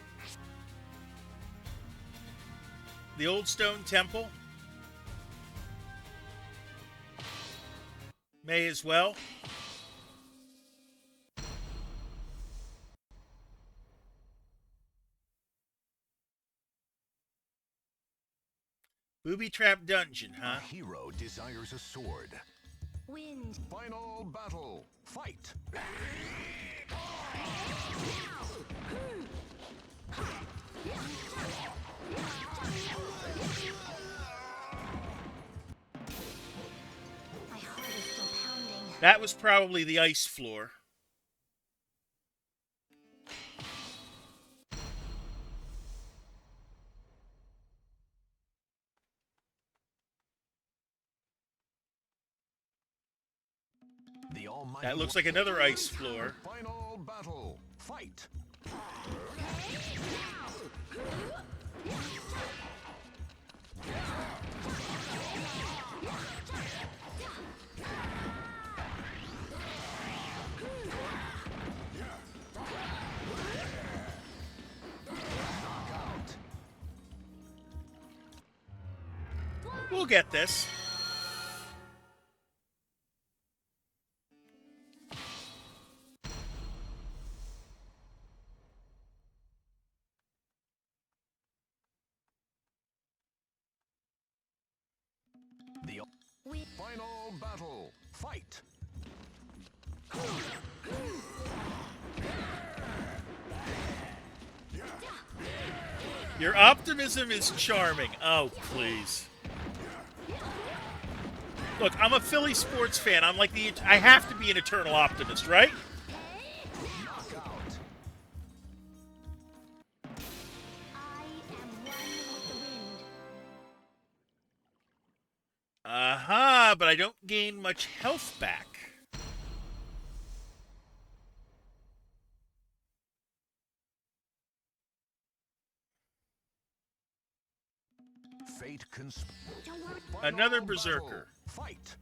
The Old Stone Temple. May as well. Booby Trap Dungeon, huh? A hero desires a sword. Wind. Final battle. Fight. My heart is still pounding. That was probably the ice floor. The almighty That looks like another ice floor. Final battle. Fight. We'll get this. The Final battle. Fight. Your optimism is charming. Oh, please. Look, I'm a Philly sports fan. I'm like I have to be an eternal optimist, right? Knockout. I am one with the wind. Uh-huh, but I don't gain much health back. fate Don't worry. Another Final berserker. battle. Fight.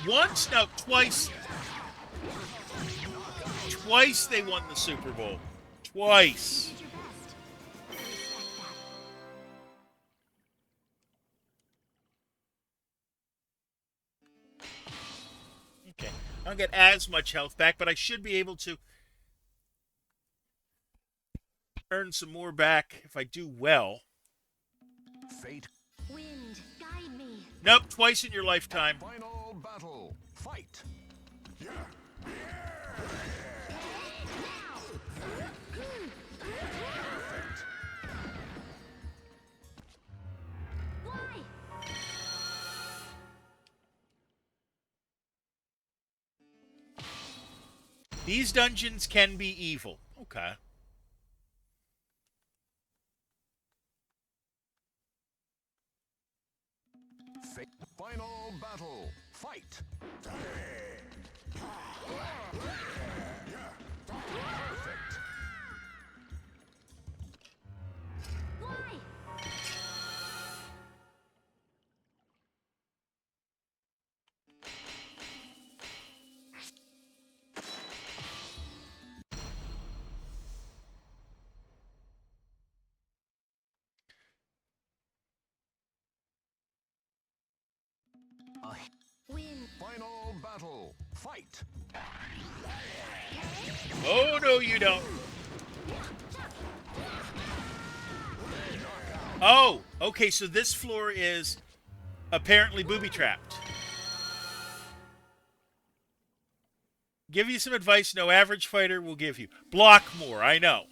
Once? No, twice. Twice they won the Super Bowl. Twice. You did your best. I respect that. Okay. I don't get as much health back, but I should be able to earn some more back if I do well. fate Wind, guide me. Nope, twice in your lifetime. Final battle. Fight. Why? These dungeons can be evil. Okay. fate Final battle. Fight. Perfect. Why? battle. Fight. Oh, no, you don't. Oh, okay, so this floor is apparently booby-trapped. Give you some advice no average fighter will give you. Block more, I know.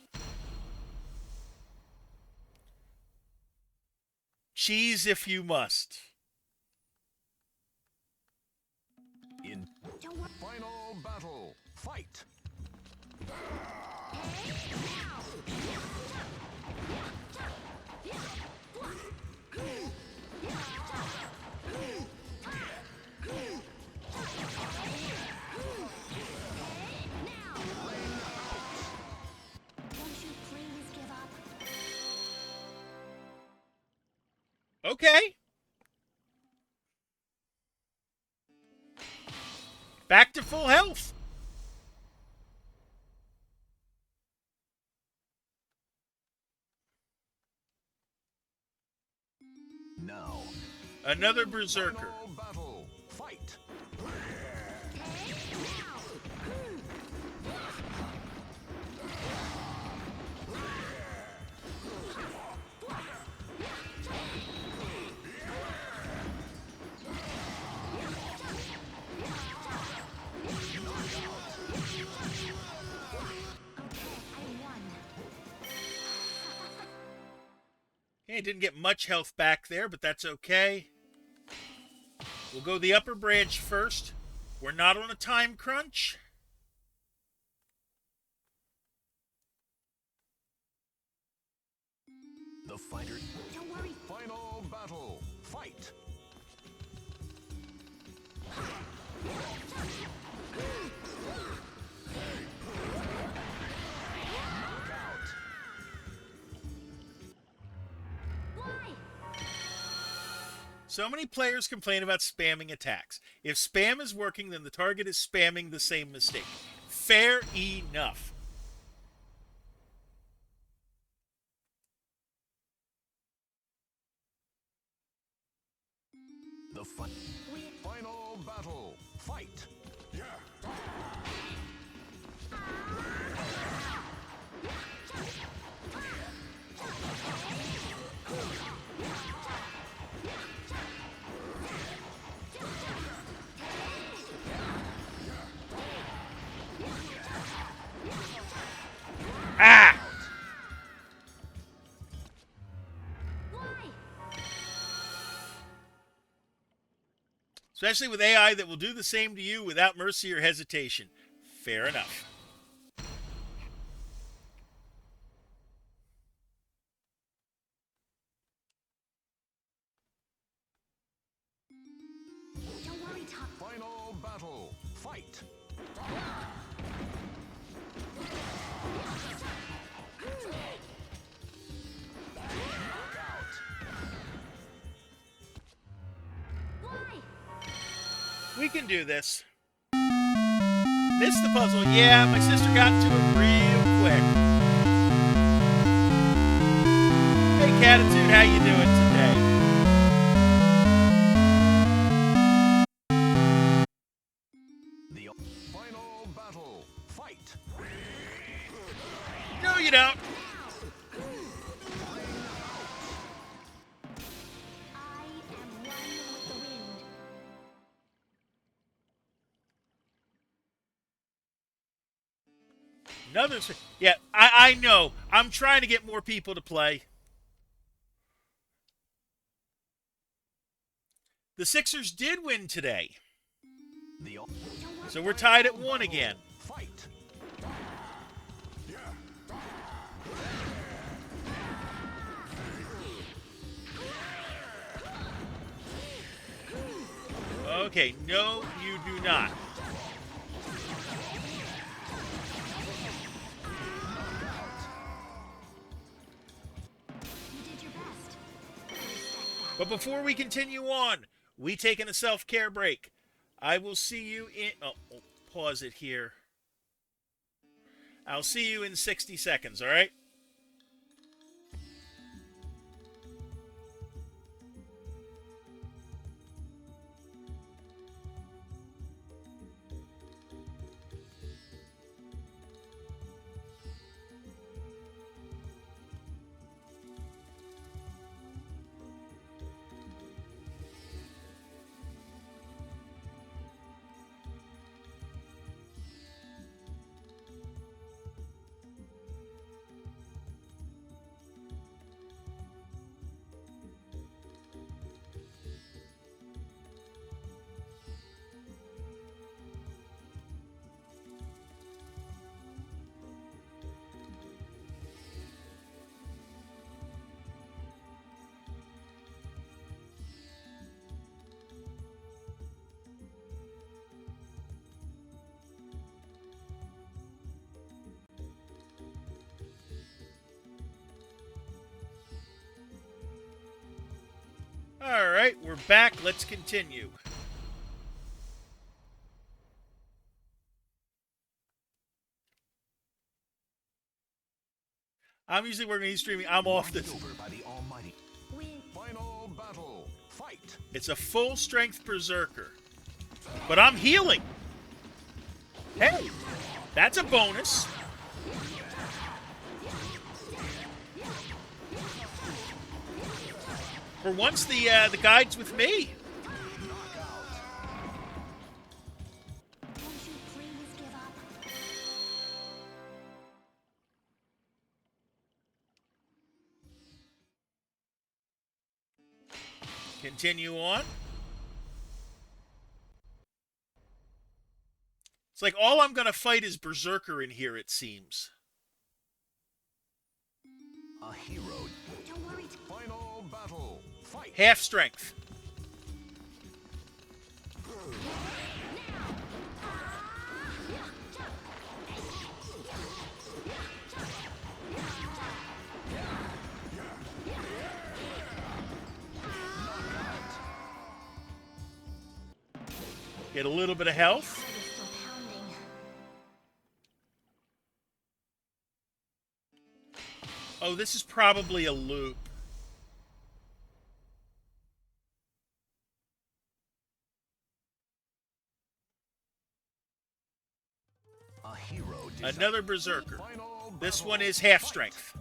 Cheese if you must. In final battle. Fight. Won't you please give up? Okay. Back to full health. Now. Another berserker. Final battle. Fight. Okay, didn't get much health back there, but that's okay. We'll go the upper branch first. We're not on a time crunch. The fighter. Don't worry. Final battle. Fight. Knockout. Why? So many players complain about spamming attacks. If spam is working, then the target is spamming the same mistake. Fair enough. The final battle. Fight. Ah! Why? Especially with AI that will do the same to you without mercy or hesitation. Fair enough. Don't worry, Tom. Final battle. Fight. Knockout. Why? We can do this. Missed the puzzle. Yeah, my sister got to it real quick. Hey, Catitude, how you doing today? The final battle. Fight. No, you don't. I am one with the wind. Another. Yeah, I know. I'm trying to get more people to play. The Sixers did win today. The So we're tied at 1 again. fight. Okay, no, you do not. You did your best. I respect that. But before we continue on, we taking a self-care break. I will see you in... Oh, pause it here. I'll see you in 60 seconds, all right? Alright, we're back. Let's continue. I'm usually working on streaming. I'm off this. Over by the almighty. Win. Final battle. Fight. It's a full strength berserker. But I'm healing. Hey, that's a bonus. For once, the guide's with me. Won't you please give up? Continue on. It's like all I'm going to fight is berserker in here, it seems. A hero. Don't worry. Final battle. Fight. Half strength. Get a little bit of health. Heart is still pounding. Oh, this is probably a loop. A hero. Another berserker. Final This battle. one is half strength.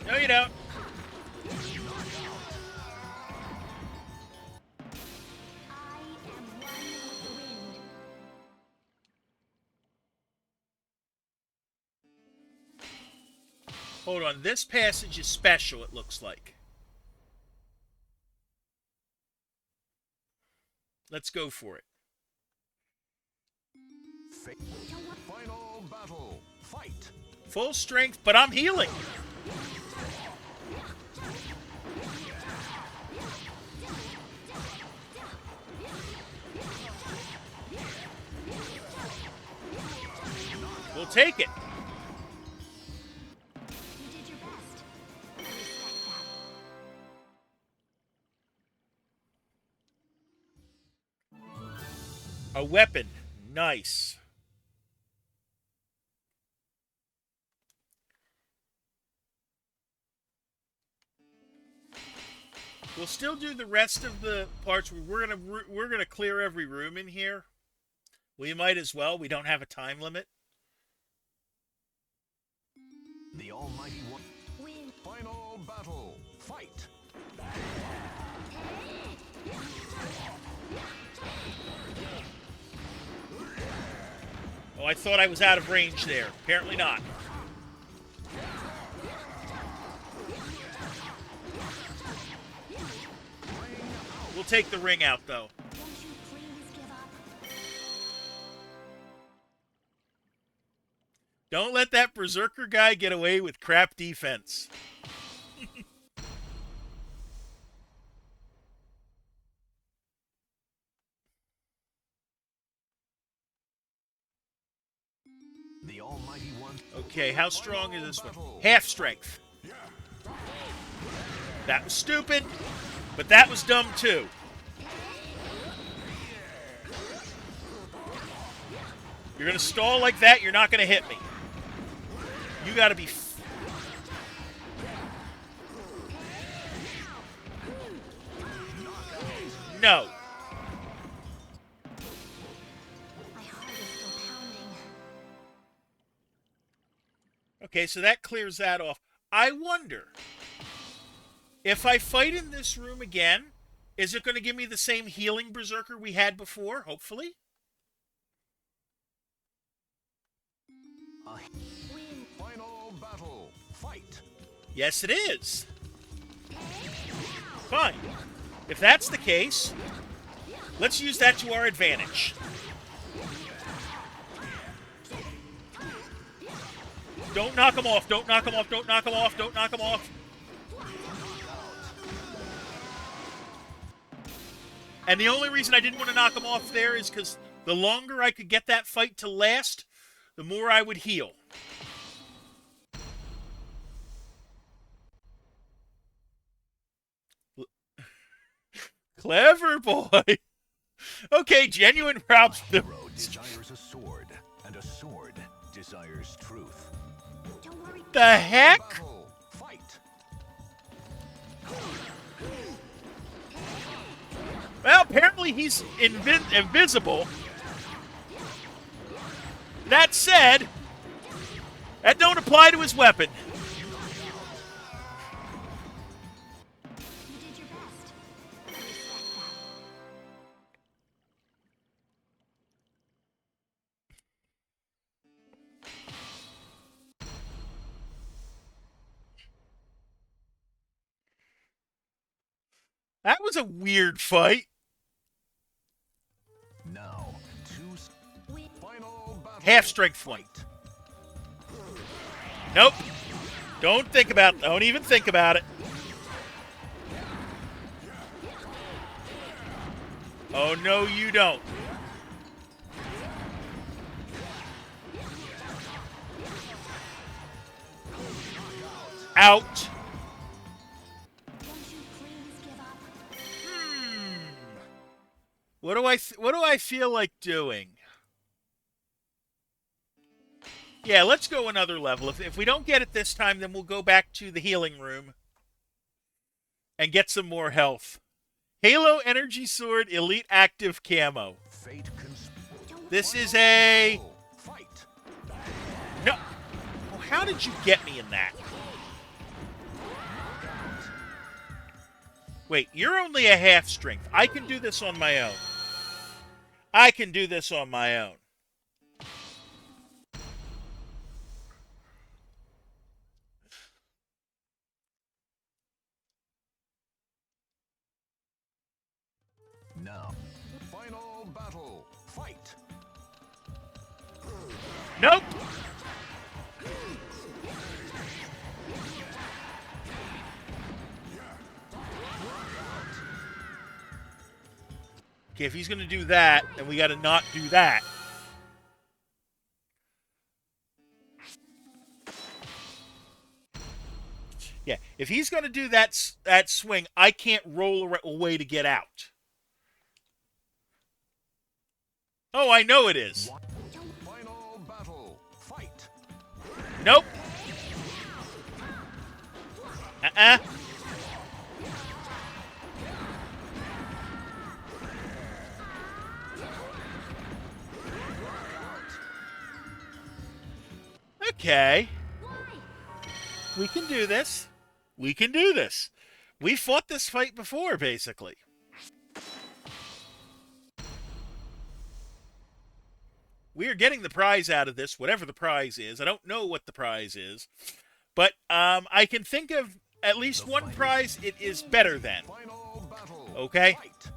No, you don't. I am one with the wind. Hold on. This passage is special, it looks like. Let's go for it. Final battle. Fight. Full strength, but I'm healing. We'll take it. You did your best. I respect that. A weapon. Nice. We'll still do the rest of the parts. We're gonna clear every room in here. We might as well. We don't have a time limit. The almighty one. Win. Final battle. Fight. Oh, I thought I was out of range there. Apparently not. We'll take the ring out, though. Won't you please give up? Don't let that berserker guy get away with crap defense. The almighty one. Okay, how strong is this one? Half strength. That was stupid, but that was dumb too. You're going to stall like that, you're not going to hit me. You got to be... No. My heart is still pounding. Okay, so that clears that off. I wonder, if I fight in this room again, is it going to give me the same healing berserker we had before, hopefully? Win. Final battle. Fight. Yes, it is. Fine. If that's the case, let's use that to our advantage. Don't knock him off. Don't knock him off. Don't knock him off. Don't knock him off. And the only reason I didn't want to knock him off there is because the longer I could get that fight to last, the more I would heal. Clever boy. Okay, genuine props. A hero desires a sword, and a sword desires truth. Don't worry. The heck? Battle. Fight. Well, apparently he's invisible. That said, that don't apply to his weapon. You did your best. I respect that. That was a weird fight. Now, choose Final battle. Half strength one. Nope. Don't think about it. Don't even think about it. Oh, no, you don't. Out. Won't you please give up? What do I feel like doing? Yeah, let's go another level. If we don't get it this time, then we'll go back to the healing room and get some more health. Halo Energy Sword Elite Active Camo. fate This is a... Fight. No. Oh, how did you get me in that? Wait, you're only a half strength. I can do this on my own. I can do this on my own. now. Final battle. Fight. Nope. Okay, if he's going to do that, then we got to not do that. Yeah, if he's going to do that swing, I can't roll away to get out. Oh, I know it is. Final battle. Fight. Nope. Uh-uh. Okay. We can do this. We can do this. We fought this fight before, basically. We are getting the prize out of this, whatever the prize is. I don't know what the prize is. But I can think of at least one prize it is better than. Final battle. Okay? Fight.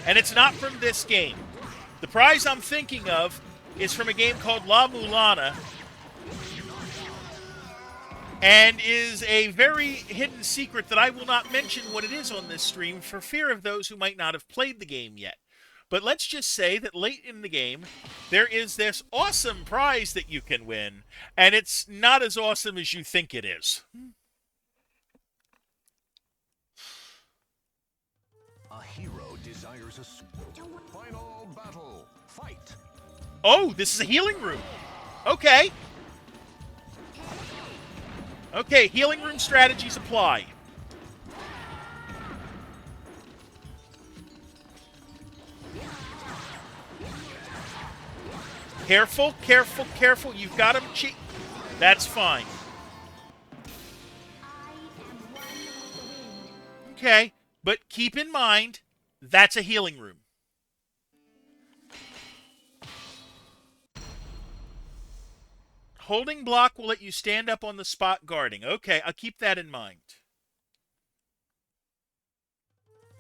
And it's not from this game. The prize I'm thinking of is from a game called La Mulana. And is a very hidden secret that I will not mention what it is on this stream for fear of those who might not have played the game yet. But let's just say that late in the game, there is this awesome prize that you can win, and it's not as awesome as you think it is. A hero desires a sword. Final battle. Fight. Oh, this is a healing room. Okay. Okay, healing room strategies apply. Careful, careful, careful. You've got him cheat. That's fine. I am one with the wind. Okay, but keep in mind, that's a healing room. Holding block will let you stand up on the spot guarding. Okay, I'll keep that in mind.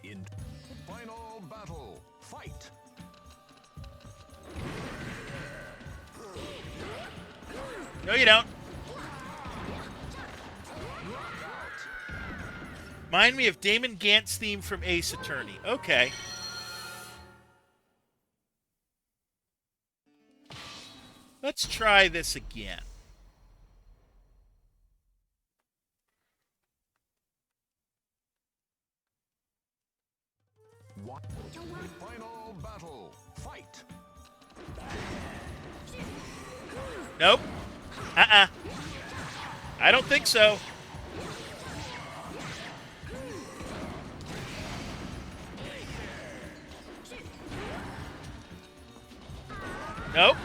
In Final battle. Fight. No, you don't. Remind me of Damon Gant's theme from Ace Attorney. Okay. Let's try this again. What? Final battle. Fight. Nope. I don't think so. Nope.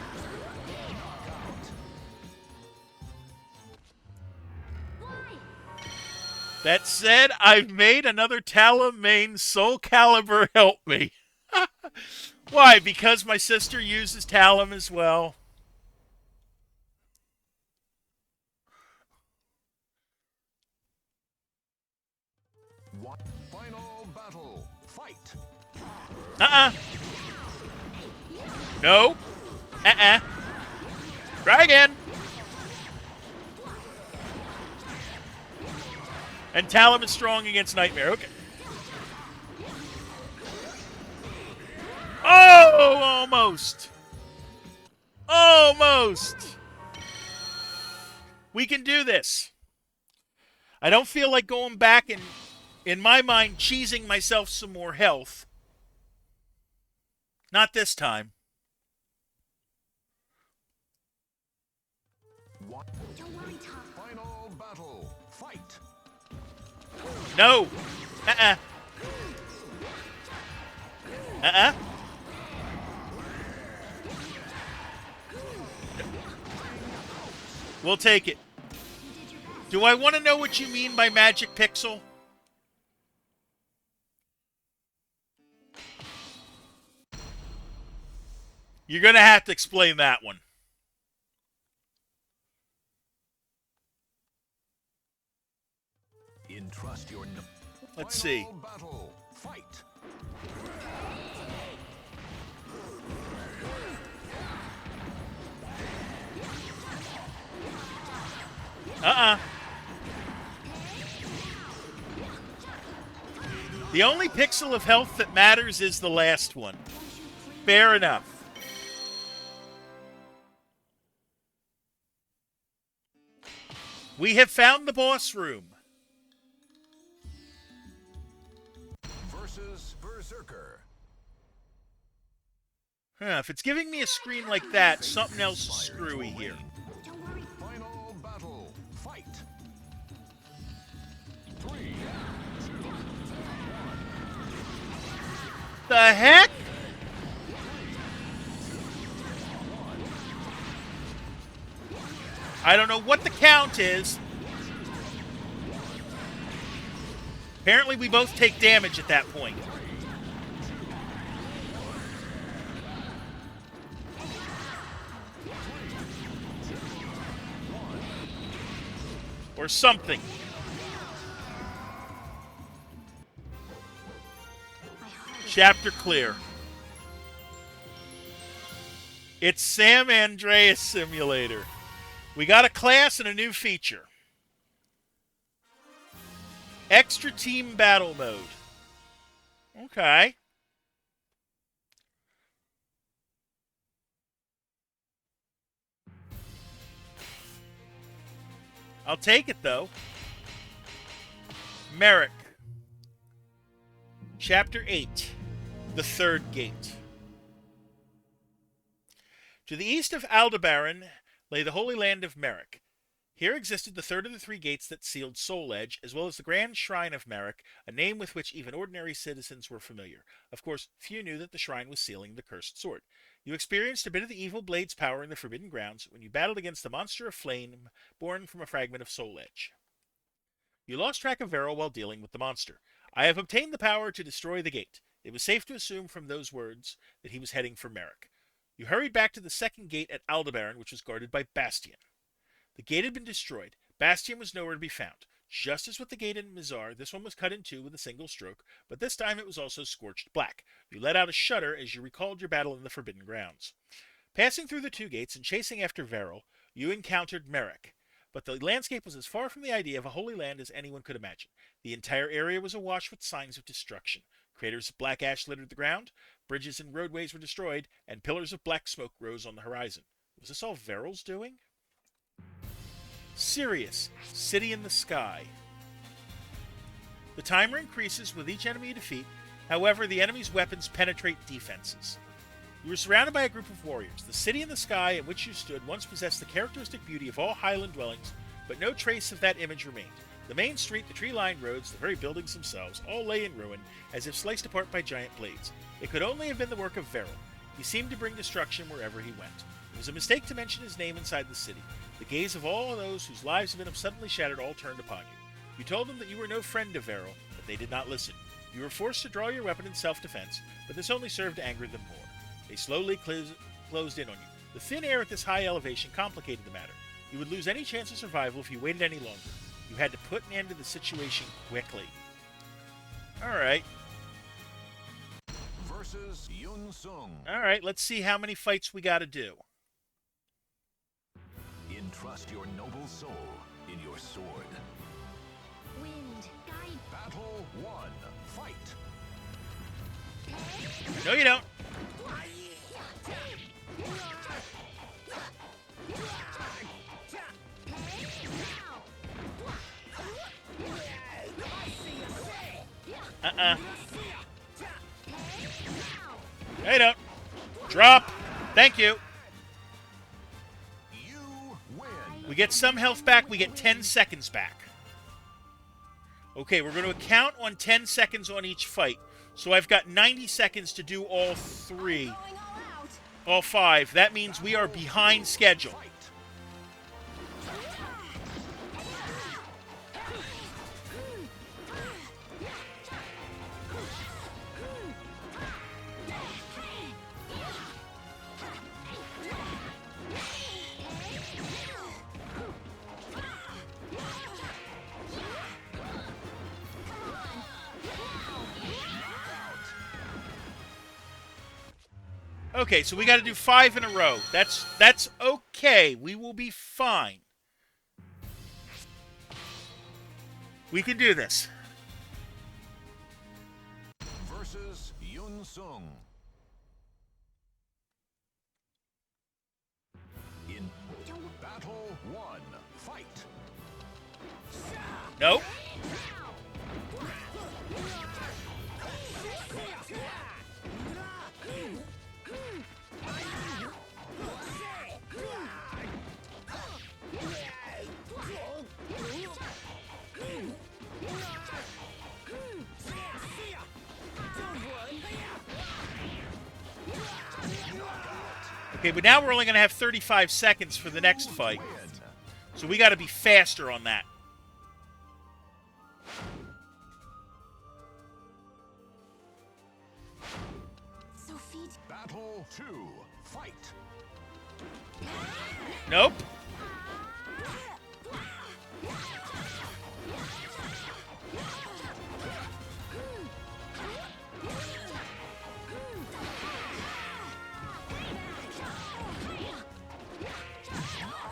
That said, I've made another Talon main SoulCalibur help me. Why? Because my sister uses Talon as well. What? Final battle. Fight. No. Try again. And Talon is strong against Nightmare. Okay. Oh, almost. Almost. We can do this. I don't feel like going back and, in my mind, cheesing myself some more health. Not this time. What? Don't worry, Tom. Final battle. Fight. No. We'll take it. Do I want to know what you mean by magic pixel? You're going to have to explain that one. Entrust your. Let's see. Battle. Fight. The only pixel of health that matters is the last one. Fair enough. We have found the boss room. Versus Berserker. If it's giving me a screen like that, something else is screwy here. Don't worry. Final battle. Fight. 3. The heck? I don't know what the count is. Apparently we both take damage at that point. Or something. Chapter clear. It's Sam Andreas Simulator. We got a class and a new feature. Extra team battle mode. Okay. I'll take it, though. Merrick. Chapter 8. The Third Gate. To the east of Aldebaran lay the Holy Land of Merrick. Here existed the third of the three gates that sealed Soul Edge, as well as the Grand Shrine of Merrick, a name with which even ordinary citizens were familiar. Of course, few knew that the shrine was sealing the cursed sword. You experienced a bit of the evil blade's power in the Forbidden Grounds when you battled against the monster of flame born from a fragment of Soul Edge. You lost track of Varel while dealing with the monster. I have obtained the power to destroy the gate. It was safe to assume from those words that he was heading for Merrick. You hurried back to the second gate at Aldebaran, which was guarded by Bastion. The gate had been destroyed. Bastion was nowhere to be found. Just as with the gate in Mizar, this one was cut in two with a single stroke, but this time it was also scorched black. You let out a shudder as you recalled your battle in the Forbidden Grounds. Passing through the two gates and chasing after Varel, you encountered Merrick. but the landscape was as far from the idea of a holy land as anyone could imagine. The entire area was awash with signs of destruction. Craters of black ash littered the ground, bridges and roadways were destroyed, and pillars of black smoke rose on the horizon. Was this all Veryl's doing? Sirius, City in the Sky. The timer increases with each enemy you defeat. However, the enemy's weapons penetrate defenses. You were surrounded by a group of warriors. The city in the sky at which you stood once possessed the characteristic beauty of all highland dwellings, but no trace of that image remained. The main street, the tree-lined roads, the very buildings themselves, all lay in ruin, as if sliced apart by giant blades. It could only have been the work of Veryl. He seemed to bring destruction wherever he went. It was a mistake to mention his name inside the city. The gaze of all those whose lives have been suddenly shattered all turned upon you. You told them that you were no friend to Veryl, but they did not listen. You were forced to draw your weapon in self-defense, but this only served to anger them more. They slowly closed in on you. The thin air at this high elevation complicated the matter. You would lose any chance of survival if you waited any longer. You had to put an end to the situation quickly. Alright. Versus Yun Sung. Alright, let's see how many fights we gotta do. Entrust your noble soul in your sword. Wind, guide. Battle 1. Fight. No, you don't. No, you don't. Drop. Thank you. You win. We get some health back. We get 10 seconds back. Okay, we're going to count on 10 seconds on each fight. So I've got 90 seconds to do all three. Going all out. All five. That means we are behind schedule. Fight. Okay, so we got to do 5 in a row. That's okay. We will be fine. We can do this. Versus Yun Sung. In Battle 1. Fight. Nope. Okay, but now we're only going to have 35 seconds for the next fight. So we got to be faster on that. Sophie. Battle 2. Fight. Nope.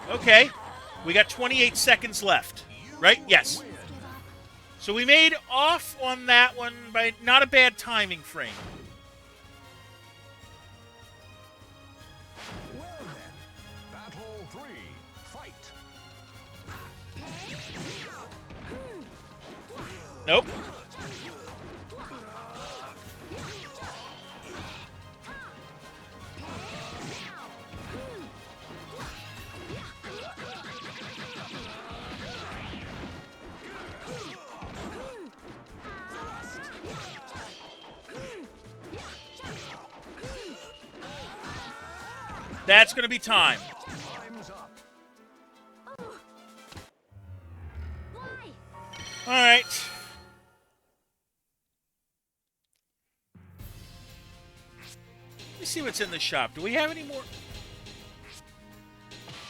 Okay. We got 28 seconds left. Right? Yes. So we made off on that one by not a bad timing frame. Well then. Battle 3. Fight. Nope. That's going to be time. Time's up. Why? All right. Let me see what's in the shop. Do we have any more?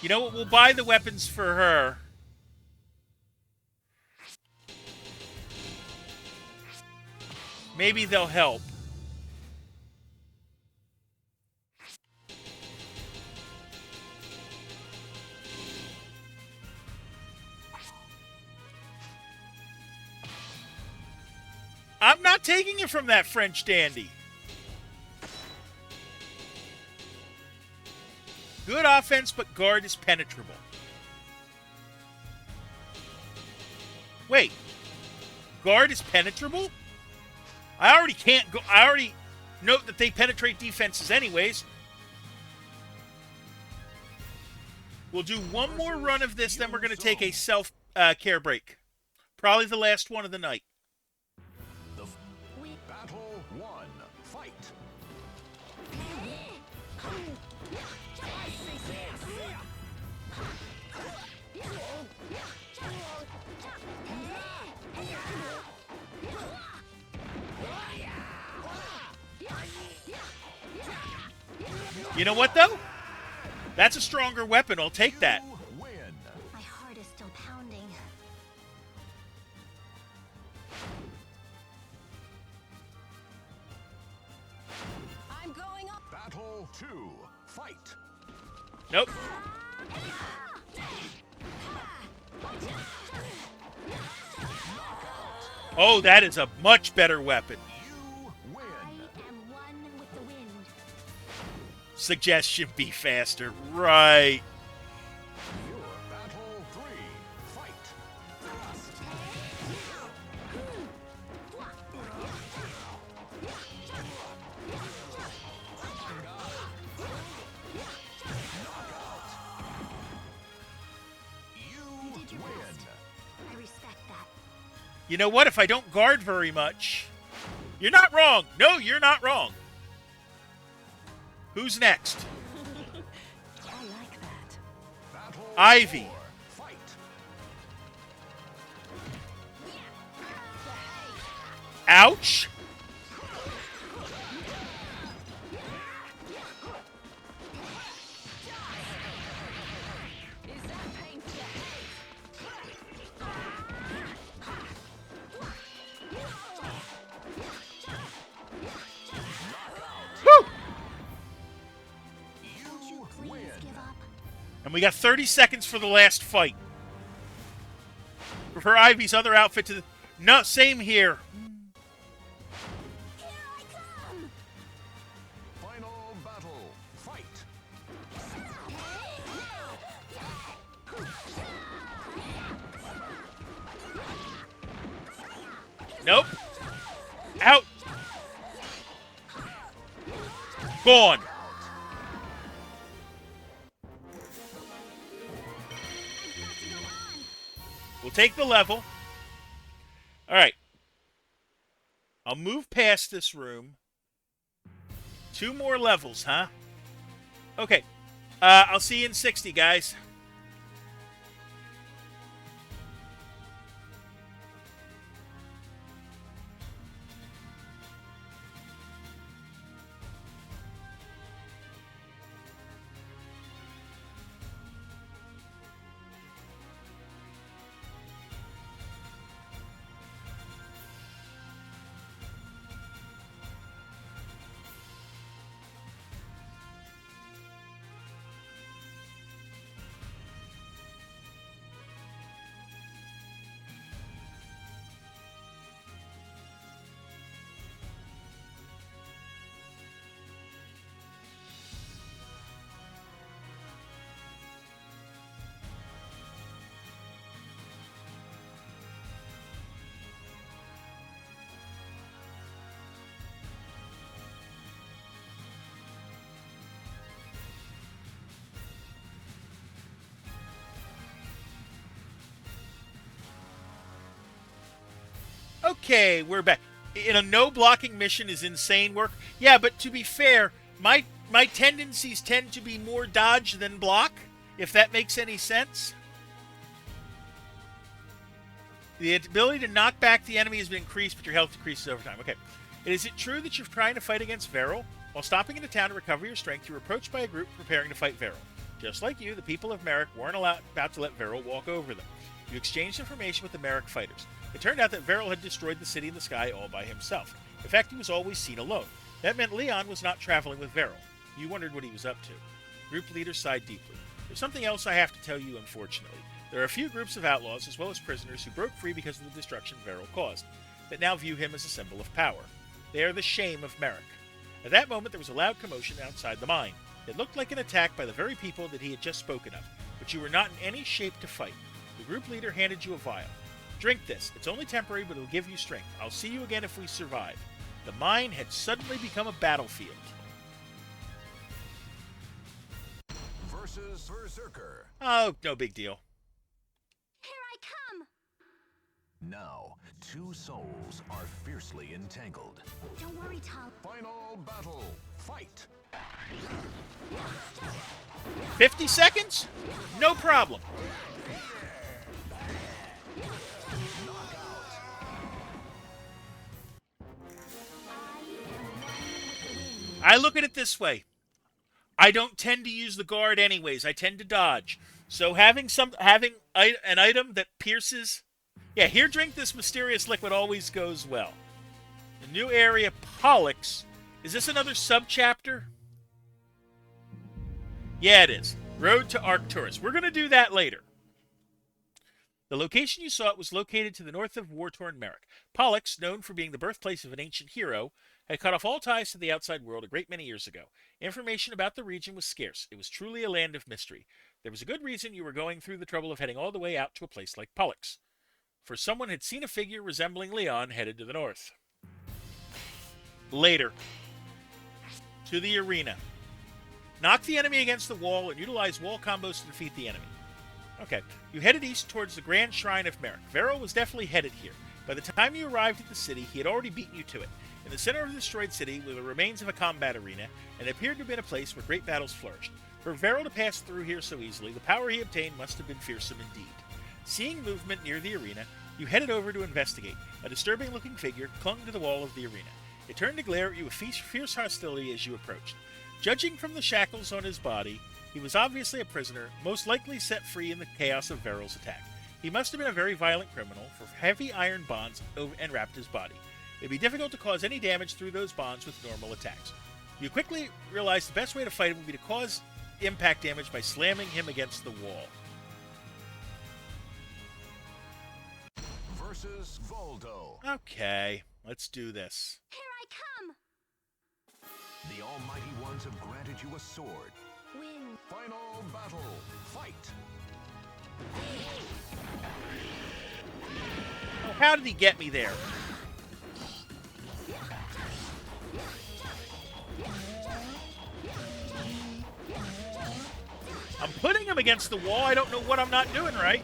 You know what? We'll buy the weapons for her. Maybe they'll help. I'm not taking it from that French dandy. Good offense, but guard is penetrable. Wait. Guard is penetrable? I already can't go. I already note that they penetrate defenses anyways. We'll do one more run of this, then we're going to take a self-care break. Probably the last one of the night. Battle 1. Fight. You know what, though? That's a stronger weapon. I'll take that. You win. My heart is still pounding. I'm going up. Battle 2. Fight. Nope. Oh, that is a much better weapon. You win. I am one with the wind. Suggestion be faster. Right. Your battle 3. Fight. You Did your win. best. I respect that. You know what? If I don't guard very much... You're not wrong. No, you're not wrong. Who's next? I like that. Battle Ivy. 4. Fight. Ouch. Is that pain to the Whew. You Please win. give up. And we got 30 seconds for the last fight. For Ivy's other outfit to... No, same here. Here I come. Final battle. Fight. Nope. Out. Gone. I've got to go on. We'll take the level. All right. I'll move past this room. 2 more levels, huh? Okay. I'll see you in 60, guys. Okay, we're back. In a no blocking mission is insane work. Yeah, but to be fair, my tendencies tend to be more dodge than block, if that makes any sense. The ability to knock back the enemy has been increased, but your health decreases over time. Okay. Is it true that you're trying to fight against Veril? While stopping in a town to recover your strength, you were approached by a group preparing to fight Veril. Just like you, the people of Merrick weren't about to let Veril walk over them. You exchanged information with the Merrick fighters. It turned out that Veril had destroyed the city in the sky all by himself. In fact, he was always seen alone. That meant Leon was not traveling with Veril. You wondered what he was up to. Group leaders sighed deeply. There's something else I have to tell you, unfortunately. There are a few groups of outlaws, as well as prisoners, who broke free because of the destruction Veril caused. that now view him as a symbol of power. They are the shame of Merrick. At that moment, there was a loud commotion outside the mine. It looked like an attack by the very people that he had just spoken of, but you were not in any shape to fight. The group leader handed you a vial. Drink this. It's only temporary, but it'll give you strength. I'll see you again if we survive. The mine had suddenly become a battlefield. Versus Berserker. Oh, no big deal. Here I come! Now, two souls are fiercely entangled. Don't worry, Tal. Final battle. Fight. 50 seconds? No problem. I look at it this way. I don't tend to use the guard anyways. I tend to dodge. So having an item that pierces... Yeah, here, drink this mysterious liquid always goes well. The new area, Pollux. Is this another sub-chapter? Yeah, it is. Road to Arcturus. We're going to do that later. The location you sought was located to the north of war-torn Merrick. Pollux, known for being the birthplace of an ancient hero, had cut off all ties to the outside world a great many years ago. Information about the region was scarce. It was truly a land of mystery. There was a good reason you were going through the trouble of heading all the way out to a place like Pollux. For someone had seen a figure resembling Leon headed to the north. Later. To the arena. Knock the enemy against the wall and utilize wall combos to defeat the enemy. Okay. You headed east towards the Grand Shrine of Merrick. Varro was definitely headed here. By the time you arrived at the city, he had already beaten you to it. In the center of the destroyed city were the remains of a combat arena, and it appeared to have been a place where great battles flourished. For Varro to pass through here so easily, the power he obtained must have been fearsome indeed. Seeing movement near the arena, you headed over to investigate. A disturbing-looking figure clung to the wall of the arena. It turned to glare at you with fierce hostility as you approached. Judging from the shackles on his body, he was obviously a prisoner, most likely set free in the chaos of Varro's attack. He must have been a very violent criminal, for heavy iron bonds enwrapped his body. It'd be difficult to cause any damage through those bonds with normal attacks. You quickly realized the best way to fight him would be to cause impact damage by slamming him against the wall. Versus Voldo. Okay, let's do this. Here I come! The Almighty Ones have granted you a sword. Wind. Final battle. Fight. Oh, how did he get me there? I'm putting him against the wall. I don't know what I'm not doing right.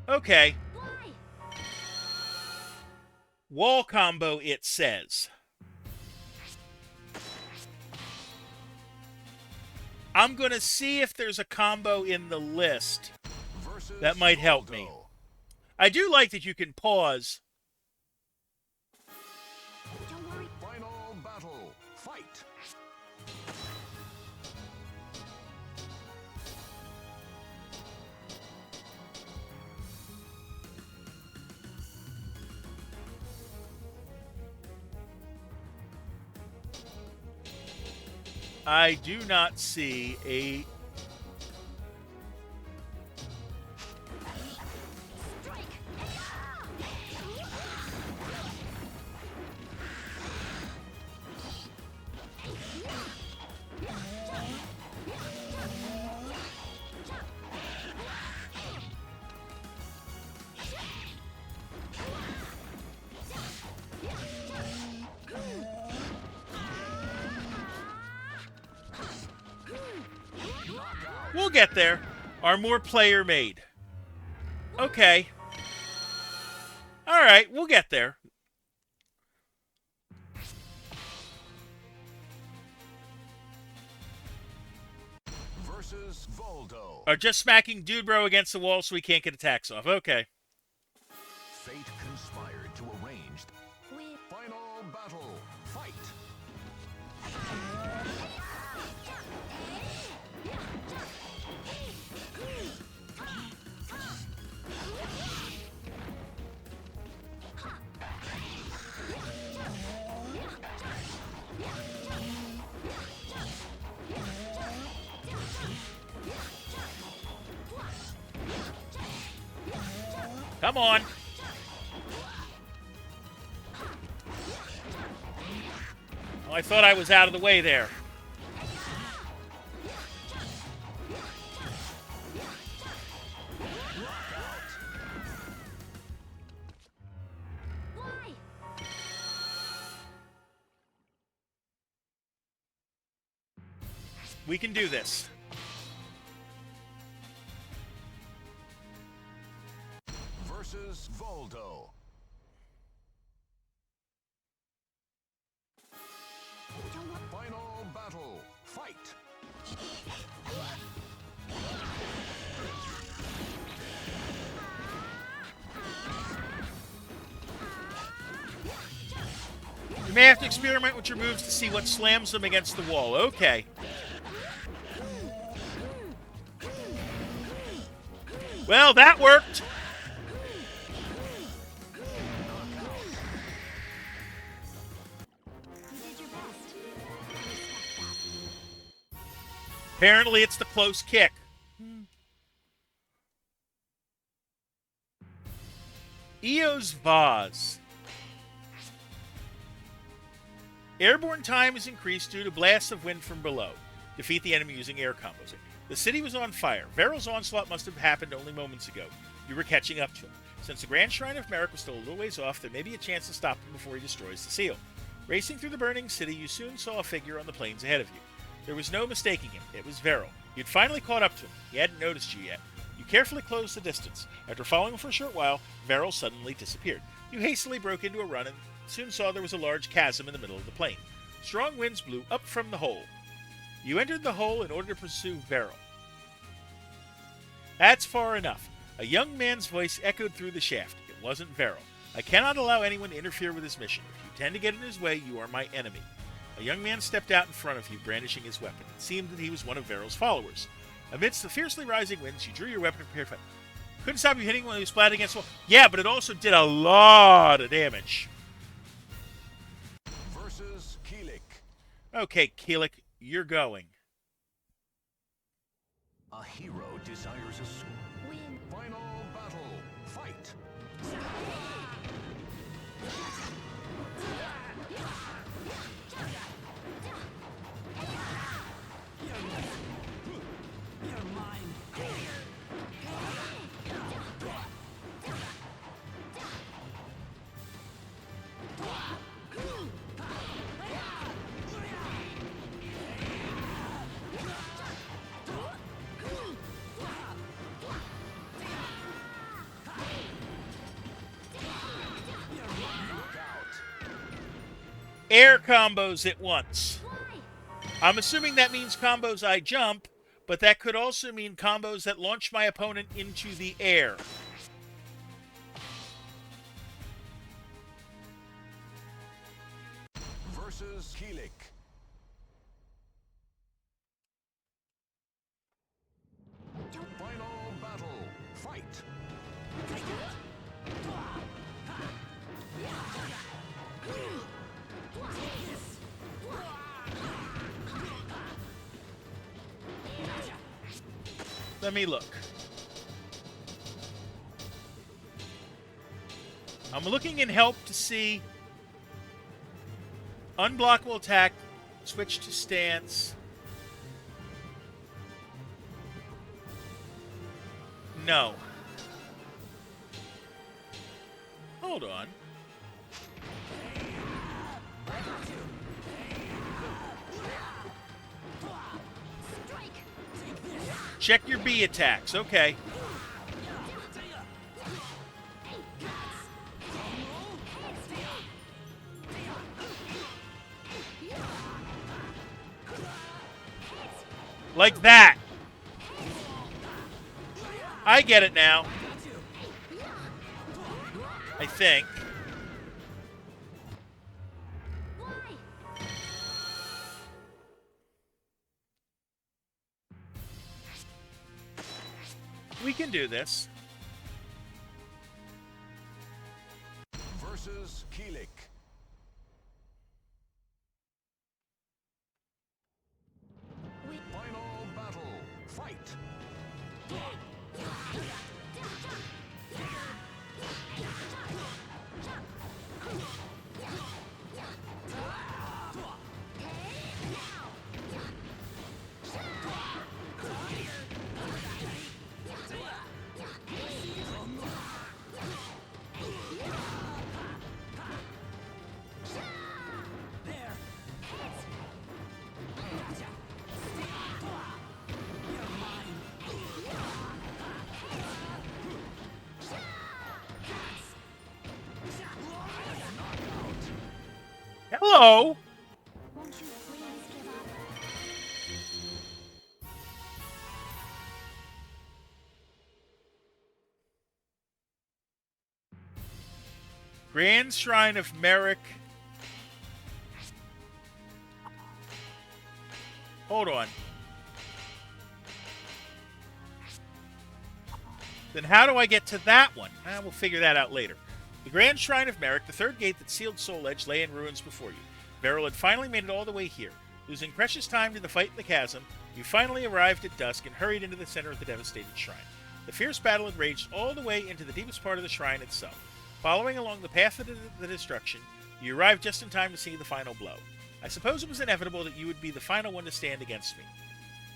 Okay. Why? Wall combo, it says. I'm going to see if there's a combo in the list Versus that might help me. Voldo. I do like that you can pause. Don't worry. Final battle. Fight. I do not see a... Strike! We'll get there. Are more player made. Okay. Alright, we'll get there. Versus Voldo. Are just smacking Dude Bro against the wall so he can't get attacks off. Okay. Fate conspired to arrange. Wind. Final battle. Fight. Come on. Oh, I thought I was out of the way there. Why? We can do this. Versus Voldo. Final battle. Fight. You may have to experiment with your moves to see what slams them against the wall. Okay. Well, that worked. You did your best. I respect that. Apparently, it's the close kick. Eo's Vase. Airborne time is increased due to blasts of wind from below. Defeat the enemy using air combos. The city was on fire. Varel's onslaught must have happened only moments ago. You were catching up to him. Since the Grand Shrine of Merrick was still a little ways off, there may be a chance to stop him before he destroys the seal. Racing through the burning city, you soon saw a figure on the plains ahead of you. There was no mistaking him. It was Varel. You'd finally caught up to him. He hadn't noticed you yet. You carefully closed the distance. After following him for a short while, Varel suddenly disappeared. You hastily broke into a run and soon saw there was a large chasm in the middle of the plain. Strong winds blew up from the hole. You entered the hole in order to pursue Varel. That's far enough. A young man's voice echoed through the shaft. It wasn't Varel. I cannot allow anyone to interfere with his mission. If you tend to get in his way, you are my enemy. A young man stepped out in front of you, brandishing his weapon. It seemed that he was one of Varel's followers. Amidst the fiercely rising winds, you drew your weapon and prepared for fight. Couldn't stop you hitting when he was splatted against the wall. Yeah, but it also did a lot of damage. Versus Keelik. Okay, Keelik, you're going. A hero desires a sword. Win. Final battle. Fight. Air combos at once. Why? I'm assuming that means combos I jump, but that could also mean combos that launch my opponent into the air. Versus Keelik. Final battle. Fight. Let me look. I'm looking in help to see unblockable attack, switch to stance. No. Hold on. Check your B attacks. Okay. Like that. I get it now. I think. We can do this. Versus Keelik. Final battle. Fight. Hello. Won't you please give up? Grand Shrine of Merrick. Hold on. Then how do I get to that one? We'll figure that out later. The Grand Shrine of Merrick, the third gate that sealed Soul Edge, lay in ruins before you. Beryl had finally made it all the way here. Losing precious time to the fight in the chasm, you finally arrived at dusk and hurried into the center of the devastated shrine. The fierce battle had raged all the way into the deepest part of the shrine itself. Following along the path of the destruction, you arrived just in time to see the final blow. I suppose it was inevitable that you would be the final one to stand against me.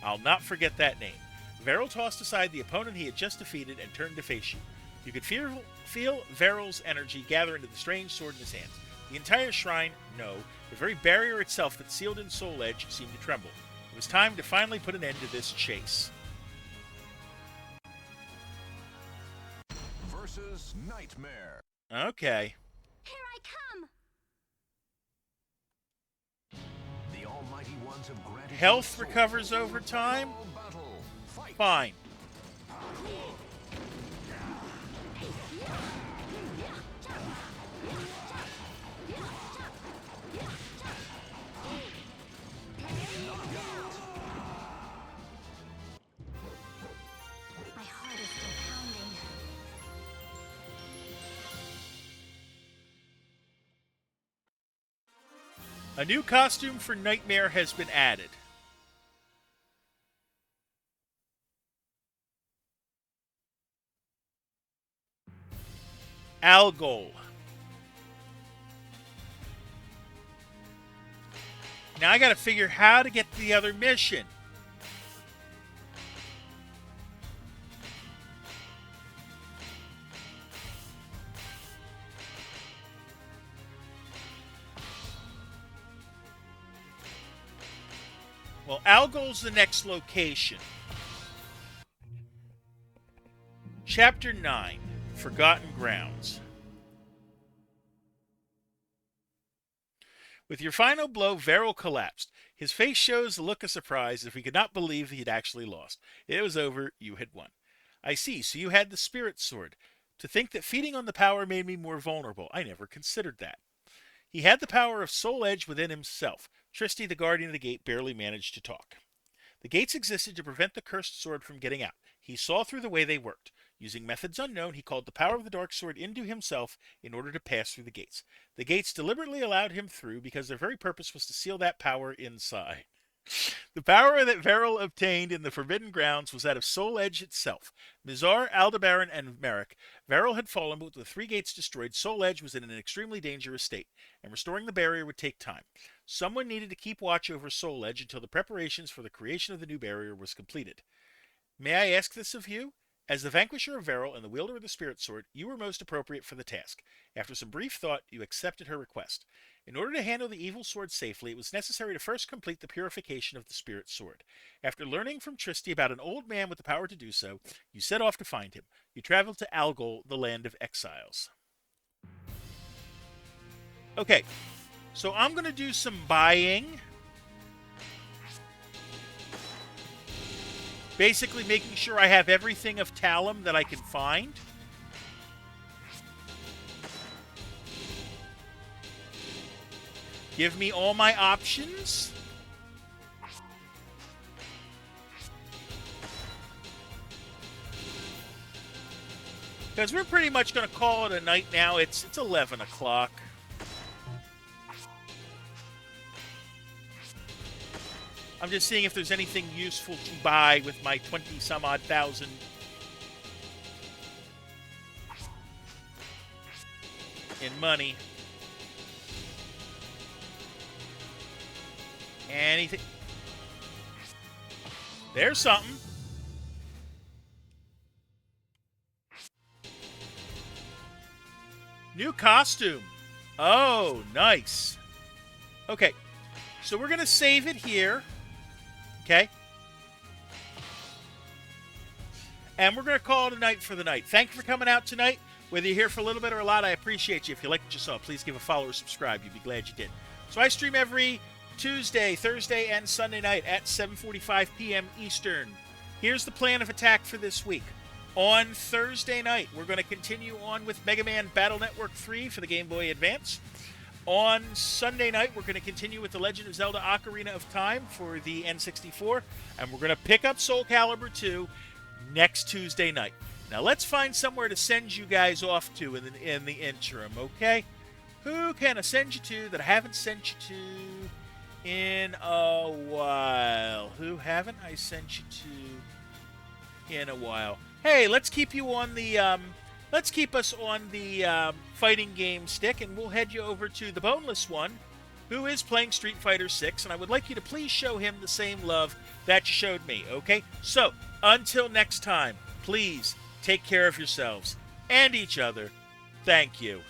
I'll not forget that name. Veril tossed aside the opponent he had just defeated and turned to face you. You could feel Veril's energy gather into the strange sword in his hands. The entire shrine, no, the very barrier itself that sealed in Soul Edge seemed to tremble. It was time to finally put an end to this chase. Versus Nightmare. Okay. Here I come! The Almighty Ones have granted Health you a recovers over time? soul battle. Fight. Fine. My heart is still pounding. A new costume for Nightmare has been added. Algol. Now I gotta figure how to get to the other mission. Well, Algol's the next location. Chapter 9, Forgotten Grounds. With your final blow, Veril collapsed. His face shows the look of surprise as if he could not believe he'd actually lost. It was over. You had won. I see. So you had the spirit sword. To think that feeding on the power made me more vulnerable. I never considered that. He had the power of Soul Edge within himself. Tristy, the guardian of the gate, barely managed to talk. The gates existed to prevent the cursed sword from getting out. He saw through the way they worked. Using methods unknown, he called the power of the dark sword into himself in order to pass through the gates. The gates deliberately allowed him through because their very purpose was to seal that power inside. The power that Veril obtained in the Forbidden Grounds was that of Soul Edge itself. Mizar, Aldebaran, and Merrick. Veril had fallen, but with the three gates destroyed, Soul Edge was in an extremely dangerous state, and restoring the barrier would take time. Someone needed to keep watch over Soul Edge until the preparations for the creation of the new barrier was completed. May I ask this of you? As the vanquisher of Veril and the wielder of the Spirit Sword, you were most appropriate for the task. After some brief thought, you accepted her request. In order to handle the evil sword safely, it was necessary to first complete the purification of the Spirit Sword. After learning from Tristy about an old man with the power to do so, you set off to find him. You traveled to Algol, the land of exiles. Okay, so I'm going to do some buying. Basically making sure I have everything of Talum that I can find. Give me all my options. Because we're pretty much going to call it a night now. It's 11 o'clock. I'm just seeing if there's anything useful to buy with my 20-some-odd thousand. In money. Anything. There's something. New costume. Oh, nice. Okay. So we're going to save it here. Okay? And we're going to call it a night for the night. Thank you for coming out tonight. Whether you're here for a little bit or a lot, I appreciate you. If you liked what you saw, please give a follow or subscribe. You'd be glad you did. So I stream every Tuesday, Thursday, and Sunday night at 7:45 p.m. Eastern. Here's the plan of attack for this week. On Thursday night, we're going to continue on with Mega Man Battle Network 3 for the Game Boy Advance. On Sunday night, we're going to continue with The Legend of Zelda Ocarina of Time for the N64. And we're going to pick up SoulCalibur 2 next Tuesday night. Now, let's find somewhere to send you guys off to in the interim, okay? Who can I send you to that I haven't sent you to in a while? Who haven't I sent you to in a while? Hey, let's keep you on the let's keep us on the fighting game stick, and we'll head you over to the Boneless One, who is playing Street Fighter 6, and I would like you to please show him the same love that you showed me, okay? So, until next time, please take care of yourselves and each other. Thank you.